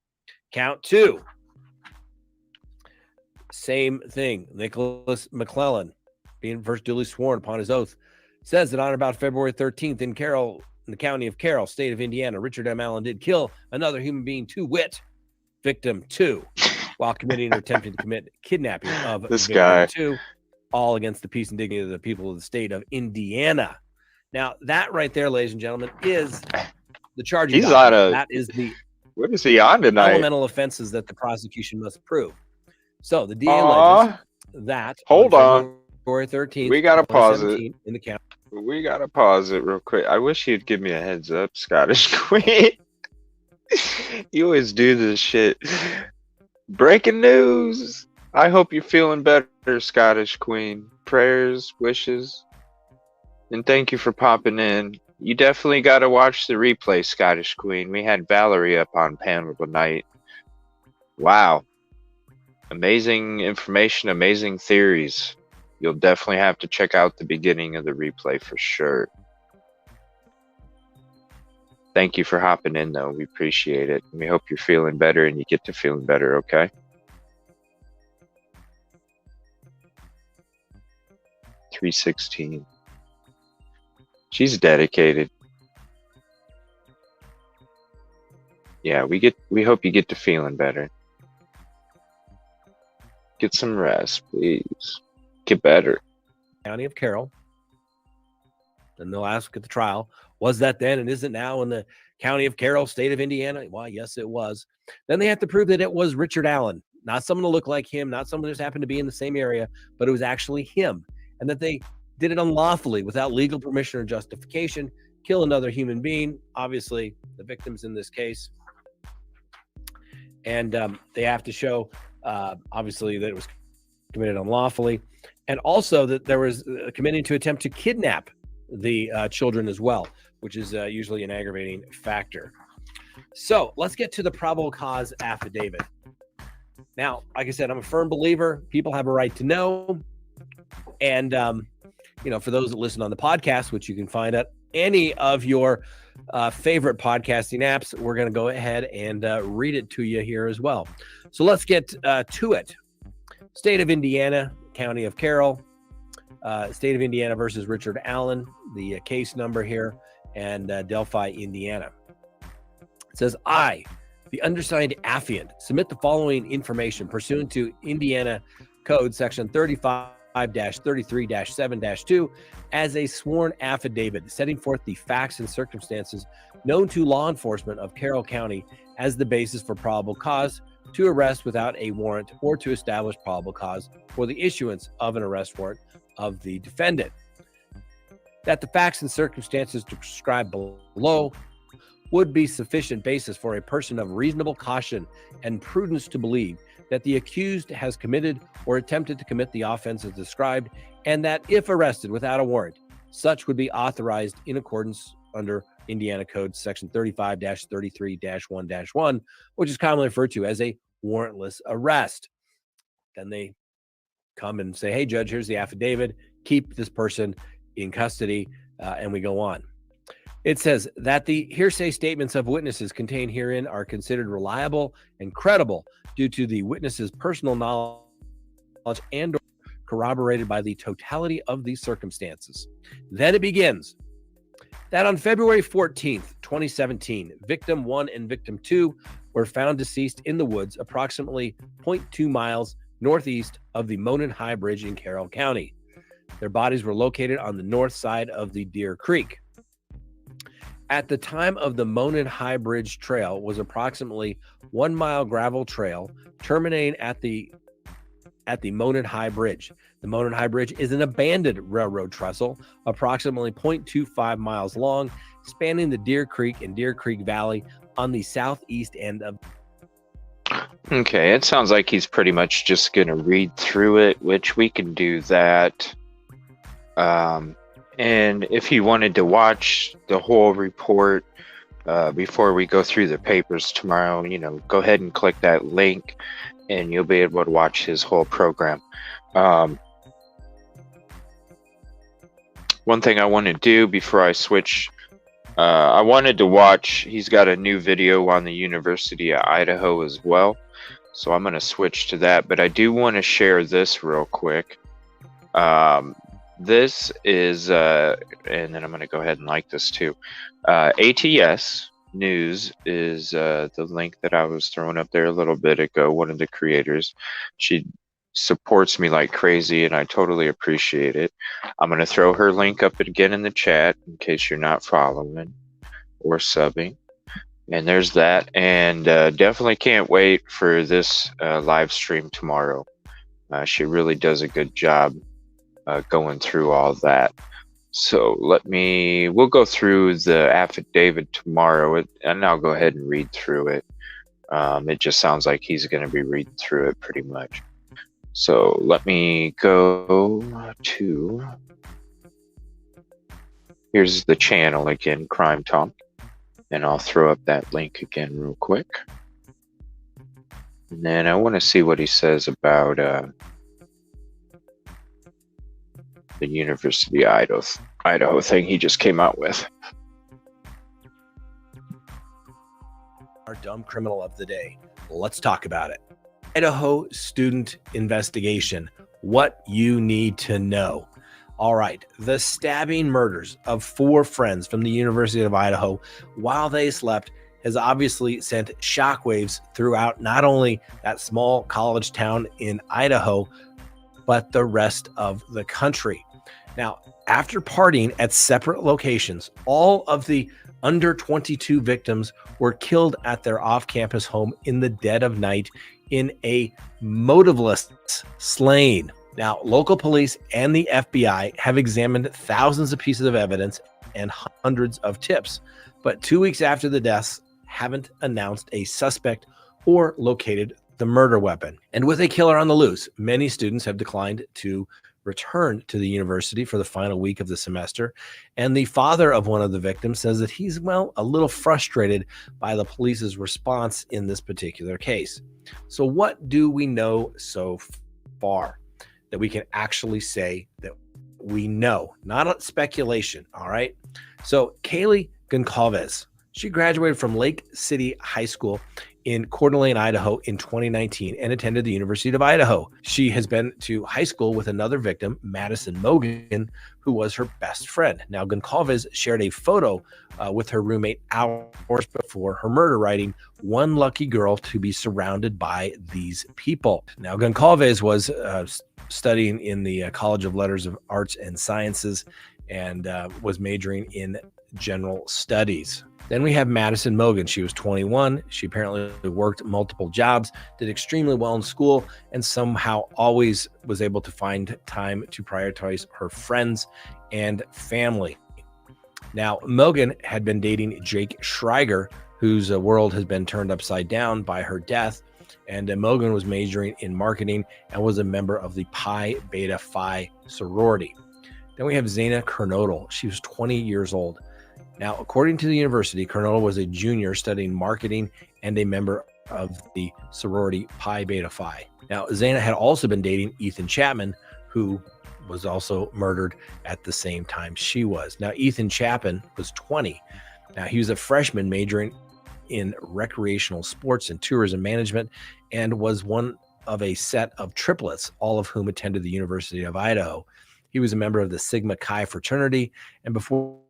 Count 2. Same thing. Nicholas McClellan, being first duly sworn upon his oath, says that on about February 13th in Carroll, in the county of Carroll, state of Indiana, Richard M. Allen did kill another human being, to wit, victim 2, while committing or attempting to commit kidnapping of this victim guy. 2, all against the peace and dignity of the people of the state of Indiana. Now, that right there, ladies and gentlemen, is the charging He's document. on a. That is the What is he on tonight? elemental offenses that the prosecution must prove. So the DA alleges that Hold on. February 13th, We gotta pause it. 2017 in the county. We gotta pause it real quick. I wish you'd give me a heads up, Scottish Queen. You always do this shit. Breaking news. I hope you're feeling better, Scottish Queen. Prayers, wishes, and thank you for popping in. You definitely gotta watch the replay, Scottish Queen. We had Valerie up on panel tonight. Wow. Amazing information, amazing theories. You'll definitely have to check out the beginning of the replay for sure. Thank you for hopping in, though. We appreciate it. We hope you're feeling better and you get to feeling better, okay? $3.16. She's dedicated. Yeah, we hope you get to feeling better. Get some rest, please. Get better. County of Carroll. And they'll ask at the trial, was that then and is it now in the county of Carroll, state of Indiana? Well, yes, it was. Then they have to prove that it was Richard Allen, not someone to look like him, not someone who just happened to be in the same area, but it was actually him. And that they did it unlawfully without legal permission or justification, kill another human being, obviously the victims in this case. And they have to show, obviously, that it was committed unlawfully, and also that there was committing to attempt to kidnap the children as well, which is usually an aggravating factor. So let's get to the probable cause affidavit. Now, like I said, I'm a firm believer. People have a right to know. And, for those that listen on the podcast, which you can find at any of your favorite podcasting apps, we're going to go ahead and read it to you here as well. So let's get to it. State of Indiana, County of Carroll, State of Indiana versus Richard Allen, the case number here, and Delphi, Indiana. It says, I, the undersigned affiant, submit the following information pursuant to Indiana Code Section 35-33-7-2 as a sworn affidavit, setting forth the facts and circumstances known to law enforcement of Carroll County as the basis for probable cause to arrest without a warrant or to establish probable cause for the issuance of an arrest warrant of the defendant. That the facts and circumstances described below would be sufficient basis for a person of reasonable caution and prudence to believe that the accused has committed or attempted to commit the offense as described, and that if arrested without a warrant, such would be authorized in accordance under Indiana Code Section 35-33-1-1, which is commonly referred to as a warrantless arrest. Then they come and say, hey, Judge, here's the affidavit. Keep this person in custody, and we go on. It says that the hearsay statements of witnesses contained herein are considered reliable and credible due to the witnesses' personal knowledge and corroborated by the totality of these circumstances. Then it begins that on February 14th, 2017, victim 1 and victim 2 were found deceased in the woods approximately 0.2 miles northeast of the Monon High Bridge in Carroll County. Their bodies were located on the north side of the Deer Creek. At the time of the Monon High Bridge Trail was approximately 1 mile gravel trail terminating at the Monon High Bridge. The Monon High Bridge is an abandoned railroad trestle, approximately 0.25 miles long, spanning the Deer Creek and Deer Creek Valley on the southeast end of. Okay, it sounds like he's pretty much just going to read through it, which we can do that. And if you wanted to watch the whole report before we go through the papers tomorrow, go ahead and click that link and you'll be able to watch his whole program. One thing I want to do before I switch, I wanted to watch, he's got a new video on the University of Idaho as well. So I'm going to switch to that, but I do want to share this real quick. This is, and then I'm going to go ahead and like this too. ATS News is the link that I was throwing up there a little bit ago. One of the creators, she supports me like crazy, and I totally appreciate it. I'm going to throw her link up again in the chat in case you're not following or subbing. And there's that. And definitely can't wait for this live stream tomorrow. She really does a good job going through all that. So we'll go through the affidavit tomorrow, and I'll go ahead and read through it. It just sounds like he's going to be reading through it pretty much. So let me go to, here's the channel again, Crime Talk, and I'll throw up that link again real quick. And then I want to see what he says about the University of Idaho thing he just came out with. Our dumb criminal of the day. Let's talk about it. Idaho student investigation. What you need to know. All right. The stabbing murders of 4 friends from the University of Idaho while they slept has obviously sent shockwaves throughout not only that small college town in Idaho, but the rest of the country. Now, after partying at separate locations, all of the under 22 victims were killed at their off-campus home in the dead of night in a motiveless slaying. Now, local police and the FBI have examined thousands of pieces of evidence and hundreds of tips, but 2 weeks after the deaths, haven't announced a suspect or located the murder weapon. And with a killer on the loose, many students have declined to return to the university for the final week of the semester. And the father of one of the victims says that he's, a little frustrated by the police's response in this particular case. So what do we know so far that we can actually say that we know? Not speculation, all right? So Kaylee Goncalves, she graduated from Lake City High School in Coeur d'Alene, Idaho in 2019 and attended the University of Idaho. She has been to high school with another victim, Madison Mogan, who was her best friend. Now, Goncalves shared a photo with her roommate hours before her murder, writing, "One lucky girl to be surrounded by these people." Now, Goncalves was studying in the College of Letters of Arts and Sciences and was majoring in general studies. Then we have Madison Mogan. She was 21. She apparently worked multiple jobs, did extremely well in school, and somehow always was able to find time to prioritize her friends and family. Now, Mogan had been dating Jake Schreiger, whose world has been turned upside down by her death. And Mogan was majoring in marketing and was a member of the Pi Beta Phi sorority. Then we have Zaina Kernodle. She was 20 years old. Now, according to the university, Kernodle was a junior studying marketing and a member of the sorority Pi Beta Phi. Now, Zaina had also been dating Ethan Chapman, who was also murdered at the same time she was. Now, Ethan Chapin was 20. Now, he was a freshman majoring in recreational sports and tourism management and was one of a set of triplets, all of whom attended the University of Idaho. He was a member of the Sigma Chi fraternity, and before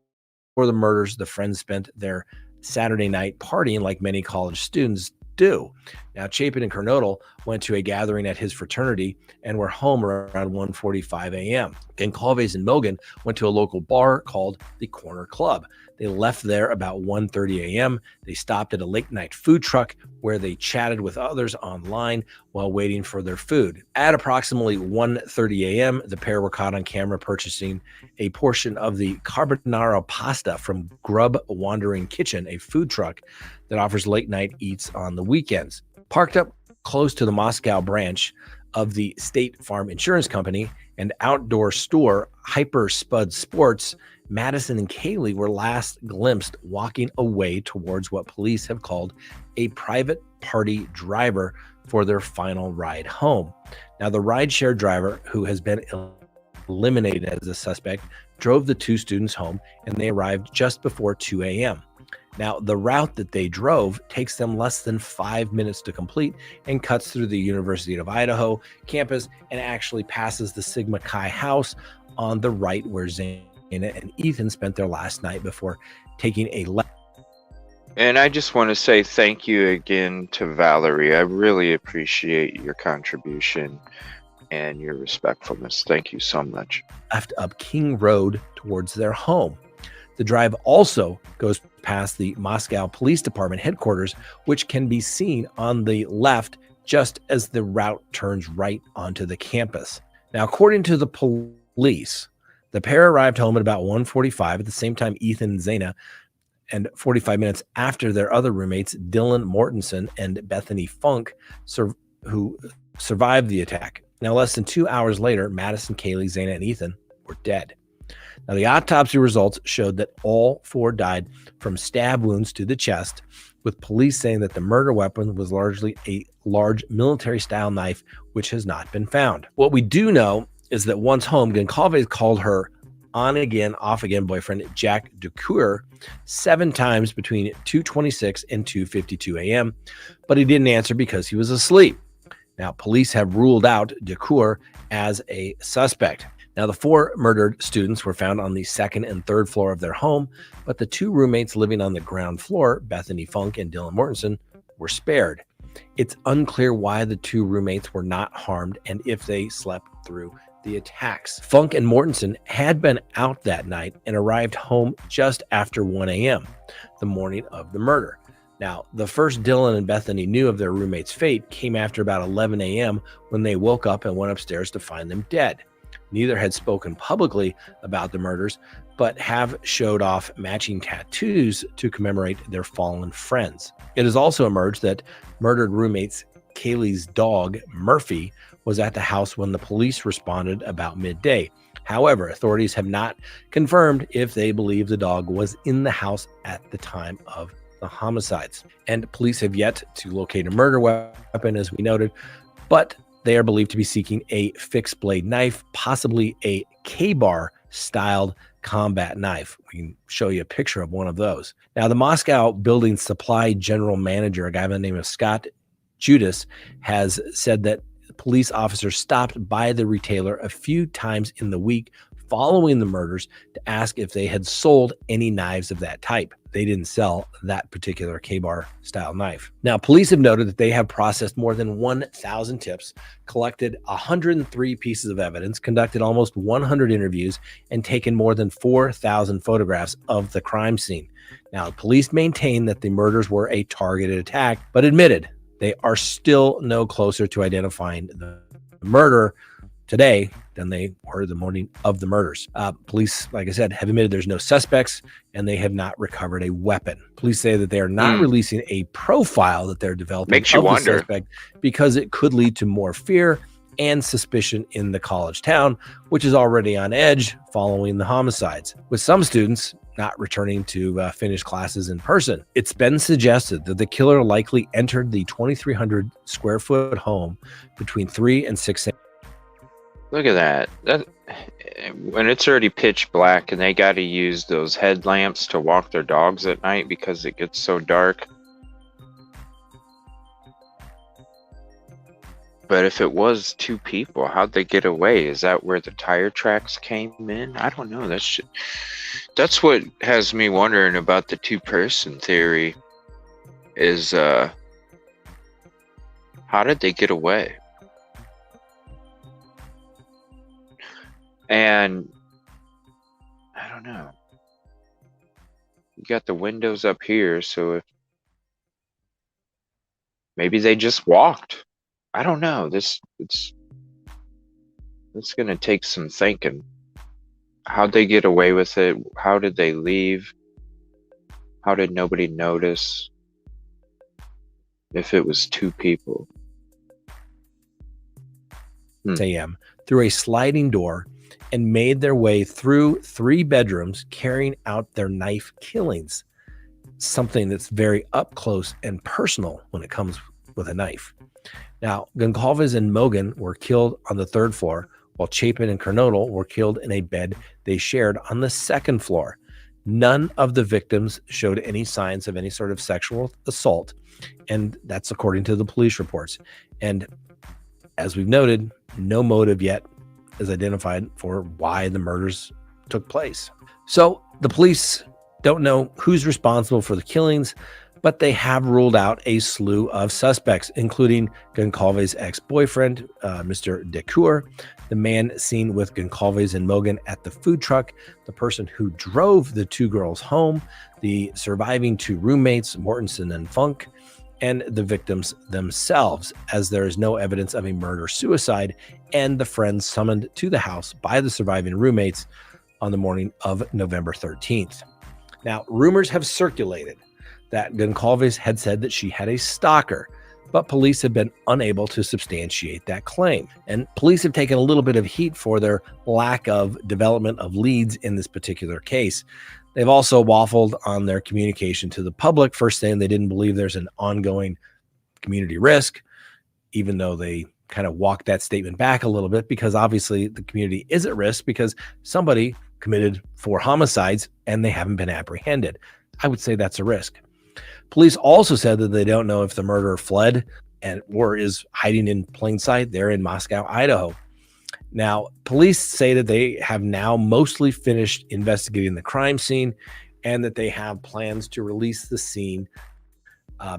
the murders, the friends spent their Saturday night partying like many college students do. Now, Chapin and Kernodle went to a gathering at his fraternity and were home around 1:45 a.m. Goncalves and Mogan went to a local bar called the Corner Club. They left there about 1:30 a.m. They stopped at a late night food truck where they chatted with others online while waiting for their food. At approximately 1:30 a.m., the pair were caught on camera purchasing a portion of the carbonara pasta from Grub Wandering Kitchen, a food truck that offers late night eats on the weekends. Parked up close to the Moscow branch of the State Farm Insurance Company and outdoor store Hyper Spud Sports, Madison and Kaylee were last glimpsed walking away towards what police have called a private party driver for their final ride home. Now, the rideshare driver, who has been eliminated as a suspect, drove the two students home, and they arrived just before 2 a.m. Now, the route that they drove takes them less than 5 minutes to complete and cuts through the University of Idaho campus and actually passes the Sigma Chi house on the right where Zane and Ethan spent their last night before taking a left. And I just want to say thank you again to Valerie. I really appreciate your contribution and your respectfulness. Thank you so much. Left up King Road towards their home. The drive also goes past the Moscow Police Department headquarters, which can be seen on the left just as the route turns right onto the campus. Now, according to the police, the pair arrived home at about 1:45 at the same time Ethan and Zaina, and 45 minutes after their other roommates, Dylan Mortensen and Bethany Funk, who survived the attack. Now, less than 2 hours later, Madison, Kaylee, Zaina, and Ethan were dead. Now, the autopsy results showed that all four died from stab wounds to the chest, with police saying that the murder weapon was largely a large military-style knife, which has not been found. What we do know is that once home, Goncalves called her on-again, off-again boyfriend, Jack Ducour, 7 times between 2:26 and 2:52 a.m., but he didn't answer because he was asleep. Now, police have ruled out Ducour as a suspect. Now, the 4 murdered students were found on the 2nd and 3rd floor of their home, but the 2 roommates living on the ground floor, Bethany Funk and Dylan Mortensen, were spared. It's unclear why the 2 roommates were not harmed and if they slept through the attacks. Funk and Mortensen had been out that night and arrived home just after 1 a.m., the morning of the murder. Now, the first Dylan and Bethany knew of their roommate's fate came after about 11 a.m. when they woke up and went upstairs to find them dead. Neither had spoken publicly about the murders, but have showed off matching tattoos to commemorate their fallen friends. It has also emerged that murdered roommates Kaylee's dog, Murphy, was at the house when the police responded about midday. However, authorities have not confirmed if they believe the dog was in the house at the time of the homicides. And police have yet to locate a murder weapon, as we noted, but they are believed to be seeking a fixed blade knife, possibly a K-bar styled combat knife. We can show you a picture of one of those. Now, the Moscow Building Supply General Manager, a guy by the name of Scott Judas, has said that police officers stopped by the retailer a few times in the week following the murders to ask if they had sold any knives of that type. They didn't sell that particular K-bar style knife. Now, police have noted that they have processed more than 1,000 tips, collected 103 pieces of evidence, conducted almost 100 interviews, and taken more than 4,000 photographs of the crime scene. Now, police maintain that the murders were a targeted attack, but admitted they are still no closer to identifying the murderer today than they were the morning of the murders. Police, like I said, have admitted there's no suspects and they have not recovered a weapon. Police say that they are not releasing a profile that they're developing Makes you of the wonder. suspect because it could lead to more fear and suspicion in the college town, which is already on edge following the homicides, with some students not returning to finish classes in person. It's been suggested that the killer likely entered the 2,300 square foot home between 3 and 6 a.m. Look at that. when it's already pitch black and they got to use those headlamps to walk their dogs at night because it gets so dark. But if it was two people, how'd they get away? Is that where the tire tracks came in? I don't know. That's what has me wondering about the two-person theory is how did they get away? And I don't know. You got the windows up here, so if maybe they just walked. I don't know. It's gonna take some thinking. How'd they get away with it? How did they leave? How did nobody notice? If it was two people. a.m. through a sliding door and made their way through 3 bedrooms, carrying out their knife killings. Something that's very up close and personal when it comes with a knife. Now, Goncalves and Mogan were killed on the 3rd floor, while Chapin and Kernodle were killed in a bed they shared on the 2nd floor. None of the victims showed any signs of any sort of sexual assault, and that's according to the police reports. And as we've noted, no motive yet is identified for why the murders took place. So the police don't know who's responsible for the killings, but they have ruled out a slew of suspects, including Goncalves' ex-boyfriend, Mr. Decour, the man seen with Goncalves and Mogan at the food truck, the person who drove the 2 girls home, the surviving 2 roommates, Mortensen and Funk, and the victims themselves, as there is no evidence of a murder-suicide, and the friends summoned to the house by the surviving roommates on the morning of November 13th. Now, rumors have circulated that Goncalves had said that she had a stalker, but police have been unable to substantiate that claim. And police have taken a little bit of heat for their lack of development of leads in this particular case. They've also waffled on their communication to the public, first saying they didn't believe there's an ongoing community risk, even though they kind of walked that statement back a little bit, because obviously the community is at risk because somebody committed 4 homicides and they haven't been apprehended. I would say that's a risk. Police also said that they don't know if the murderer fled or is hiding in plain sight there in Moscow, Idaho. Now, police say that they have now mostly finished investigating the crime scene and that they have plans to release the scene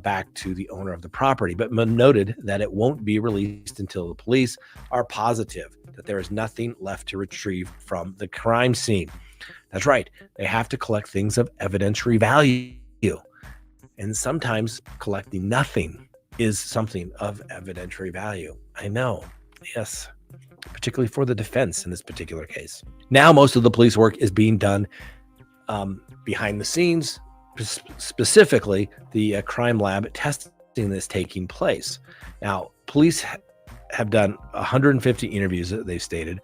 back to the owner of the property, but noted that it won't be released until the police are positive that there is nothing left to retrieve from the crime scene. That's right. They have to collect things of evidentiary value. And sometimes collecting nothing is something of evidentiary value. I know. Yes. Particularly for the defense in this particular case. Now, most of the police work is being done behind the scenes. Specifically, the crime lab testing is taking place. Now, police have done 150 interviews that they've stated,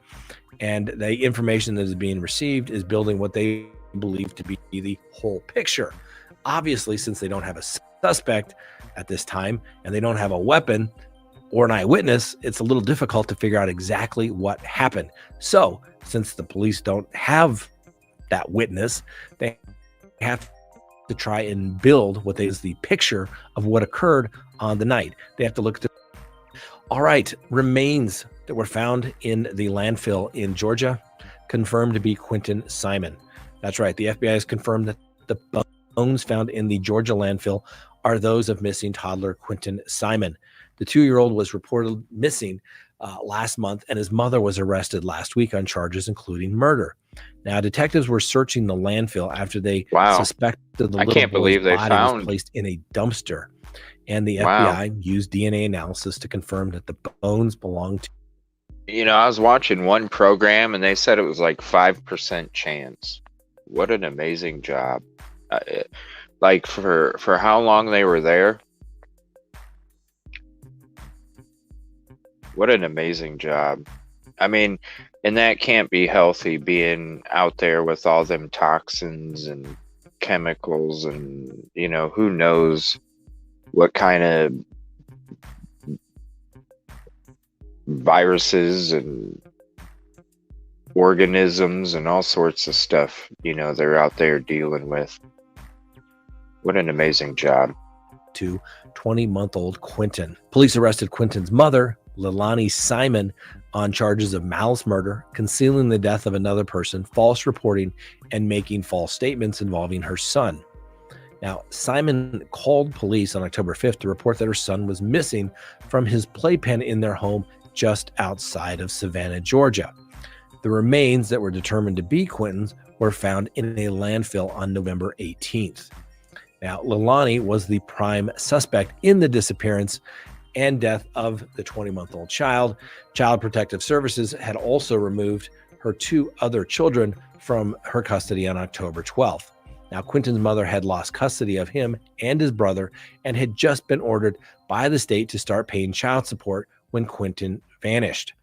and the information that is being received is building what they believe to be the whole picture. Obviously, since they don't have a suspect at this time and they don't have a weapon or an eyewitness, it's a little difficult to figure out exactly what happened. So, since the police don't have that witness, they have to try and build what is the picture of what occurred on the night. They have to look at the... All right, remains that were found in the landfill in Georgia confirmed to be Quentin Simon. That's right, the FBI has confirmed that the bones found in the Georgia landfill are those of missing toddler Quentin Simon. The 2-year-old was reported missing last month, and his mother was arrested last week on charges including murder. Now, detectives were searching the landfill after they suspected the little boy's body was placed in a dumpster, and the FBI used DNA analysis to confirm that the bones belonged to... You know, I was watching one program, and they said it was like 5% chance. What an amazing job. Like for how long they were there. What an amazing job. I mean, and that can't be healthy, being out there with all them toxins and chemicals and, you know, who knows what kind of viruses and organisms and all sorts of stuff, you know, they're out there dealing with. What an amazing job. To 20-month-old Quentin. Police arrested Quentin's mother, Leilani Simon, on charges of malice murder, concealing the death of another person, false reporting, and making false statements involving her son. Now, Simon called police on October 5th to report that her son was missing from his playpen in their home just outside of Savannah, Georgia. The remains that were determined to be Quentin's were found in a landfill on November 18th. Now, Leilani was the prime suspect in the disappearance and death of the 20-month-old child. Child Protective Services had also removed her 2 other children from her custody on October 12th. Now, Quentin's mother had lost custody of him and his brother and had just been ordered by the state to start paying child support when Quentin vanished.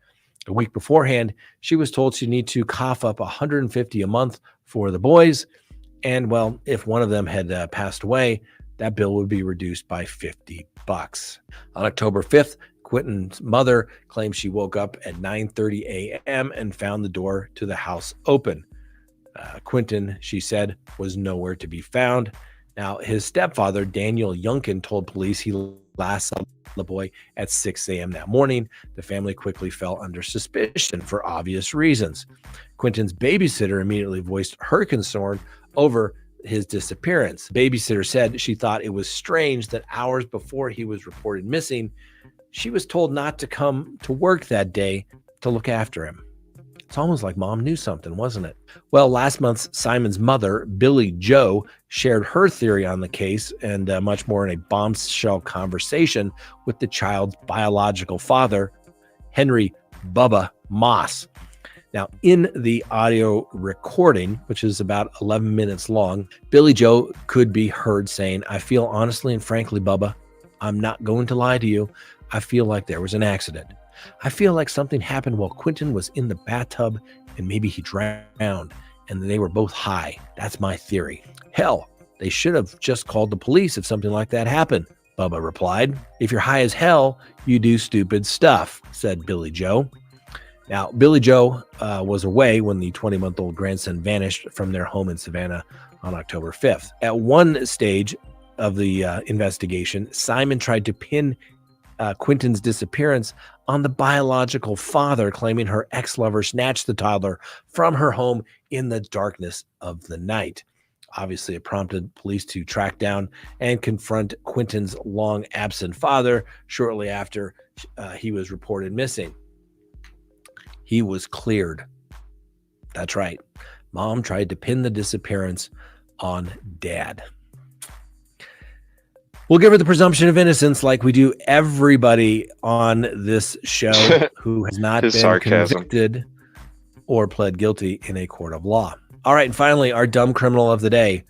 A week beforehand, she was told she'd need to cough up $150 a month for the boys. And well, if one of them had passed away, that bill would be reduced by $50. On October 5th, Quentin's mother claimed she woke up at 9:30 a.m. and found the door to the house open. Quentin, she said, was nowhere to be found. Now, his stepfather, Daniel Yunkin, told police he last saw the boy at 6 a.m. that morning. The family quickly fell under suspicion for obvious reasons. Quentin's babysitter immediately voiced her concern over his disappearance. The babysitter said she thought it was strange that hours before he was reported missing, she was told not to come to work that day to look after him. It's almost like mom knew something, wasn't it? Well, last month, Simon's mother, Billie Jo, shared her theory on the case and much more in a bombshell conversation with the child's biological father, Henry Bubba Moss. Now, in the audio recording, which is about 11 minutes long, Billie Jo could be heard saying, "I feel honestly and frankly, Bubba, I'm not going to lie to you. I feel like there was an accident. I feel like something happened while Quentin was in the bathtub and maybe he drowned and they were both high. That's my theory. Hell, they should have just called the police if something like that happened," Bubba replied. "If you're high as hell, you do stupid stuff," said Billie Jo. Now, Billie Jo was away when the 20-month-old grandson vanished from their home in Savannah on October 5th. At one stage of the investigation, Simon tried to pin Quentin's disappearance on the biological father, claiming her ex-lover snatched the toddler from her home in the darkness of the night. Obviously, it prompted police to track down and confront Quentin's long-absent father shortly after he was reported missing. He was cleared. That's right. Mom tried to pin the disappearance on dad. We'll give her the presumption of innocence like we do everybody on this show who has not been convicted or pled guilty in a court of law. All right, and finally, our dumb criminal of the day.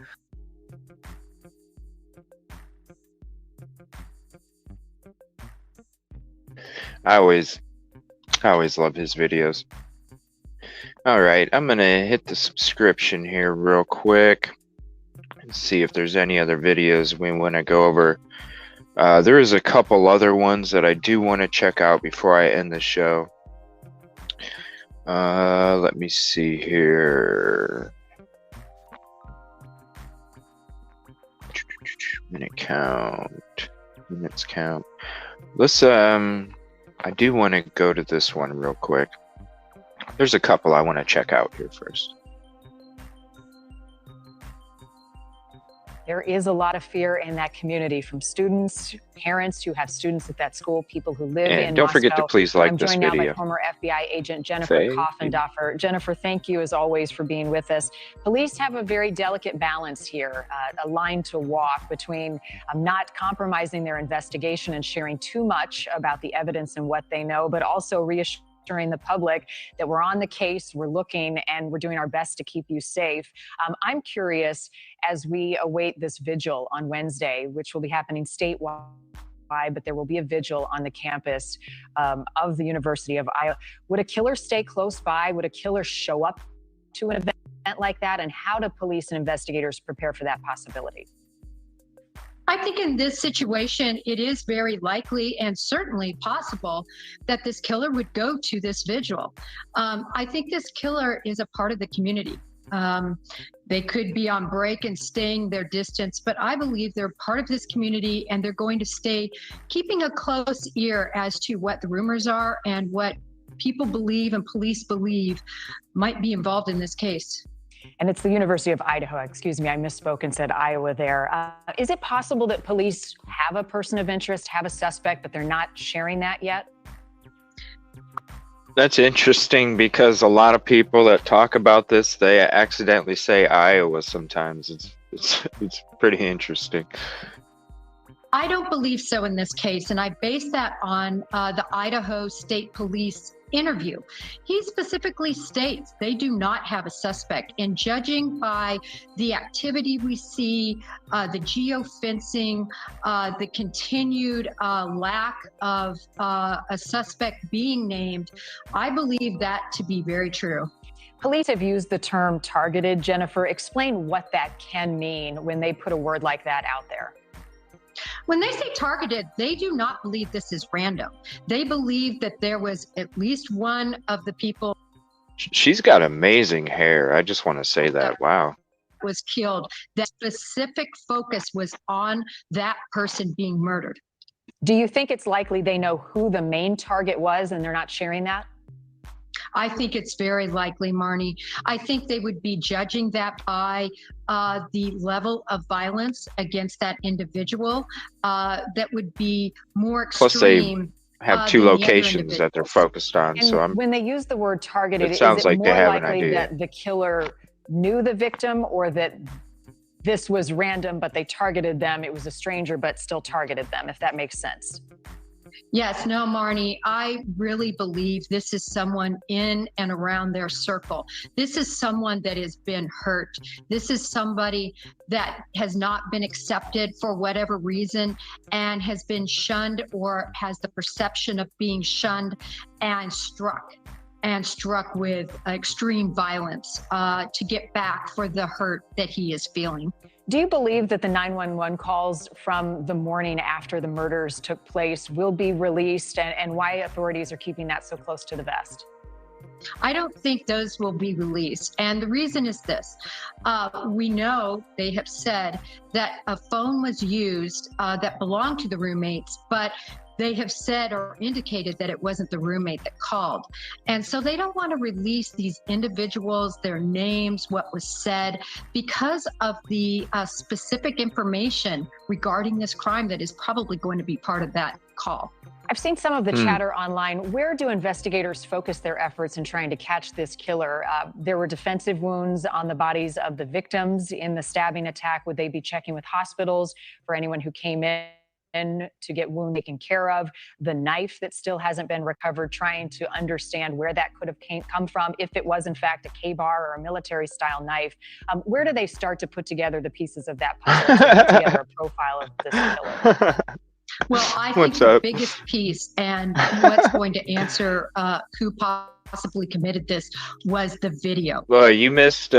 I always love his videos. All right, I'm gonna hit the subscription here real quick and see if there's any other videos we want to go over. There is a couple other ones that I do want to check out before I end the show. Let me see here. Minute count. Minutes count. Let's I do want to go to this one real quick. There's a couple I want to check out here first. There is a lot of fear in that community from students, parents who have students at that school, people who live in don't Moscow. forget to please like I'm this joined now video. by former FBI agent Jennifer Thank you. Coffendoffer. Jennifer, thank you as always for being with us. Police have a very delicate balance here, a line to walk between not compromising their investigation and sharing too much about the evidence and what they know, but also reassuring the public that we're on the case, we're looking, and we're doing our best to keep you safe. I'm curious, as we await this vigil on Wednesday, which will be happening statewide, but there will be a vigil on the campus of the University of Iowa. Would a killer stay close by? Would a killer show up to an event like that? And how do police and investigators prepare for that possibility? I think in this situation, it is very likely and certainly possible that this killer would go to this vigil. I think this killer is a part of the community. They could be on break and staying their distance, but I believe they're part of this community and they're going to stay keeping a close ear as to what the rumors are and what people believe and police believe might be involved in this case. And it's the University of Idaho. Excuse me, I misspoke and said Iowa there. Is it possible that police have a person of interest, have a suspect, but they're not sharing that yet? That's interesting because a lot of people that talk about this, they accidentally say Iowa sometimes. It's pretty interesting. I don't believe so in this case, and I base that on the Idaho State Police interview. He specifically states they do not have a suspect, and judging by the activity we see, the geofencing, the continued lack of a suspect being named, I believe that to be very true. Police have used the term targeted. Jennifer, explain what that can mean when they put a word like that out there. When they say targeted, they do not believe this is random. They believe that there was at least one of the people. She's got amazing hair. I just want to say that. Wow. Was killed. That specific focus was on that person being murdered. Do you think it's likely they know who the main target was and they're not sharing that? I think it's very likely, Marnie. I think they would be judging that by the level of violence against that individual that would be more extreme. Plus they have two locations that they're focused on. And so when they use the word targeted, it sounds is it like more they have an likely idea that the killer knew the victim, or that this was random, but they targeted them? It was a stranger, but still targeted them, if that makes sense. Yes, no, Marnie, I really believe this is someone in and around their circle. This is someone that has been hurt. This is somebody that has not been accepted for whatever reason and has been shunned or has the perception of being shunned and struck with extreme violence to get back for the hurt that he is feeling. Do you believe that the 911 calls from the morning after the murders took place will be released, and why authorities are keeping that so close to the vest? I don't think those will be released. And the reason is this. We know they have said that a phone was used that belonged to the roommates, but they have said or indicated that it wasn't the roommate that called. And so they don't want to release these individuals, their names, what was said, because of the specific information regarding this crime that is probably going to be part of that call. I've seen some of the chatter online. Where do investigators focus their efforts in trying to catch this killer? There were defensive wounds on the bodies of the victims in the stabbing attack. Would they be checking with hospitals for anyone who came in to get wound taken care of? The knife that still hasn't been recovered, trying to understand where that could have come from, if it was in fact a K-bar or a military style knife. Where do they start to put together the pieces of that puzzle to put together a profile of this killer? Well, I think the biggest piece and what's going to answer who possibly committed this was the video. Well, you missed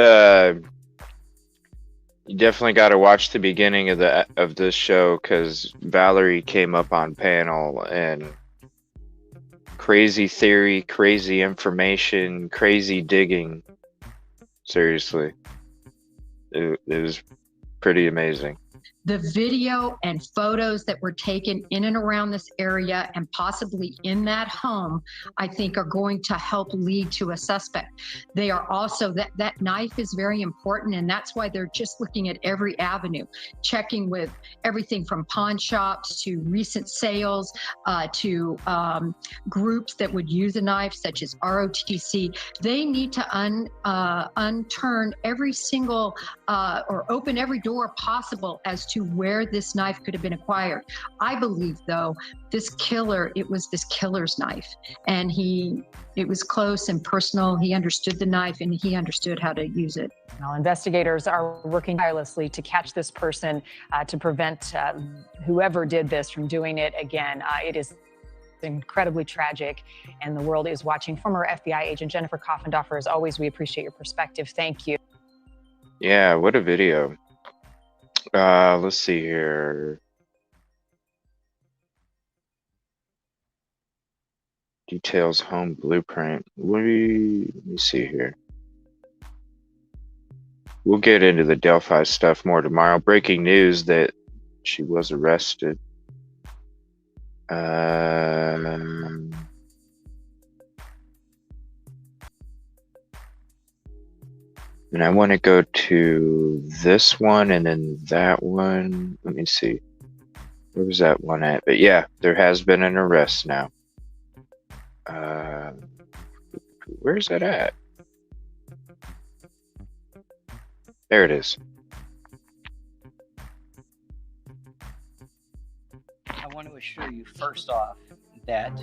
you definitely got to watch the beginning of this show, because Valerie came up on panel and crazy theory, crazy information, crazy digging. Seriously, it was pretty amazing. The video and photos that were taken in and around this area and possibly in that home, I think are going to help lead to a suspect. They are also, that knife is very important, and that's why they're just looking at every avenue, checking with everything from pawn shops to recent sales to groups that would use a knife, such as ROTC. They need to unturn every single or open every door possible as to where this knife could have been acquired. I believe, though, this killer, it was this killer's knife, and it was close and personal. He understood the knife and he understood how to use it. Well, investigators are working tirelessly to catch this person, to prevent whoever did this from doing it again. It is incredibly tragic, and the world is watching. Former FBI agent Jennifer Coffendorfer, as always, we appreciate your perspective. Thank you. Yeah, what a video. Let's see here. Details home blueprint. Let me see here. We'll get into the Delphi stuff more tomorrow. Breaking news that she was arrested. And I want to go to this one and then that one. Let me see. Where was that one at? But yeah, there has been an arrest now. Where's that at? There it is. I want to assure you, first off, that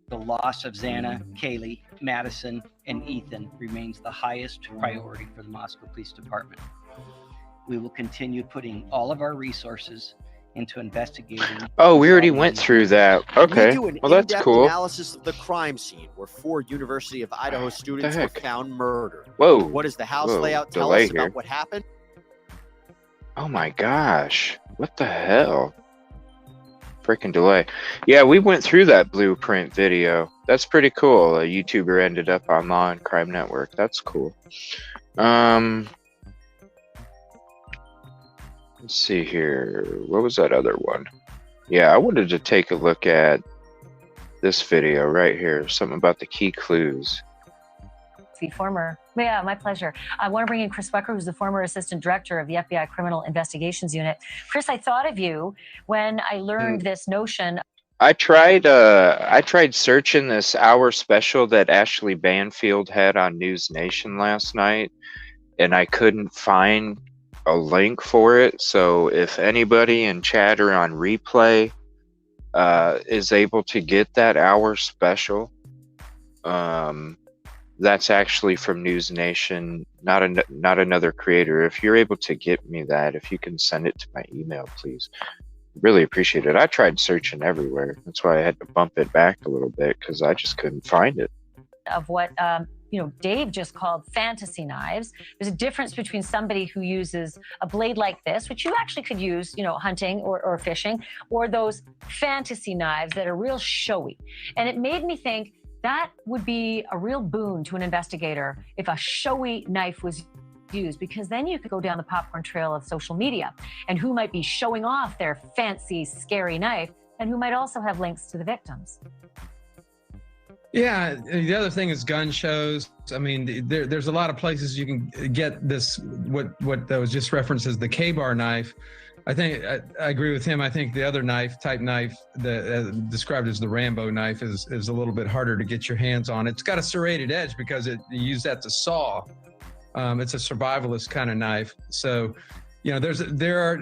the loss of Xana, Kaylee, Madison, and Ethan remains the highest priority for the Moscow Police Department. We will continue putting all of our resources into investigating. Oh, we already went through that. Okay, We do an well that's in-depth cool. analysis of the crime scene where 4 University of Idaho students were heck? found murdered. Whoa. What does the house Whoa, layout tell delay us about here. what happened? Oh my gosh, what the hell? Freaking delay. Yeah, we went through that blueprint video. That's pretty cool. A YouTuber ended up on Law and Crime Network. That's cool. Let's see here. What was that other one? Yeah, I wanted to take a look at this video right here. Something about the key clues. Yeah, my pleasure. I want to bring in Chris Wecker, who's the former assistant director of the FBI Criminal Investigations Unit. Chris, I thought of you when I learned this notion. I tried searching this hour special that Ashley Banfield had on News Nation last night, and I couldn't find a link for it. So if anybody in chat or on replay is able to get that hour special, that's actually from News Nation, not another creator. If you're able to get me that, if you can send it to my email, please. Really appreciate it. I tried searching everywhere. That's why I had to bump it back a little bit, because I just couldn't find it. Of what Dave just called fantasy knives. There's a difference between somebody who uses a blade like this, which you actually could use, hunting or fishing, or those fantasy knives that are real showy. And it made me think that would be a real boon to an investigator if a showy knife was used, because then you could go down the popcorn trail of social media and who might be showing off their fancy, scary knife, and who might also have links to the victims. Yeah, the other thing is gun shows. I mean, there's a lot of places you can get this, what was just referenced as the K-bar knife. I think I agree with him. I think the other type knife that described as the Rambo knife is a little bit harder to get your hands on. It's got a serrated edge because you use that to saw. It's a survivalist kind of knife. So, there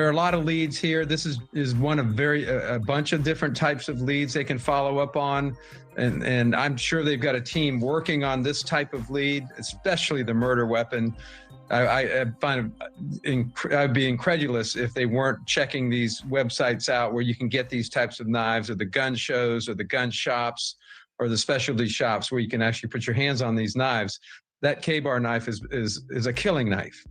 are a lot of leads here. This is one of a bunch of different types of leads they can follow up on. And I'm sure they've got a team working on this type of lead, especially the murder weapon. I find I'd be incredulous if they weren't checking these websites out where you can get these types of knives, or the gun shows or the gun shops or the specialty shops where you can actually put your hands on these knives. That K-bar knife is a killing knife.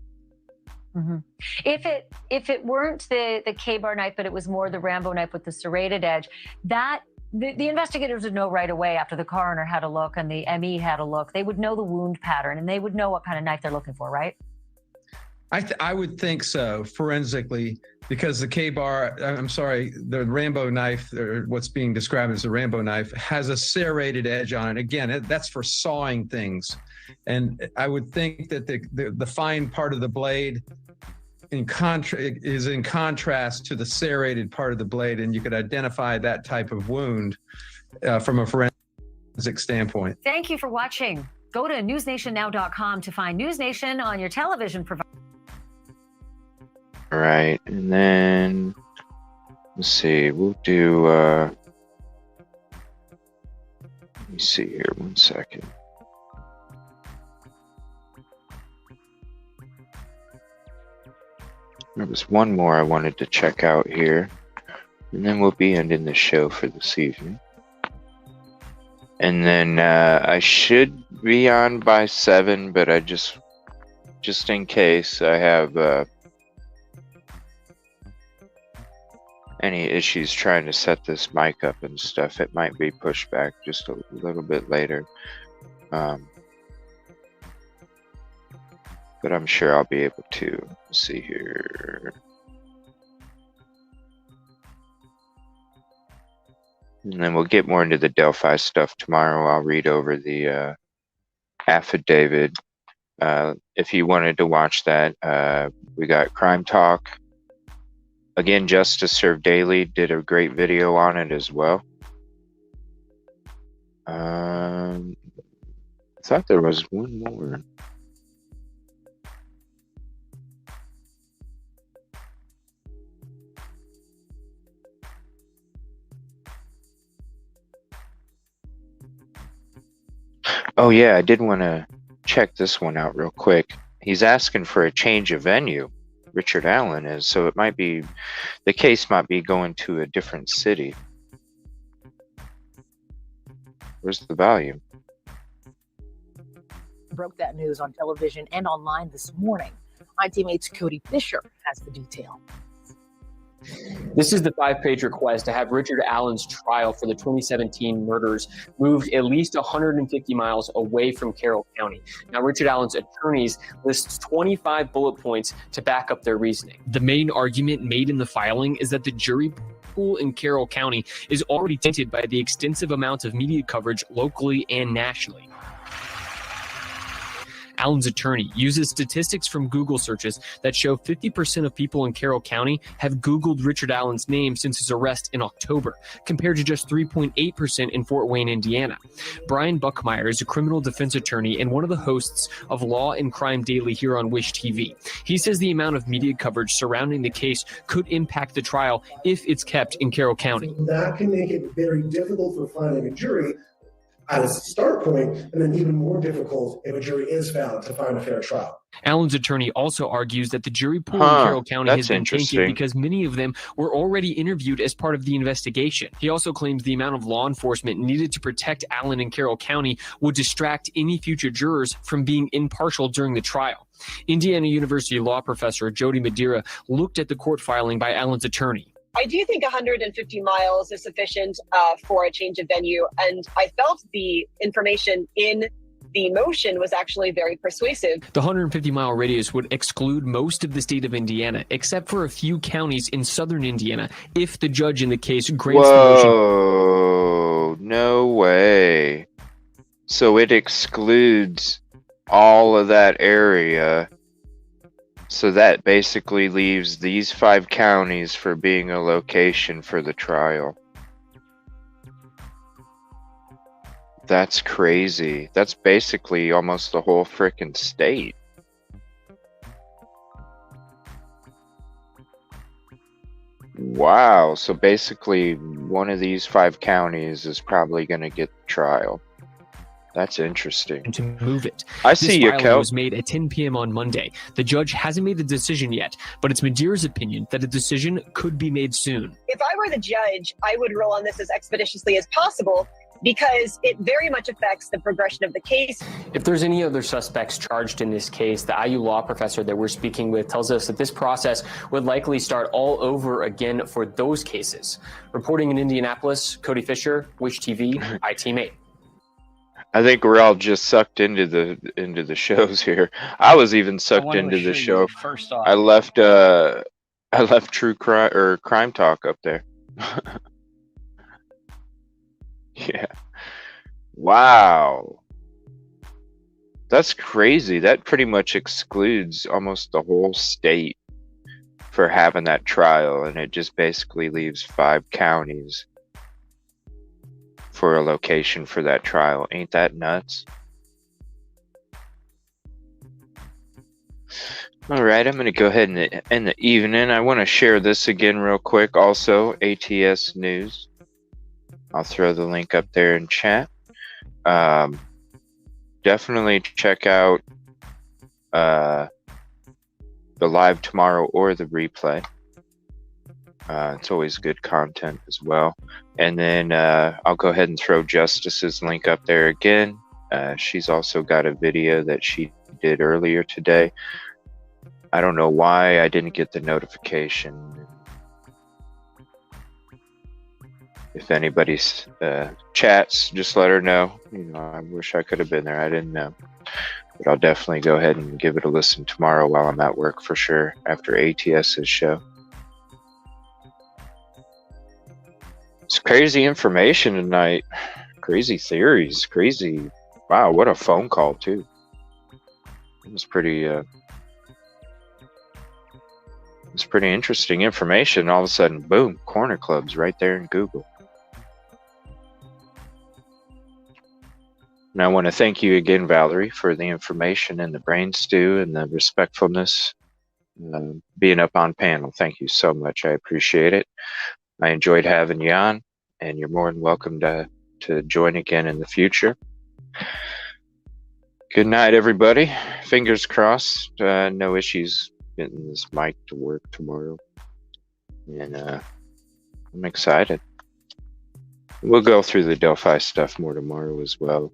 Mm-hmm. If it weren't the K-bar knife, but it was more the Rambo knife with the serrated edge, that the investigators would know right away after the coroner had a look and the ME had a look. They would know the wound pattern and they would know what kind of knife they're looking for, right? I would think so, forensically, because the the Rambo knife, or what's being described as the Rambo knife, has a serrated edge on it. Again, that's for sawing things. And I would think that the fine part of the blade is in contrast to the serrated part of the blade, and you could identify that type of wound from a forensic standpoint. Thank you for watching. Go to newsnationnow.com to find News Nation on your television provider. All right, and then let's see. We'll do. Let me see here. 1 second. There was one more I wanted to check out here, and then we'll be ending the show for this evening. And then I should be on by 7, but I just in case, I have any issues trying to set this mic up and stuff. It might be pushed back just a little bit later. But I'm sure I'll be able to. Let's see here. And then we'll get more into the Delphi stuff tomorrow. I'll read over the affidavit. If you wanted to watch that, we got Crime Talk. Again, Justice Served Daily did a great video on it as well. I thought there was one more. Oh yeah, I did want to check this one out real quick. He's asking for a change of venue. Richard Allen is, so it might be, the case might be going to a different city. Where's the volume? Broke that news on television and online this morning. My teammate's Cody Fisher has the detail. This is the 5-page request to have Richard Allen's trial for the 2017 murders moved at least 150 miles away from Carroll County. Now, Richard Allen's attorneys list 25 bullet points to back up their reasoning. The main argument made in the filing is that the jury pool in Carroll County is already tainted by the extensive amounts of media coverage locally and nationally. Allen's attorney uses statistics from Google searches that show 50% of people in Carroll County have Googled Richard Allen's name since his arrest in October, compared to just 3.8% in Fort Wayne, Indiana. Brian Buckmeyer is a criminal defense attorney and one of the hosts of Law and Crime Daily here on Wish TV. He says the amount of media coverage surrounding the case could impact the trial if it's kept in Carroll County. That can make it very difficult for finding a jury at a start point, and then even more difficult if a jury is found to find a fair trial. Allen's attorney also argues that the jury pool in Carroll County has been tainted because many of them were already interviewed as part of the investigation. He also claims the amount of law enforcement needed to protect Allen in Carroll County would distract any future jurors from being impartial during the trial. Indiana University law professor Jody Madeira looked at the court filing by Allen's attorney. I do think 150 miles is sufficient for a change of venue, and I felt the information in the motion was actually very persuasive. The 150-mile radius would exclude most of the state of Indiana, except for a few counties in southern Indiana, if the judge in the case grants the motion. Whoa, no way. So it excludes all of that area. So that basically leaves these 5 counties for being a location for the trial. That's crazy. That's basically almost the whole frickin' state. Wow. So basically one of these 5 counties is probably going to get the trial. That's interesting. To move it. I see your filing was made at 10 p.m. on Monday. The judge hasn't made the decision yet, but it's Madeira's opinion that a decision could be made soon. If I were the judge, I would rule on this as expeditiously as possible because it very much affects the progression of the case. If there's any other suspects charged in this case, the IU law professor that we're speaking with tells us that this process would likely start all over again for those cases. Reporting in Indianapolis, Cody Fisher, Wish TV, iTeam8. I think we're all just sucked into the shows here. I was even sucked into the show. First off, I left True Crime or Crime Talk up there. Yeah. Wow. That's crazy. That pretty much excludes almost the whole state for having that trial, and it just basically leaves 5 counties for a location for that trial. Ain't that nuts? All right, I'm going to go ahead and end the evening. I want to share this again real quick. Also, ATS News. I'll throw the link up there in chat. Definitely check out the live tomorrow or the replay. It's always good content as well. And then I'll go ahead and throw Justice's link up there again. She's also got a video that she did earlier today. I don't know why I didn't get the notification. If anybody's chats, just let her know. You know, I wish I could have been there. I didn't know. But I'll definitely go ahead and give it a listen tomorrow while I'm at work for sure, after ATS's show. It's crazy information tonight. Crazy theories. Crazy. Wow, what a phone call, too. It was pretty interesting information. All of a sudden, boom, corner clubs right there in Google. And I want to thank you again, Valerie, for the information and the brain stew and the respectfulness, being up on panel. Thank you so much. I appreciate it. I enjoyed having you on, and you're more than welcome to join again in the future. Good night, everybody. Fingers crossed. No issues getting this mic to work tomorrow. And I'm excited. We'll go through the Delphi stuff more tomorrow as well.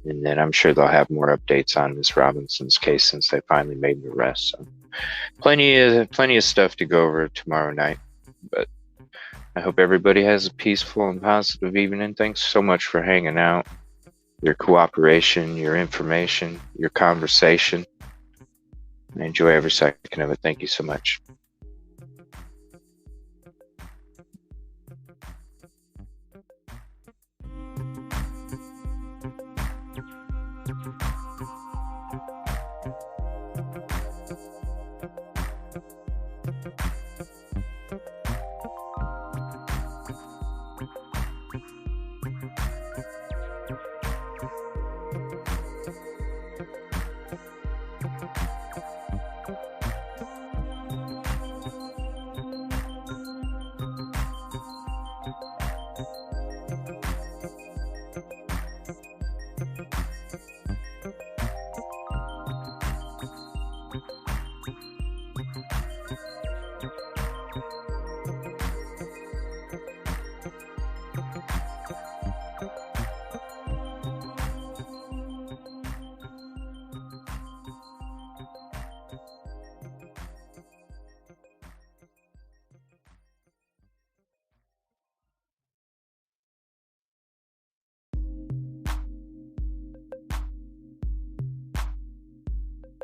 And then I'm sure they'll have more updates on Miss Robinson's case since they finally made the arrest. So plenty of stuff to go over tomorrow night. But I hope everybody has a peaceful and positive evening. Thanks so much for hanging out. Your cooperation, your information, your conversation. I enjoy every second of it. Thank you so much.